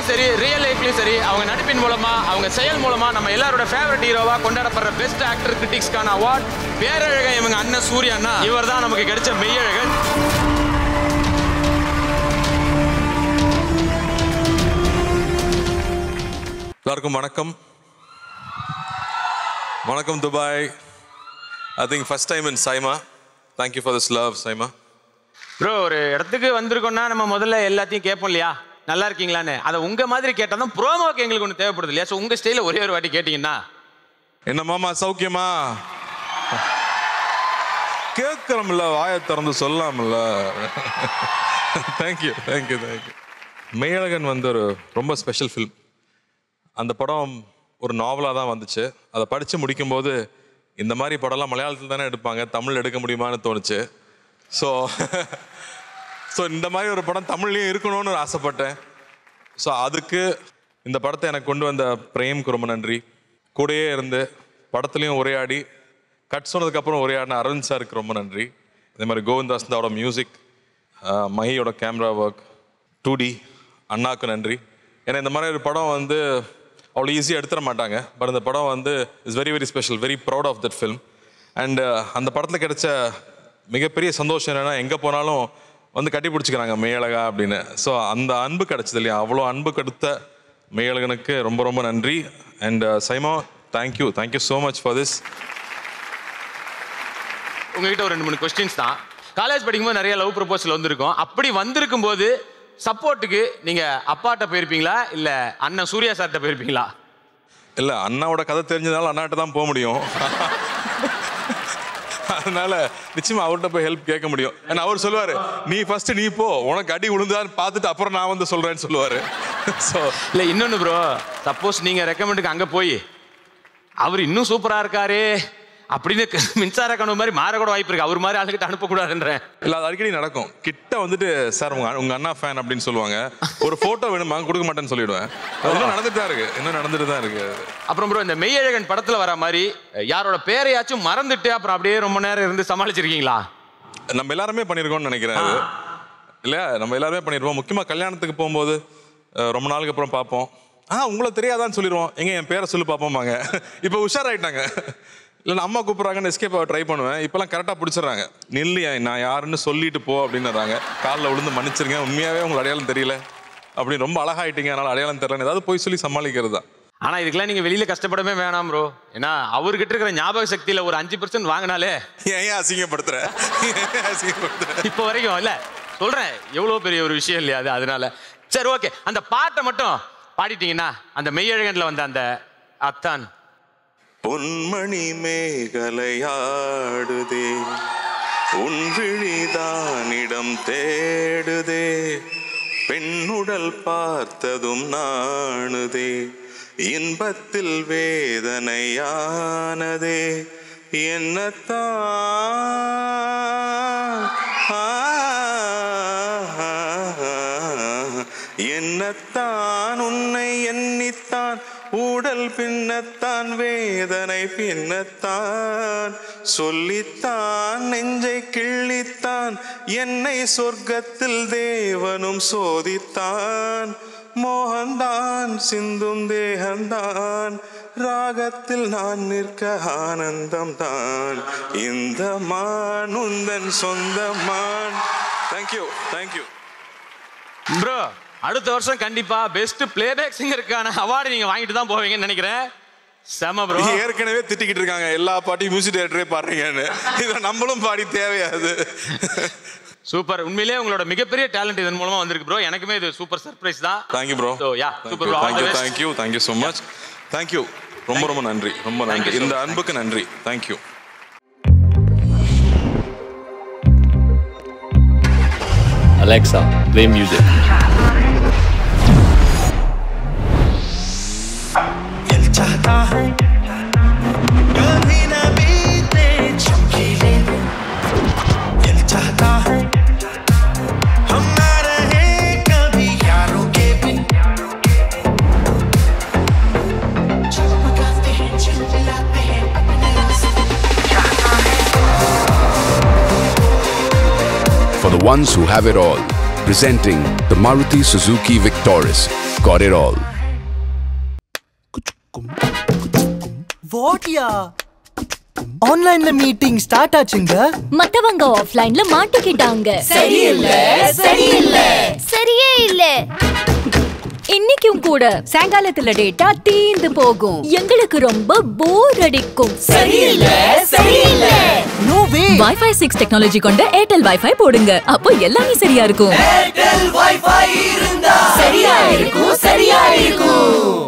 சரி, real லைஃப்லயும் சரி, அவங்க நடிப்பின் மூலமா அவங்க செயல் மூலமா நம்ம எல்லாரோட ஃபேவரட் ஹீரோவா கொண்டாடப்படுற பெஸ்ட் ஆக்டர் கிரிட்டிக்ஸ்க்கான அவார்ட் பேரழகன் இவங்க அண்ணன் சூர்யா அண்ணா, இவர் தான் நமக்கு கிடைச்ச மெய்யழகன். எல்லாருக்கும் வணக்கம். வணக்கம் Dubai. I think first time in Saima. Thank you for this love, Saima. Bro, ஒரு இடத்துக்கு வந்திருக்கோம்னா நம்ம முதல்ல எல்லாத்தையும் கேட்போம் இல்லையா, நல்லா இருக்கீங்களான்னு. அதை உங்க மாதிரி கேட்டால் தான் ப்ரோமோக்கு எங்களுக்கு ஒன்று தேவைப்படுது இல்லையா. ஸோ உங்க ஸ்டைல ஒரே ஒரு வாட்டி கேட்டீங்கன்னா, என்ன மாமா சௌக்கியமா கேட்கறோம்ல, வாயை திறந்து சொல்லாமல்ல. தேங்க்யூ. மெய்யழகன் வந்து ஒரு ரொம்ப ஸ்பெஷல் ஃபில்ம். அந்த படம் ஒரு நாவலாக தான் வந்துச்சு. அதை படித்து முடிக்கும்போது இந்த மாதிரி படம்லாம் மலையாளத்தில் தானே எடுப்பாங்க, தமிழ் எடுக்க முடியுமான்னு தோணுச்சு. ஸோ இந்த மாதிரி ஒரு படம் தமிழ்லேயும் இருக்கணும்னு ஆசைப்பட்டேன். ஸோ அதுக்கு இந்த படத்தை எனக்கு கொண்டு வந்த பிரேம்க்கு ரொம்ப நன்றி. கூடயே இருந்து படத்துலையும் உரையாடி கட் சொன்னதுக்கப்புறம் உரையாடின அரவிந்த் சாருக்கு ரொம்ப நன்றி. அதே மாதிரி கோவிந்தாஸ்தாவோட மியூசிக், மஹியோட கேமரா ஒர்க், 2D அண்ணாவுக்கு நன்றி. ஏன்னா இந்த மாதிரி ஒரு படம் வந்து அவ்வளோ ஈஸியாக எடுத்துட மாட்டாங்க. பட் இந்த படம் வந்து is very very special. Very proud of that film. And அந்த படத்தில் கிடைச்ச மிகப்பெரிய சந்தோஷம் என்னென்னா, எங்கே போனாலும் வந்து கட்டி பிடிச்சிக்கிறாங்க மெய்யழகா அப்படின்னு. ஸோ அந்த அன்பு கிடச்சிது இல்லையா, அவ்வளோ அன்பு கொடுத்த மெய்யழகனுக்கு ரொம்ப ரொம்ப நன்றி. And SIMA, thank you so much for this. உங்ககிட்ட ஒரு 2-3 கொஸ்டின்ஸ் தான். காலேஜ் படிக்கும்போது நிறைய லவ் ப்ரொபோசல் வந்திருக்கும். அப்படி வந்திருக்கும் போது சப்போர்ட்டுக்கு நீங்கள் அப்பாட்ட போயிருப்பீங்களா இல்லை அண்ணன் சூர்யா சார்கிட்ட போயிருப்பீங்களா? இல்லை, அண்ணாவோட கதை தெரிஞ்சதுனால அண்ணாட்ட தான் போக முடியும். அதனால நிச்சயமா அவர்கிட்ட போய் ஹெல்ப் கேட்க முடியும். ஏன்னா அவர் சொல்லுவாரு, நீ ஃபர்ஸ்ட் நீ போ, உனக்கு அடி விழுந்தான்னு பார்த்துட்டு அப்புறம் நான் வந்து சொல்றேன்னு சொல்லுவாரு. ஸோ இல்லை இன்னொன்று ப்ரோ, சப்போஸ் நீங்கள் ரெக்கமெண்டுக்கு அங்கே போய் அவர் இன்னும் சூப்பராக இருக்காரு அப்படின்னு மின்சார கனவு மாதிரி மாறக்கூட வாய்ப்பு இருக்கு. அவர் மாதிரி ஆளுகிட்ட அனுப்பக்கூடாதுன்றேன். இல்லை அது அடிக்கடி நடக்கும். கிட்ட வந்துட்டு சார் உங்க அண்ணா ஃபேன் அப்படின்னு சொல்லுவாங்க, ஒரு போட்டோ வேணுமா கொடுக்க மாட்டேன்னு சொல்லிடுவேன். இன்னும் நடந்துட்டு தான் இருக்கு. அப்புறம் ப்ரோ இந்த மெய்யழகன் படத்துல வர மாதிரி யாரோட பேரையாச்சும் மறந்துட்டு அப்புறம் அப்படியே ரொம்ப நேரம் இருந்து சமாளிச்சிருக்கீங்களா? நம்ம எல்லாருமே பண்ணியிருக்கோம்னு நினைக்கிறேன். அது இல்லையா, நம்ம எல்லாருமே பண்ணியிருப்போம். முக்கியமாக கல்யாணத்துக்கு போகும்போது ரொம்ப நாளுக்கு அப்புறம் பார்ப்போம். உங்களை தெரியாதான்னு சொல்லிடுவோம். என் பேரை சொல்லி பார்ப்போம்பாங்க. இப்போ உஷாராயிட்டாங்க. இல்லை அம்மா கூப்பிட்றாங்கன்னு எஸ்கேப் ட்ரை பண்ணுவேன். இப்போலாம் கரெக்டாக பிடிச்சிடுறாங்க. நில்லு, நான் யாருன்னு சொல்லிட்டு போ அப்படின்னுறாங்க. காலில் விழுந்து மன்னிச்சிருங்க, உண்மையாகவே உங்களுக்கு அடையாளம் தெரியல அப்படின்னு ரொம்ப அழகாயிட்டீங்க, அதனால் அடையாளம் தெரியலன்னு ஏதாவது போய் சொல்லி சமாளிக்கிறது தான். ஆனால் இதுக்கெல்லாம் நீங்கள் வெளியில் கஷ்டப்படவே வேணாம் ப்ரோ. ஏன்னா அவர்கிட்ட இருக்கிற ஞாபக சக்தியில் ஒரு 5% வாங்கினாலே ஏன் அசிங்கப்படுத்துறேன் இப்போ வரைக்கும் இல்லை சொல்கிறேன், எவ்வளோ பெரிய ஒரு விஷயம் இல்லையா அது. அதனால சரி ஓகே, அந்த பாட்டை மட்டும் பாடிட்டீங்கன்னா அந்த மெய்யழகன்ல வந்த அந்த அத்தான். பொன்மணி மேகலையாடுதே, உன் விழிதானிடம் தேடுதே, பெண்ணுடல் பார்த்ததும் நாணுதே, இன்பத்தில் வேதனையானதே, என்னத்தான் உன்னை எண்ணித்தான் ஊடல் பின்னத்தான் வேதனை பின்னத்தான் சொல்லித்தான் நெஞ்சை கிள்ளித்தான் என்னை சொர்க்கத்தில் தேவனும் சோதித்தான் மோகந்தான் சிந்தும் தேகந்தான் ராகத்தில் நான் நிற்க ஆனந்தம் தான் இந்த மான் உந்தன் சொந்த மான். Thank you thank you bro. அடுத்த வருஷம் கண்டிப்பா பெஸ்ட் பிளேபேக் சிங்கருக்கான அவார்டு நீங்க வாங்கிட்டு தான் போவீங்கன்னு நினைக்கிறேன். செம ப்ரோ. ஏற்கனவே திட்டிக்கிட்டு இருக்காங்க எல்லா பாட்டையும் மியூசிக் டைரக்டரே பாடுறீங்கன்னு. இதை நம்மளும் பாடி தேவையாது. சூப்பர். உண்மையிலேயே உங்களோட மிகப்பெரிய டேலண்ட் இதன் மூலமா வந்திருக்கு ப்ரோ. எனக்குமே இது சூப்பர் சர்ப்ரைஸ் தான். Thank you bro. So yeah super bro. Thank you so much. Thank you. ரொம்ப ரொம்ப நன்றி. ரொம்ப நன்றி. இந்த அன்புக்கு நன்றி. தேங்க்யூ. Alexa, play music. चाहता है कभी न बीते चमकीले दिल चाहता है हम ना रहे कभी यारों के बिन चमकाते हैं चिल्लाते हैं अपने रास्ते चाहता है. For the ones who have it all, presenting the Maruti Suzuki Victoris. Got it all. வாட்யா ஆன்லைன்ல மீட்டிங் ஸ்டார்ட் ஆச்சுங்க. மத்தவங்க ஆஃப்லைன்ல மாட்டிக்கிட்டாங்க. சரியில்லை சரியே இல்ல. இன்னைக்கும் கூட சாயங்காலத்துல டேட்டா தீந்து போகும். எங்களுக்கு ரொம்ப போர் அடிக்கும். சரியில்லை நோ வே. Wi-Fi 6 டெக்னாலஜி கொண்ட ஏர்டெல் Wi-Fi போடுங்க. அப்போ எல்லாமே சரியா இருக்கும். ஏர்டெல் Wi-Fi இருந்தா சரியா இருக்கும்.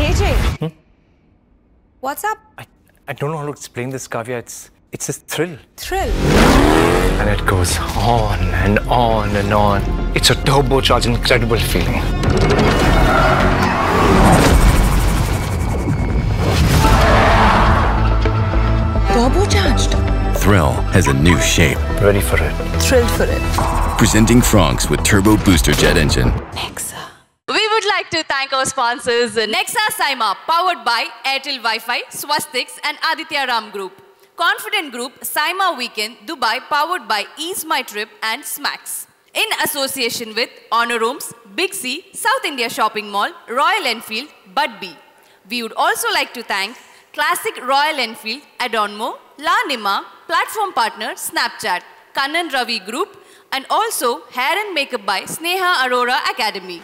AJ, what's up? I don't know how to explain this, Kavya. It's a thrill. Thrill? And it goes on and on and on. It's a turbocharged, incredible feeling. Turbocharged? Thrill has a new shape. Ready for it. Thrilled for it. Presenting Franks with Turbo Booster Jet Engine. We would like to thank our sponsors Nexa Saima, powered by Airtel Wi-Fi, Swastix and Aditya Ram Group. Confident Group, Saima Weekend, Dubai, powered by Ease My Trip and Smacks. In association with Honor Rooms, Big C, South India Shopping Mall, Royal Enfield, Bud B. We would also like to thank Classic Royal Enfield, Adonmo, La Nima, Platform Partner, Snapchat, Kannan Ravi Group, and also Hair and Makeup by Sneha Arora Academy.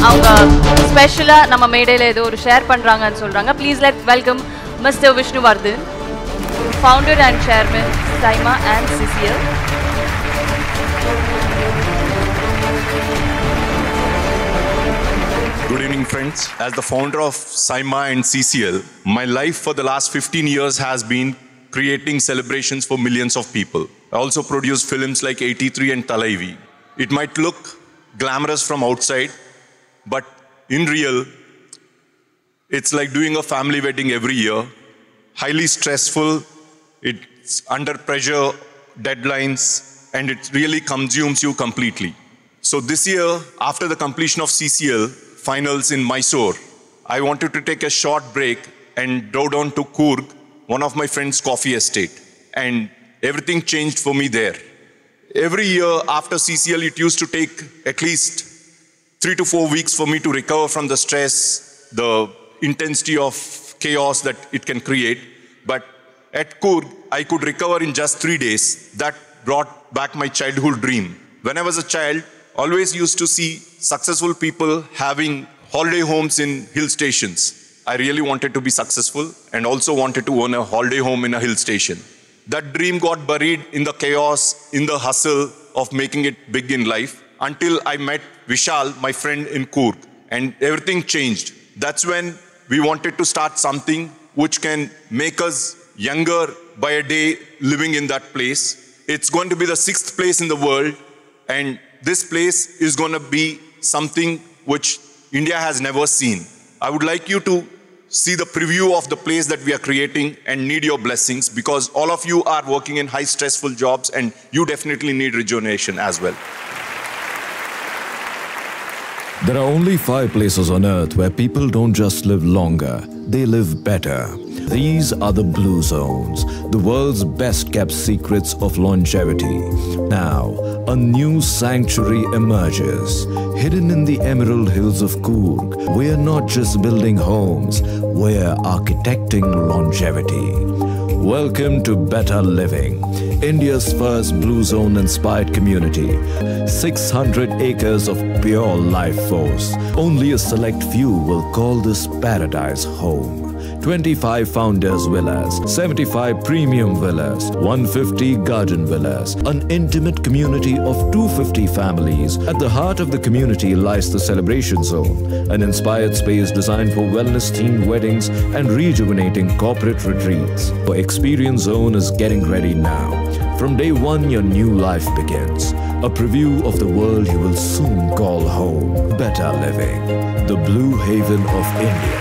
அவங்க ஸ்பெஷலா நம்ம மேடையில ஏதோ ஒரு share பண்றாங்கன்னு சொல்றாங்க. Please let welcome mister Vishnuvardhan, founder and chairman Saima and CCL. Good evening, friends. As the founder of SIMA and CCL, my life for the last 15 years has been creating celebrations for millions of people. I also produce films like 83 and Talaivi. It might look glamorous from outside, but in real, it's like doing a family wedding every year. Highly stressful, it's under pressure, deadlines, and it really consumes you completely. So this year, after the completion of CCL finals in Mysore, I wanted to take a short break and drove down to Coorg, one of my friend's coffee estate. And everything changed for me there. Every year after CCL, it used to take at least 3 to 4 weeks for me to recover from the stress, the intensity of chaos that it can create. But at Coorg, I could recover in just 3 days. That brought back my childhood dream. When I was a child, always used to see successful people having holiday homes in hill stations. I really wanted to be successful and also wanted to own a holiday home in a hill station. That dream got buried in the chaos, in the hustle of making it big in life, until I met Vishal, my friend in Coorg, and everything changed. That's when we wanted to start something which can make us younger by a day living in that place. It's going to be the 6th place in the world, and this place is going to be something which India has never seen. I would like you to see the preview of the place that we are creating and need your blessings, because all of you are working in high stressful jobs and you definitely need rejuvenation as well. There are only 5 places on earth where people don't just live longer, they live better. These are the Blue Zones, the world's best kept secrets of longevity. Now, a new sanctuary emerges. Hidden in the Emerald Hills of Coorg, we're not just building homes, we're architecting longevity. Welcome to Better Living, India's first Blue Zone inspired community. 600 acres of pure life force. Only a select few will call this paradise home. 25 founders villas, 75 premium villas, 150 garden villas, an intimate community of 250 families. At the heart of the community lies the Celebration Zone, an inspired space designed for wellness-themed weddings and rejuvenating corporate retreats. The Experience Zone is getting ready now. From day one, your new life begins. A preview of the world you will soon call home. Better Living, the Blue Haven of India.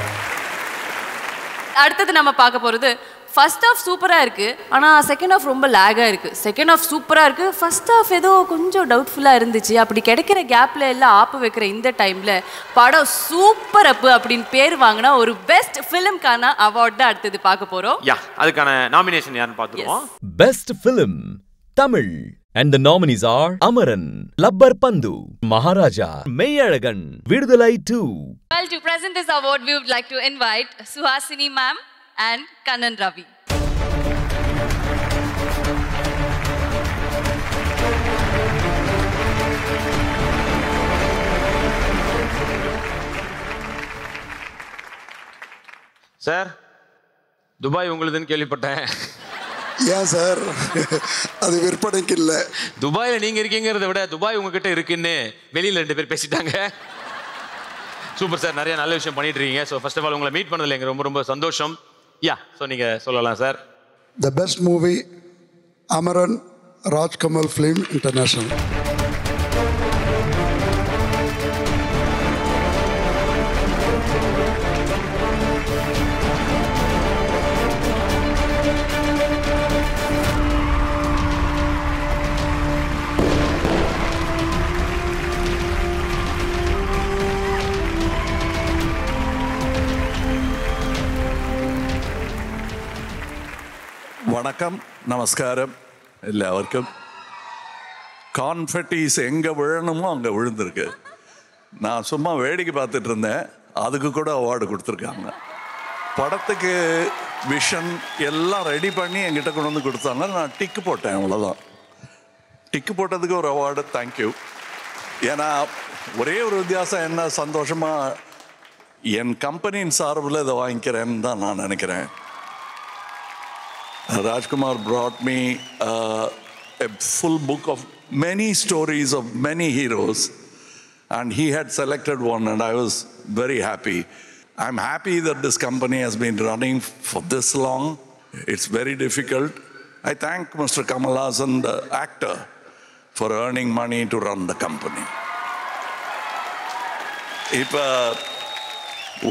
அடுத்தது நம்ம பார்க்க போகிறது first of சூப்பராக இருக்குது, ஆனால் second half ரொம்ப லேகாக இருக்குது. Second half சூப்பராக இருக்குது, ஃபர்ஸ்ட் ஆஃப் ஏதோ கொஞ்சம் டவுட்ஃபுல்லாக இருந்துச்சு. அப்படி கிடைக்கிற கேப்பில் எல்லாம் ஆப்பு வைக்கிற இந்த டைமில் படம் சூப்பர் அப்பு அப்படின்னு பேர் வாங்கினா ஒரு பெஸ்ட் ஃபிலிம்கான அவார்ட் தான் அடுத்தது பார்க்க போகிறோம். அதுக்கான நாமினேஷன் யாருன்னு பார்த்துருவோம். Best film Tamil. And the nominees are Amaran, Labbar Pandu, Maharaja, Meyyalagan, Vidudalai 2. Well, to present this award, we would like to invite Suhasini ma'am and Kannan Ravi. Sir, Dubai உங்களுதுன்னு கேள்விப்பட்டேன். ஏன் சார், அது விற்பனைக்கு இல்லை. துபாயில் நீங்கள் இருக்கீங்கிறத விட துபாய் உங்ககிட்ட இருக்குன்னு வெளியில் 2 பேர் பேசிட்டாங்க. சூப்பர் சார், நிறைய நல்ல விஷயம் பண்ணிட்டு இருக்கீங்க. ஸோ ஃபர்ஸ்ட் ஆஃப் ஆல் உங்களை மீட் பண்ணதில் எங்களுக்கு ரொம்ப ரொம்ப சந்தோஷம். ஸோ நீங்கள் சொல்லலாம் sir. The best movie Amaran, Rajkamal film international. வணக்கம், நமஸ்காரம் எல்லாருக்கும். கான்ஃபெட்டிஸ் எங்கே விழணுமோ அங்கே விழுந்திருக்கு. நான் சும்மா வேடிக்கை பார்த்துட்டு இருந்தேன், அதுக்கு கூட அவார்டு கொடுத்துருக்காங்க. படத்துக்கு விஷன் எல்லாம் ரெடி பண்ணி என்கிட்ட கொண்டு வந்து கொடுத்தாங்க. நான் டிக்கு போட்டேன், அவ்வளோதான். டிக்கு போட்டதுக்கு ஒரு அவார்டு, தேங்க்யூ. ஏன்னா ஒரே ஒரு வித்தியாசம் என்ன, சந்தோஷமாக என் கம்பெனியின் சார்பில் இதை வாங்கிக்கிறேன்னு தான் நான் நினைக்கிறேன். Rajkumar brought me a full book of many stories of many heroes, and he had selected one, and I was very happy. I'm happy that this company has been running for this long. It's very difficult. I thank Mr. Kamal Haasan, the actor, for earning money to run the company. இப்போ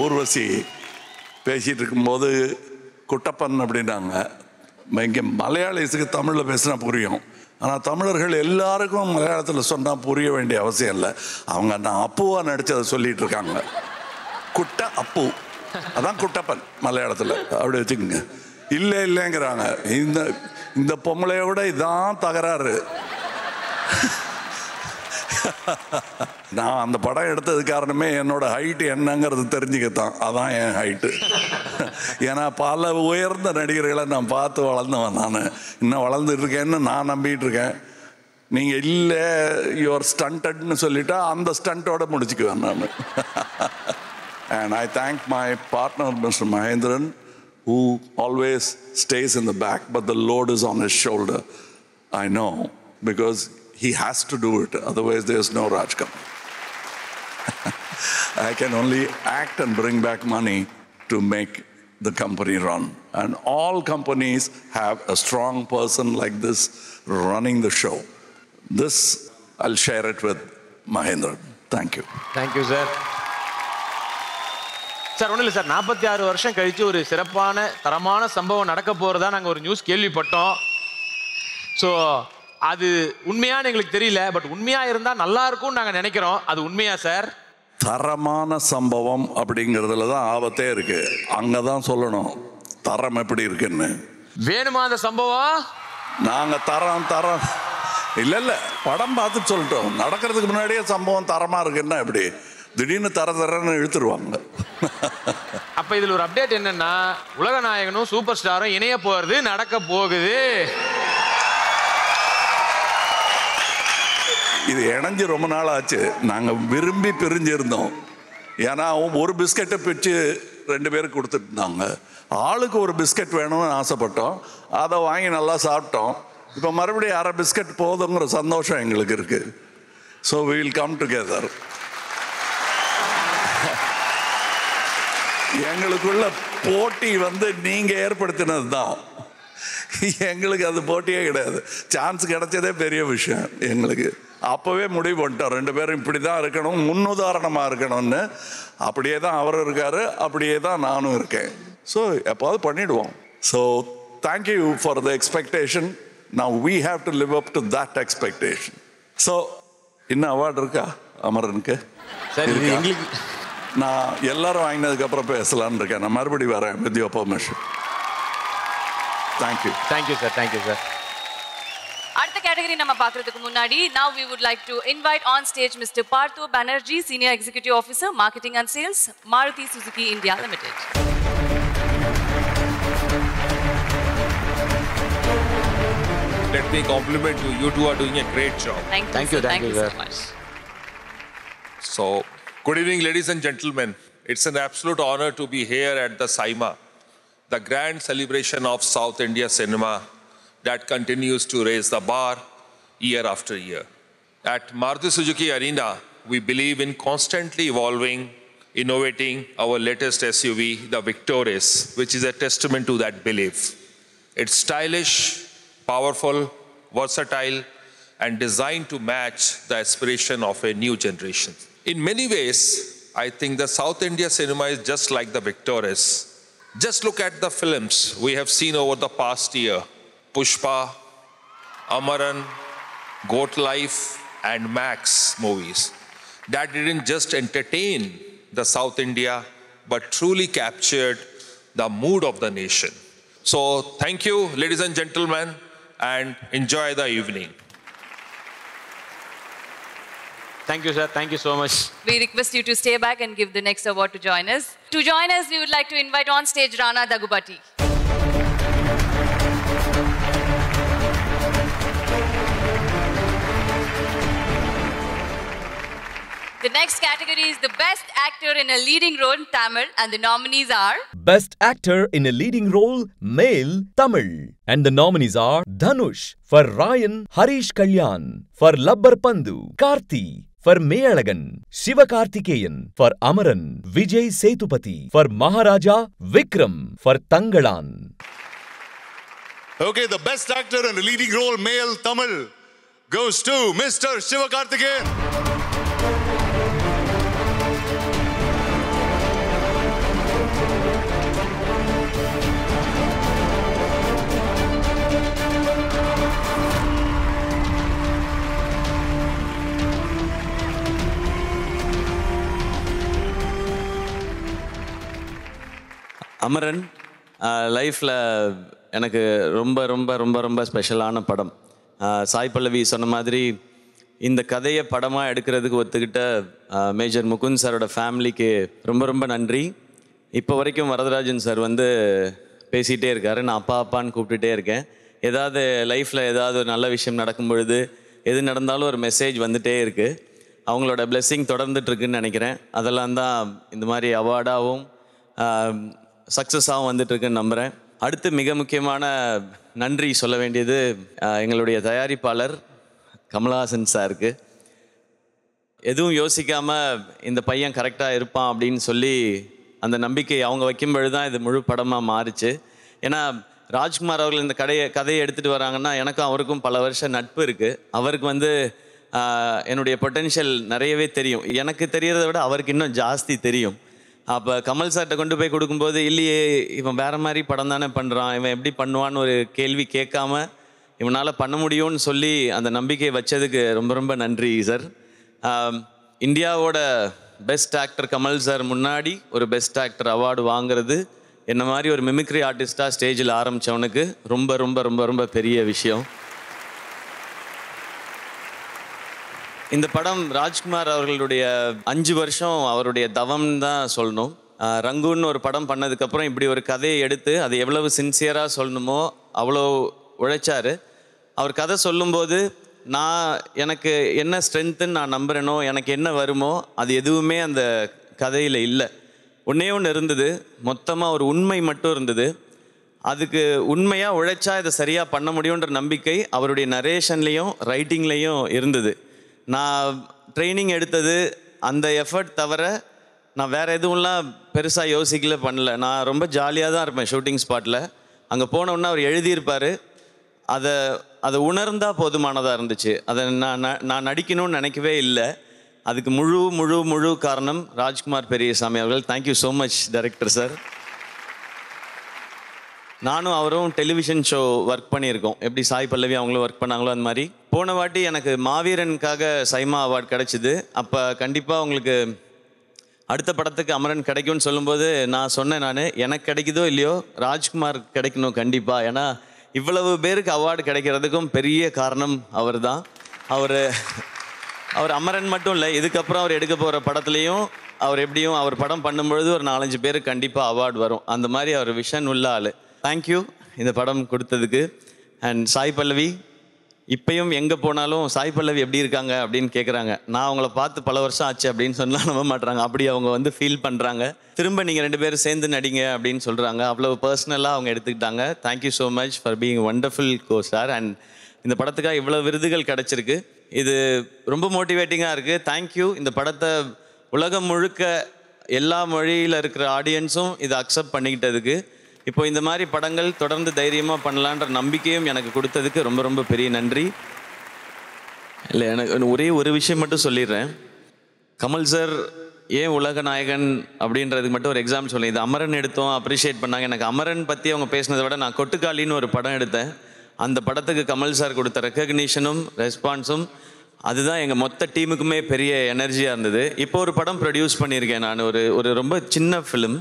ஊர்வசி பேசிகிட்டு இருக்கும்போது குட்டப்பன் அப்படின்னாங்க. இங்கே மலையாளிஸுக்கு தமிழில் பேசினா புரியும், ஆனால் தமிழர்கள் எல்லாருக்கும் மலையாளத்தில் சொன்னால் புரிய வேண்டிய அவசியம் இல்லை. அவங்க நான் அப்புவாக நடித்ததை சொல்லிகிட்டு இருக்காங்க. குட்ட அப்பு, அதான் குட்டப்பன் மலையாளத்தில், அப்படி வச்சுக்கோங்க. இல்லைங்கிறாங்க. இந்த பொம்பளையோட இதான் தகராறு. நான் அந்த படம் எடுத்தது காரணமே என்னோட ஹைட்டு என்னங்கிறது தெரிஞ்சுக்கத்தான். அதான் என் ஹைட்டு. ஏன்னா பல உயர்ந்த நடிகர்களை நான் பார்த்து வளர்ந்தவன். நான் இன்னும் வளர்ந்துட்டு இருக்கேன்னு நான் நம்பிட்டு இருக்கேன். நீங்கள் இல்லை யுவர் ஸ்டண்டட்னு சொல்லிட்டா அந்த ஸ்டண்ட்டோட முடிச்சுக்குவேன் நான். And I thank my partner, Mr. Mahendran, who always stays in the back, but the load is on his shoulder. I know, because he has to do it. Otherwise, there's no Rajkam. I can only act and bring back money to make the company run. And all companies have a strong person like this running the show. This, I'll share it with Mahendran. Thank you. Thank you, sir. Sir ஒன்றும் இல்லை sir, 46 வருஷம் கழித்து ஒரு சிறப்பான தரமான சம்பவம் நடக்க போகிறதா நாங்கள் ஒரு நியூஸ் கேள்விப்பட்டோம். ஸோ அது உண்மையானு எங்களுக்கு தெரியல, பட் உண்மையாக இருந்தால் நல்லா இருக்கும்னு நாங்கள் நினைக்கிறோம். அது உண்மையா சார்? தரமான சம்பவம் அப்படிங்கிறதுல தான் ஆபத்தே இருக்கு. அங்கே தான் சொல்லணும் தரம் எப்படி இருக்குன்னு. வேணுமா அந்த சம்பவம்? நாங்கள் தரம் இல்லை படம் பார்த்துட்டு சொல்லிட்டோம். நடக்கிறதுக்கு முன்னாடியே சம்பவம் தரமாக இருக்குன்னா எப்படி? திடீர்னு தரன்னு இழுத்துருவாங்க. அப்ப இதுல ஒரு அப்டேட் என்னன்னா, உலக நாயகனும் சூப்பர் ஸ்டாரும் இணைய போறது நடக்க போகுது. இது இணைஞ்சு ரொம்ப நாள் ஆச்சு. நாங்கள் விரும்பி பிரிஞ்சிருந்தோம். ஏன்னா ஒரு பிஸ்கட்டை பிச்சு 2 பேருக்கு கொடுத்துட்டு இருந்தாங்க. ஆளுக்கு ஒரு பிஸ்கட் வேணும்னு ஆசைப்பட்டோம். அதை வாங்கி நல்லா சாப்பிட்டோம். இப்போ மறுபடியும் 1/2 பிஸ்கட் போதுங்கிற சந்தோஷம் எங்களுக்கு இருக்கு. So we will come together. எங்களுக்குள்ள போட்டி நீங்க ஏற்படுத்தினது தான். எங்களுக்கு அது போட்டியே கிடையாது. சான்ஸ் கிடைச்சதே பெரிய விஷயம் எங்களுக்கு. அப்பவே முடிவு பண்ணிட்டோம் 2 பேரும் இப்படி தான் இருக்கணும், முன்னுதாரணமாக இருக்கணும்னு. அப்படியே தான் அவர் இருக்காரு, அப்படியே தான் நானும் இருக்கேன். ஸோ எப்போது பண்ணிடுவோம். So thank you for the expectation. Now we have to live up to that expectation. So இன்னும் அவார்டு இருக்கா அமரனுக்கு? நான் எல்லாரும் வாங்கினதுக்கு அப்புறம் பேசலான்னு இருக்கேன். நான் மறுபடியும் வரேன் with your permission. Thank you. Thank you sir. Thank you sir. அடுத்த கேட்டகரி நம்ம பார்க்கிறதுக்கு முன்னாடி now we would like to invite on stage Mr. Partho Banerjee, Senior Executive Officer, Marketing and Sales, Maruti Suzuki India Limited. Let me compliment you. You two are doing a great job. Thank you so much. So, good evening, ladies and gentlemen. It's an absolute honor to be here at the SIMA, the grand celebration of South India cinema that continues to raise the bar year after year. At Maruti Suzuki Arena, we believe in constantly evolving, innovating our latest SUV, the Victoris, which is a testament to that belief. It's stylish, powerful, versatile, and designed to match the aspiration of a new generation. In many ways, I think the South India cinema is just like the Victoris. Just look at the films we have seen over the past year. Pushpa, Amaran, Goat Life, and Max movies that didn't just entertain the South India, but truly captured the mood of the nation. So thank you, ladies and gentlemen, and enjoy the evening. Thank you, sir. Thank you so much. We request you to stay back and give the next award to join us. To join us, we would like to invite on stage Rana Daggubati. The next category is the Best Actor in a Leading Role in Tamil, and the nominees are Best Actor in a Leading Role, Male, Tamil. And the nominees are Dhanush for Ryan, Harish Kalyan for Labbar Pandu, Karthi for Meyalagan, Sivakarthikeyan for Amaran, Vijay Sethupathi for Maharaja, Vikram for Tangalan. Okay, the best actor in a leading role, male Tamil, goes to Mr. Sivakarthikeyan. Amaran லைஃப்பில் எனக்கு ரொம்ப ரொம்ப ரொம்ப ரொம்ப ஸ்பெஷலான படம். சாய் பல்லவி சொன்ன மாதிரி இந்த கதையை படமாக எடுக்கிறதுக்கு ஒத்துக்கிட்ட மேஜர் முகுந்த் சாரோட ஃபேமிலிக்கு ரொம்ப ரொம்ப நன்றி. இப்போ வரைக்கும் வரதராஜன் சார் வந்து பேசிகிட்டே இருக்கார், நான் அப்பா அப்பான்னு கூப்பிட்டுட்டே இருக்கேன். ஏதாவது லைஃப்பில் ஏதாவது ஒரு நல்ல விஷயம் நடக்கும் பொழுது எது நடந்தாலும் ஒரு மெசேஜ் வந்துகிட்டே இருக்குது. அவங்களோட பிளெஸ்ஸிங் தொடர்ந்துட்டுருக்குன்னு நினைக்கிறேன். அதெல்லாம் தான் இந்த மாதிரி அவார்டாகவும் சக்ஸஸாகவும் வந்துட்டுருக்குன்னு நம்புகிறேன். அடுத்து மிக முக்கியமான நன்றி சொல்ல வேண்டியது எங்களுடைய தயாரிப்பாளர் கமல்ஹாசன் சாருக்கு. எதுவும் யோசிக்காமல் இந்த பையன் கரெக்டாக இருப்பான் அப்படின்னு சொல்லி அந்த நம்பிக்கை அவங்க வைக்கும்பொழுது தான் இது முழு படமாக மாறிச்சு. ஏன்னா ராஜ்குமார் அவர்கள் இந்த கதையை எடுத்துகிட்டு வராங்கன்னா எனக்கும் அவருக்கும் பல வருஷம் நட்பு இருக்குது. அவருக்கு வந்து என்னுடைய பொட்டென்ஷியல் நிறையவே தெரியும். எனக்கு தெரியறதை விட அவருக்கு இன்னும் ஜாஸ்தி தெரியும். அப்போ கமல் சார்கிட்ட கொண்டு போய் கொடுக்கும்போது இல்லையே இவன் வேறு மாதிரி படம் தானே பண்ணுறான், இவன் எப்படி பண்ணுவான்னு ஒரு கேள்வி கேட்காம இவனால் பண்ண முடியும்னு சொல்லி அந்த நம்பிக்கையை வச்சதுக்கு ரொம்ப ரொம்ப நன்றி சார். இந்தியாவோட பெஸ்ட் ஆக்டர் கமல் சார் முன்னாடி ஒரு பெஸ்ட் ஆக்டர் அவார்டு வாங்குறது என்ன மாதிரி ஒரு மிமிக்ரி ஆர்டிஸ்டாக ஸ்டேஜில் ஆரம்பித்தவனுக்கு ரொம்ப ரொம்ப ரொம்ப ரொம்ப பெரிய விஷயம். இந்த படம் ராஜ்குமார் அவர்களுடைய 5 வருஷம் அவருடைய தவம் தான் சொல்லணும். ரங்குன்னு ஒரு படம் பண்ணதுக்கப்புறம் இப்படி ஒரு கதையை எடுத்து அது எவ்வளவு சின்சியராக சொல்லணுமோ அவ்வளோ உழைச்சார். அவர் கதை சொல்லும்போது எனக்கு என்ன ஸ்ட்ரென்த்துன்னு நான் நம்புகிறேனோ, எனக்கு என்ன வருமோ அது எதுவுமே அந்த கதையில் இல்லை. ஒன்றே ஒன்று இருந்தது, மொத்தமாக ஒரு உண்மை மட்டும் இருந்தது. அதுக்கு உண்மையாக உழைச்சா இதை சரியாக பண்ண முடியுன்ற நம்பிக்கை அவருடைய நரேஷன்லேயும் ரைட்டிங்லேயும் இருந்தது. நான் ட்ரைனிங் எடுத்தது அந்த எஃபர்ட் தவிர நான் வேறு எதுவும்லாம் பெருசாக யோசிக்கல பண்ணல. நான் ரொம்ப ஜாலியாக தான் இருப்பேன் ஷூட்டிங் ஸ்பாட்டில். அங்கே போனோன்னா அவர் எழுதியிருப்பார், அதை உணர்ந்தால் போதுமானதாக இருந்துச்சு. அதை நான் நடிக்கணும்னு நினைக்கவே இல்லை. அதுக்கு முழு காரணம் ராஜ்குமார் பெரியசாமி அவர்கள். Thank you so much director sir. நானும் அவரும் டெலிவிஷன் ஷோ ஒர்க் பண்ணியிருக்கோம். எப்படி சாய் பல்லவி அவங்களும் ஒர்க் பண்ணாங்களோ அந்த மாதிரி. போன வாட்டி எனக்கு மாவீரனுக்காக சைமா அவார்டு கிடச்சிது. அப்போ கண்டிப்பாக உங்களுக்கு அடுத்த படத்துக்கு அமரன் கிடைக்கும்னு சொல்லும்போது நான் சொன்னேன், எனக்கு கிடைக்குதோ இல்லையோ ராஜ்குமார் கிடைக்கணும் கண்டிப்பாக. ஏன்னா இவ்வளவு பேருக்கு அவார்டு கிடைக்கிறதுக்கும் பெரிய காரணம் அவர் தான். அவர் அமரன் மட்டும் இல்லை, இதுக்கப்புறம் அவர் எடுக்க போகிற படத்துலேயும் அவர் எப்படியும் அவர் படம் பண்ணும்பொழுது ஒரு 4-5 பேருக்கு கண்டிப்பாக அவார்டு வரும். அந்த மாதிரி அவர் விஷன் உள்ள ஆள். தேங்க்யூ இந்த படம் கொடுத்ததுக்கு. அண்ட் சாய் பல்லவி இப்பயும் எங்கே போனாலும் சாய் பல்லவி எப்படி இருக்காங்க அப்படின்னு கேட்குறாங்க. நான் அவங்கள பார்த்து பல வருஷம் ஆச்சு அப்படின்னு சொன்னால் நம்ப மாட்டுறாங்க. அப்படி அவங்க வந்து ஃபீல் பண்ணுறாங்க. திரும்ப நீங்கள் 2 பேரும் சேர்ந்து நடிங்க அப்படின்னு சொல்கிறாங்க. அவ்வளோ பர்சனலாக அவங்க எடுத்துக்கிட்டாங்க. Thank you so much for being wonderful co-star. And இந்த படத்துக்காக இவ்வளோ விருதுகள் கிடச்சிருக்கு. இது ரொம்ப மோட்டிவேட்டிங்காக இருக்குது. தேங்க்யூ. இந்த படத்தை உலகம் முழுக்க எல்லா மொழியில் இருக்கிற ஆடியன்ஸும் இதை அக்செப்ட் பண்ணிக்கிட்டதுக்கு. இப்போ இந்த மாதிரி படங்கள் தொடர்ந்து தைரியமாக பண்ணலான்ற நம்பிக்கையும் எனக்கு கொடுத்ததுக்கு ரொம்ப ரொம்ப பெரிய நன்றி. இல்லை, எனக்கு ஒரே ஒரு விஷயம் மட்டும் சொல்லிடுறேன். கமல் சார் ஏன் உலக நாயகன் அப்படின்றதுக்கு மட்டும் ஒரு எக்ஸாம்பிள் சொல்லி, இது அமரன் எடுத்தோம் அப்ரிஷியேட் பண்ணாங்க. எனக்கு அமரன் பற்றி அவங்க பேசினதை விட நான் கொட்டுக்காலின்னு ஒரு படம் எடுத்தேன். அந்த படத்துக்கு கமல் சார் கொடுத்த ரெக்கக்னிஷனும் ரெஸ்பான்ஸும் அதுதான் எங்கள் மொத்த டீமுக்குமே பெரிய எனர்ஜியாக இருந்தது. இப்போ ஒரு படம் ப்ரொடியூஸ் பண்ணியிருக்கேன் நான், ஒரு ரொம்ப சின்ன ஃபிலிம்.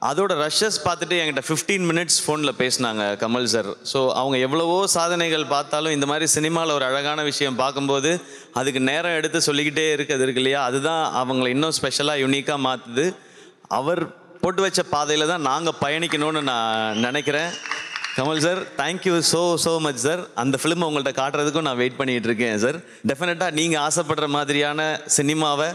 அதோட ரஷ்ஷஸ் பார்த்துட்டு என்கிட்ட 15 மினிட்ஸ் ஃபோனில் பேசினாங்க கமல் சார். ஸோ அவங்க எவ்வளவோ சாதனைகள் பார்த்தாலும் இந்த மாதிரி சினிமாவில் ஒரு அழகான விஷயம் பார்க்கும்போது அதுக்கு நேரம் எடுத்து சொல்லிக்கிட்டே இருக்கு இல்லையா, அதுதான் அவங்கள இன்னும் ஸ்பெஷலாக யுனிக்காக மாற்றுது. அவர் போட்டு வச்ச பாதையில் தான் நாங்கள் பயணிக்கணும்னு நான் நினைக்கிறேன். Kamal sir thank you so much sir. அந்த ஃபிலிம் உங்கள்கிட்ட காட்டுறதுக்கும் நான் வெயிட் பண்ணிகிட்டு இருக்கேன் சார். டெஃபினட்டாக நீங்கள் ஆசைப்படுற மாதிரியான சினிமாவை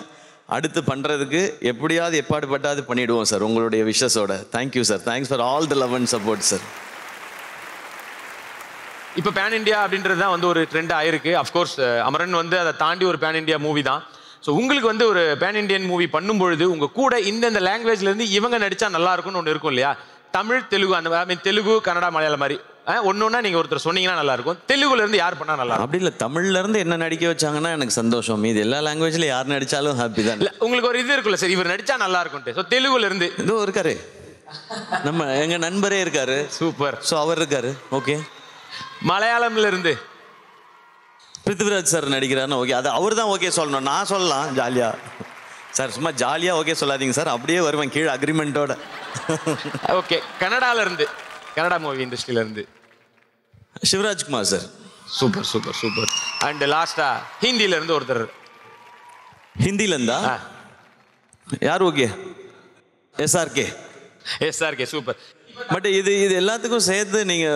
அடுத்து பண்ணுறதுக்கு எப்படியாவது எப்பாடுபட்டாவது பண்ணிவிடுவோம் சார் உங்களுடைய விஷஸோட. Thank you sir. Thanks for all the love and support sir. இப்போ பேன் இண்டியா அப்படின்றது தான் வந்து ஒரு ட்ரெண்ட் ஆயிருக்கு. அஃப்கோர்ஸ் அமரன் வந்து அதை தாண்டி ஒரு பேன் இண்டியா மூவி தான். ஸோ உங்களுக்கு வந்து ஒரு பேன் இண்டியன் மூவி பண்ணும்பொழுது உங்க கூட இந்தந்த லாங்குவேஜ்ல இருந்து இவங்க நடிச்சா நல்லா இருக்கும்னு ஒன்று இருக்கும் இல்லையா? தமிழ், தெலுங்கு, அந்த தெலுங்கு, கன்னடா, மலையாளம் மாதிரி ஒன்னொன்னா நீங்க ஒருத்தர் சொன்னீங்கன்னா நல்லா இருக்கும். தெலுங்குல இருந்து யார் பண்ணா நல்லா இருக்கும்? அப்படி இல்லை, தமிழ்ல இருந்து என்ன நடிக்க வச்சாங்கன்னா எனக்கு சந்தோஷம். மீது எல்லா லாங்குவேஜ்ல யார் நடிச்சாலும் ஹாப்பி தான். உங்களுக்கு ஒரு இது இருக்குல்ல, சரி இவர் நடிச்சா நல்லா இருக்கும்ட்டு. ஸோ தெலுங்குல இருந்து இதோ இருக்காரு, நம்ம எங்க நண்பரே இருக்காரு. சூப்பர். ஸோ அவர் இருக்காரு. ஓகே. மலையாளம்ல இருந்து பிருத்திவிராஜ் சார் நடிக்கிறாருன்னு ஓகே. அது அவர் தான் ஓகே சொல்லணும், நான் சொல்லலாம் ஜாலியா. சார் சும்மா ஜாலியா ஓகே சொல்லாதீங்க சார், அப்படியே வருவேன் கீழே அக்ரிமெண்ட்டோட. ஓகே. கன்னடால இருந்து, கன்னடா மூவி இண்டஸ்ட்ரியில இருந்து Shivarajkumar sir. Super super super. And லாஸ்டா ஹிந்தில இருந்து ஒருத்தர். ஹிந்தில இருந்தா யார் okay? SRK. SRK super. But இது எல்லாத்துக்கும் சேர்த்து நீங்க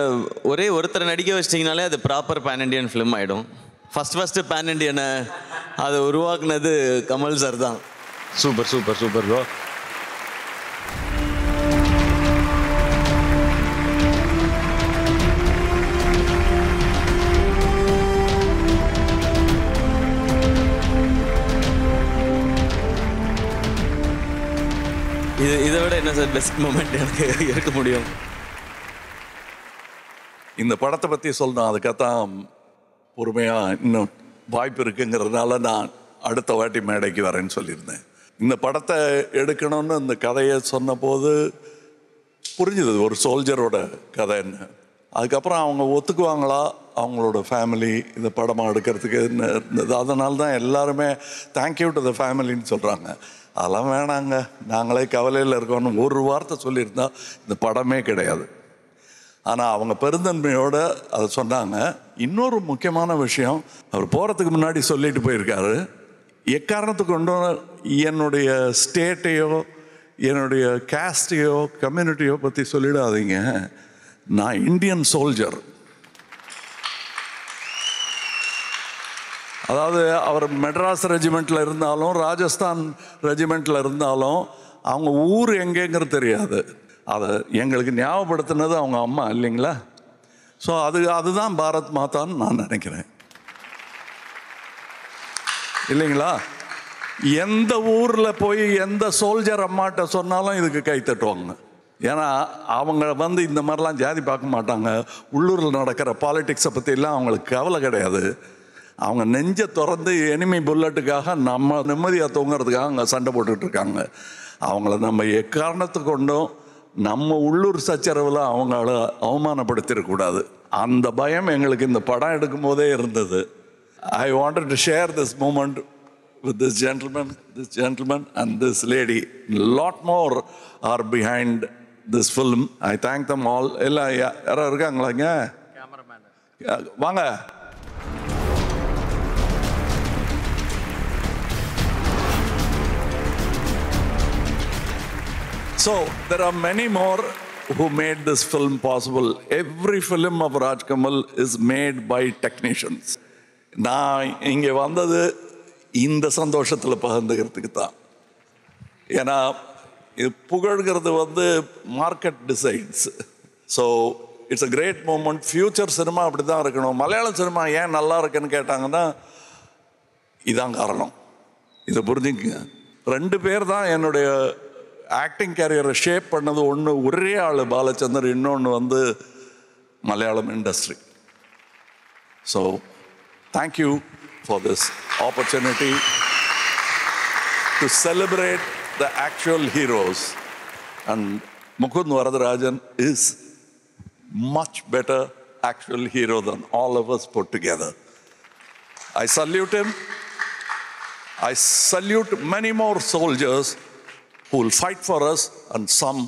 ஒரே ஒருத்தரை நடிக்க வச்சிட்டீங்கனாலே அது ப்ராப்பர் பேன் இண்டியன் ஃபிலிம் ஆயிடும். ஃபர்ஸ்ட் பேன் இண்டியனை அதை உருவாக்குனது கமல் சார் தான். Super super super bro. இதை விட என்ன சார் பெஸ்ட் மூமெண்ட் எனக்கு இருக்க முடியும்? இந்த படத்தை பற்றி சொல்லணும், அதுக்காகத்தான் பொறுமையாக இன்னும் வாய்ப்பு இருக்குங்கிறதுனால நான் அடுத்த வாட்டி மேடைக்கு வரேன்னு சொல்லியிருந்தேன். இந்த படத்தை எடுக்கணும்னு இந்த கதையை சொன்னபோது புரிஞ்சுது ஒரு சோல்ஜரோட கதைன்னு. அதுக்கப்புறம் அவங்க ஒத்துக்குவாங்களா, அவங்களோட ஃபேமிலி இந்த படமாக எடுக்கிறதுக்கு இருந்தது. அதனால தான் எல்லாருமே தேங்க்யூ டு த ஃபேமிலின்னு சொல்கிறாங்க. அதெல்லாம் வேணாங்க, நாங்களே கவலையில் இருக்கோன்னு ஒரு வார்த்தை சொல்லியிருந்தா இந்த படமே கிடையாது. ஆனால் அவங்க பெருந்தன்மையோடு அதை சொன்னாங்க. இன்னொரு முக்கியமான விஷயம், அவர் போகிறதுக்கு முன்னாடி சொல்லிட்டு போயிருக்காரு, எக்காரணத்துக்கு கொண்டும் என்னுடைய ஸ்டேட்டையோ என்னுடைய கேஸ்டையோ கம்யூனிட்டியோ பற்றி சொல்லிடாதீங்க, நான் இந்தியன் சோல்ஜர். அதாவது அவர் மெட்ராஸ் ரெஜிமெண்ட்டில் இருந்தாலும் ராஜஸ்தான் ரெஜிமெண்ட்டில் இருந்தாலும் அவங்க ஊர் எங்கேங்கிறது தெரியாது. அதை எங்களுக்கு ஞாபகப்படுத்தினது அவங்க அம்மா இல்லைங்களா? ஸோ அதுதான் பாரத் மாதான்னு நான் நினைக்கிறேன், இல்லைங்களா? எந்த ஊரில் போய் எந்த சோல்ஜர் அம்மாட்ட சொன்னாலும் இதுக்கு கை தட்டுவாங்க. ஏன்னா அவங்க இந்த மாதிரிலாம் ஜாதி பார்க்க மாட்டாங்க. உள்ளூரில் நடக்கிற பாலிடிக்ஸை பற்றிலாம் அவங்களுக்கு கவலை கிடையாது. அவங்க நெஞ்சை திறந்து எனிமி புல்லட்டுக்காக நம்ம நிம்மதியாக தூங்குறதுக்காக அங்கே சண்டை போட்டுட்ருக்காங்க. அவங்கள நம்ம எக்காரணத்துக்கு கொண்டும் நம்ம உள்ளூர் சச்சரவில் அவங்கள அவமானப்படுத்திடக்கூடாது. அந்த பயம் எங்களுக்கு இந்த படம் எடுக்கும் போதே இருந்தது. I wanted to share this moment with this gentleman and this lady. Lot more are behind this film. I thank them all. எல்லாம் யாரோ இருக்காங்களாங்க? வாங்க. So there are many more who made this film possible. Every film of Raj Kamal is made by technicians. நான் இங்கே வந்தது இந்த சந்தோஷத்தில் பகிர்ந்துக்கிறதுக்கு தான். ஏன்னா இது புகழ்கிறது market decides. So it's a great moment. Future cinema அப்படி தான் இருக்கணும். மலையாளம் சினிமா ஏன் நல்லா இருக்குன்னு கேட்டாங்கன்னா இதான் காரணம். இதை புரிஞ்சுக்குங்க. 2 பேர் தான் என்னுடைய ஆக்டிங் கேரியரை ஷேப் பண்ணது. ஒன்று ஒரே ஆள் பாலச்சந்தர், இன்னொன்று Malayalam industry. So thank you for this opportunity to celebrate the actual heroes. And Mukund Varadarajan is much better actual hero than all of us put together. I salute him. I salute many more soldiers who will fight for us and some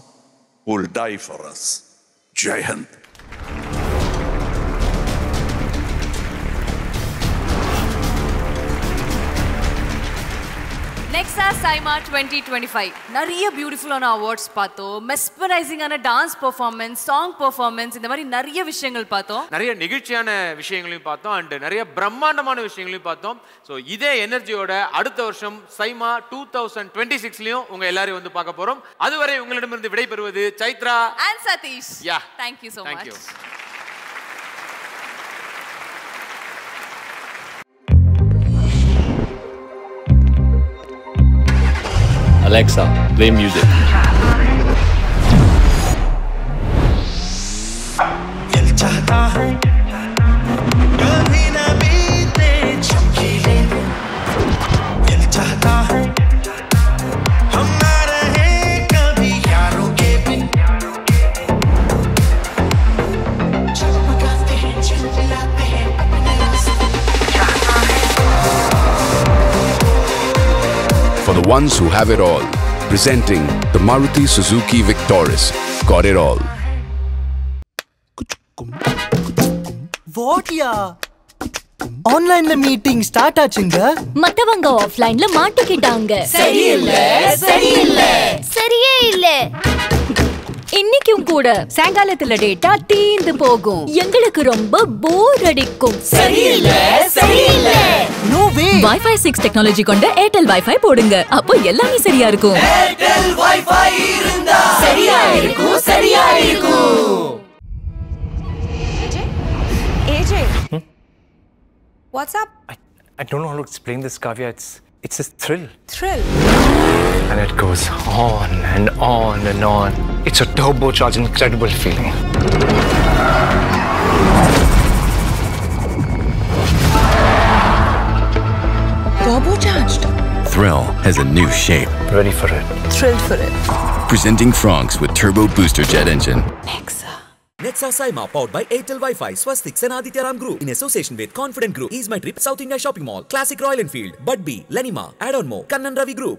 who will die for us. Jai Hind. Nexa Saima 2025 நிறைய பியூட்டிஃபுல்லான awards பார்த்தோம். மெஸ்மரைசிங்கான dance performance, song performance, இந்த மாதிரி நிறைய விஷயங்கள் பார்த்தோம். நிறைய நிகழ்ச்சியான விஷயங்களையும் பார்த்தோம் அண்ட் நிறைய பிரம்மாண்டமான விஷயங்களையும் பார்த்தோம். ஸோ இதே எனர்ஜியோட அடுத்த வருஷம் சைமா 2026லயும் உங்க எல்லாரையும் பார்க்க போறோம். அதுவரை உங்களிடமிருந்து விடைபெறுவது Chaitra and Satish. Yeah. Thank you so much. You. Alexa, play music. For the ones who have it all, presenting the Maruti Suzuki Victoris. Got it all. What ya? ஆன்லைன்ல மீட்டிங் ஸ்டார்ட் ஆச்சுங்க. மத்தவங்க ஆஃப்லைன்ல மாட்டிக்கிட்டாங்க. சரியில்லை சரியில்லை சரியே இல்ல. இன்னைக்கும் கூட சாயங்காலத்துல டேட்டா தீந்து போகும். எங்களுக்கு ரொம்ப போர் அடிக்கும். சரியில்லை சரியில்லை நோ வே. Wi-Fi 6 டெக்னாலஜி கொண்ட ஏர்டெல் வைஃபை போடுங்க. அப்போ எல்லாமே சரியா இருக்கும். ஏர்டெல் வைஃபை இருந்தா சரியா இருக்கும் சரியா இருக்கும். AJ. What's up? I don't know how to explain this, Kavya. It's a thrill. Thrill. And it goes on and on and on. It's a turbocharged, incredible feeling. Turbocharged. Thrill has a new shape. Ready for it. Thrilled for it. Presenting Franks with Turbo Booster Jet Engine. Nexa Saima, powered by Airtel Wi-Fi, Swastik and Aditya Ram Group, in association with Confident Group, Ease My Trip, South India Shopping Mall, Classic Royal Enfield, Bud B, Lenima, Add On More, Kannan Ravi Group.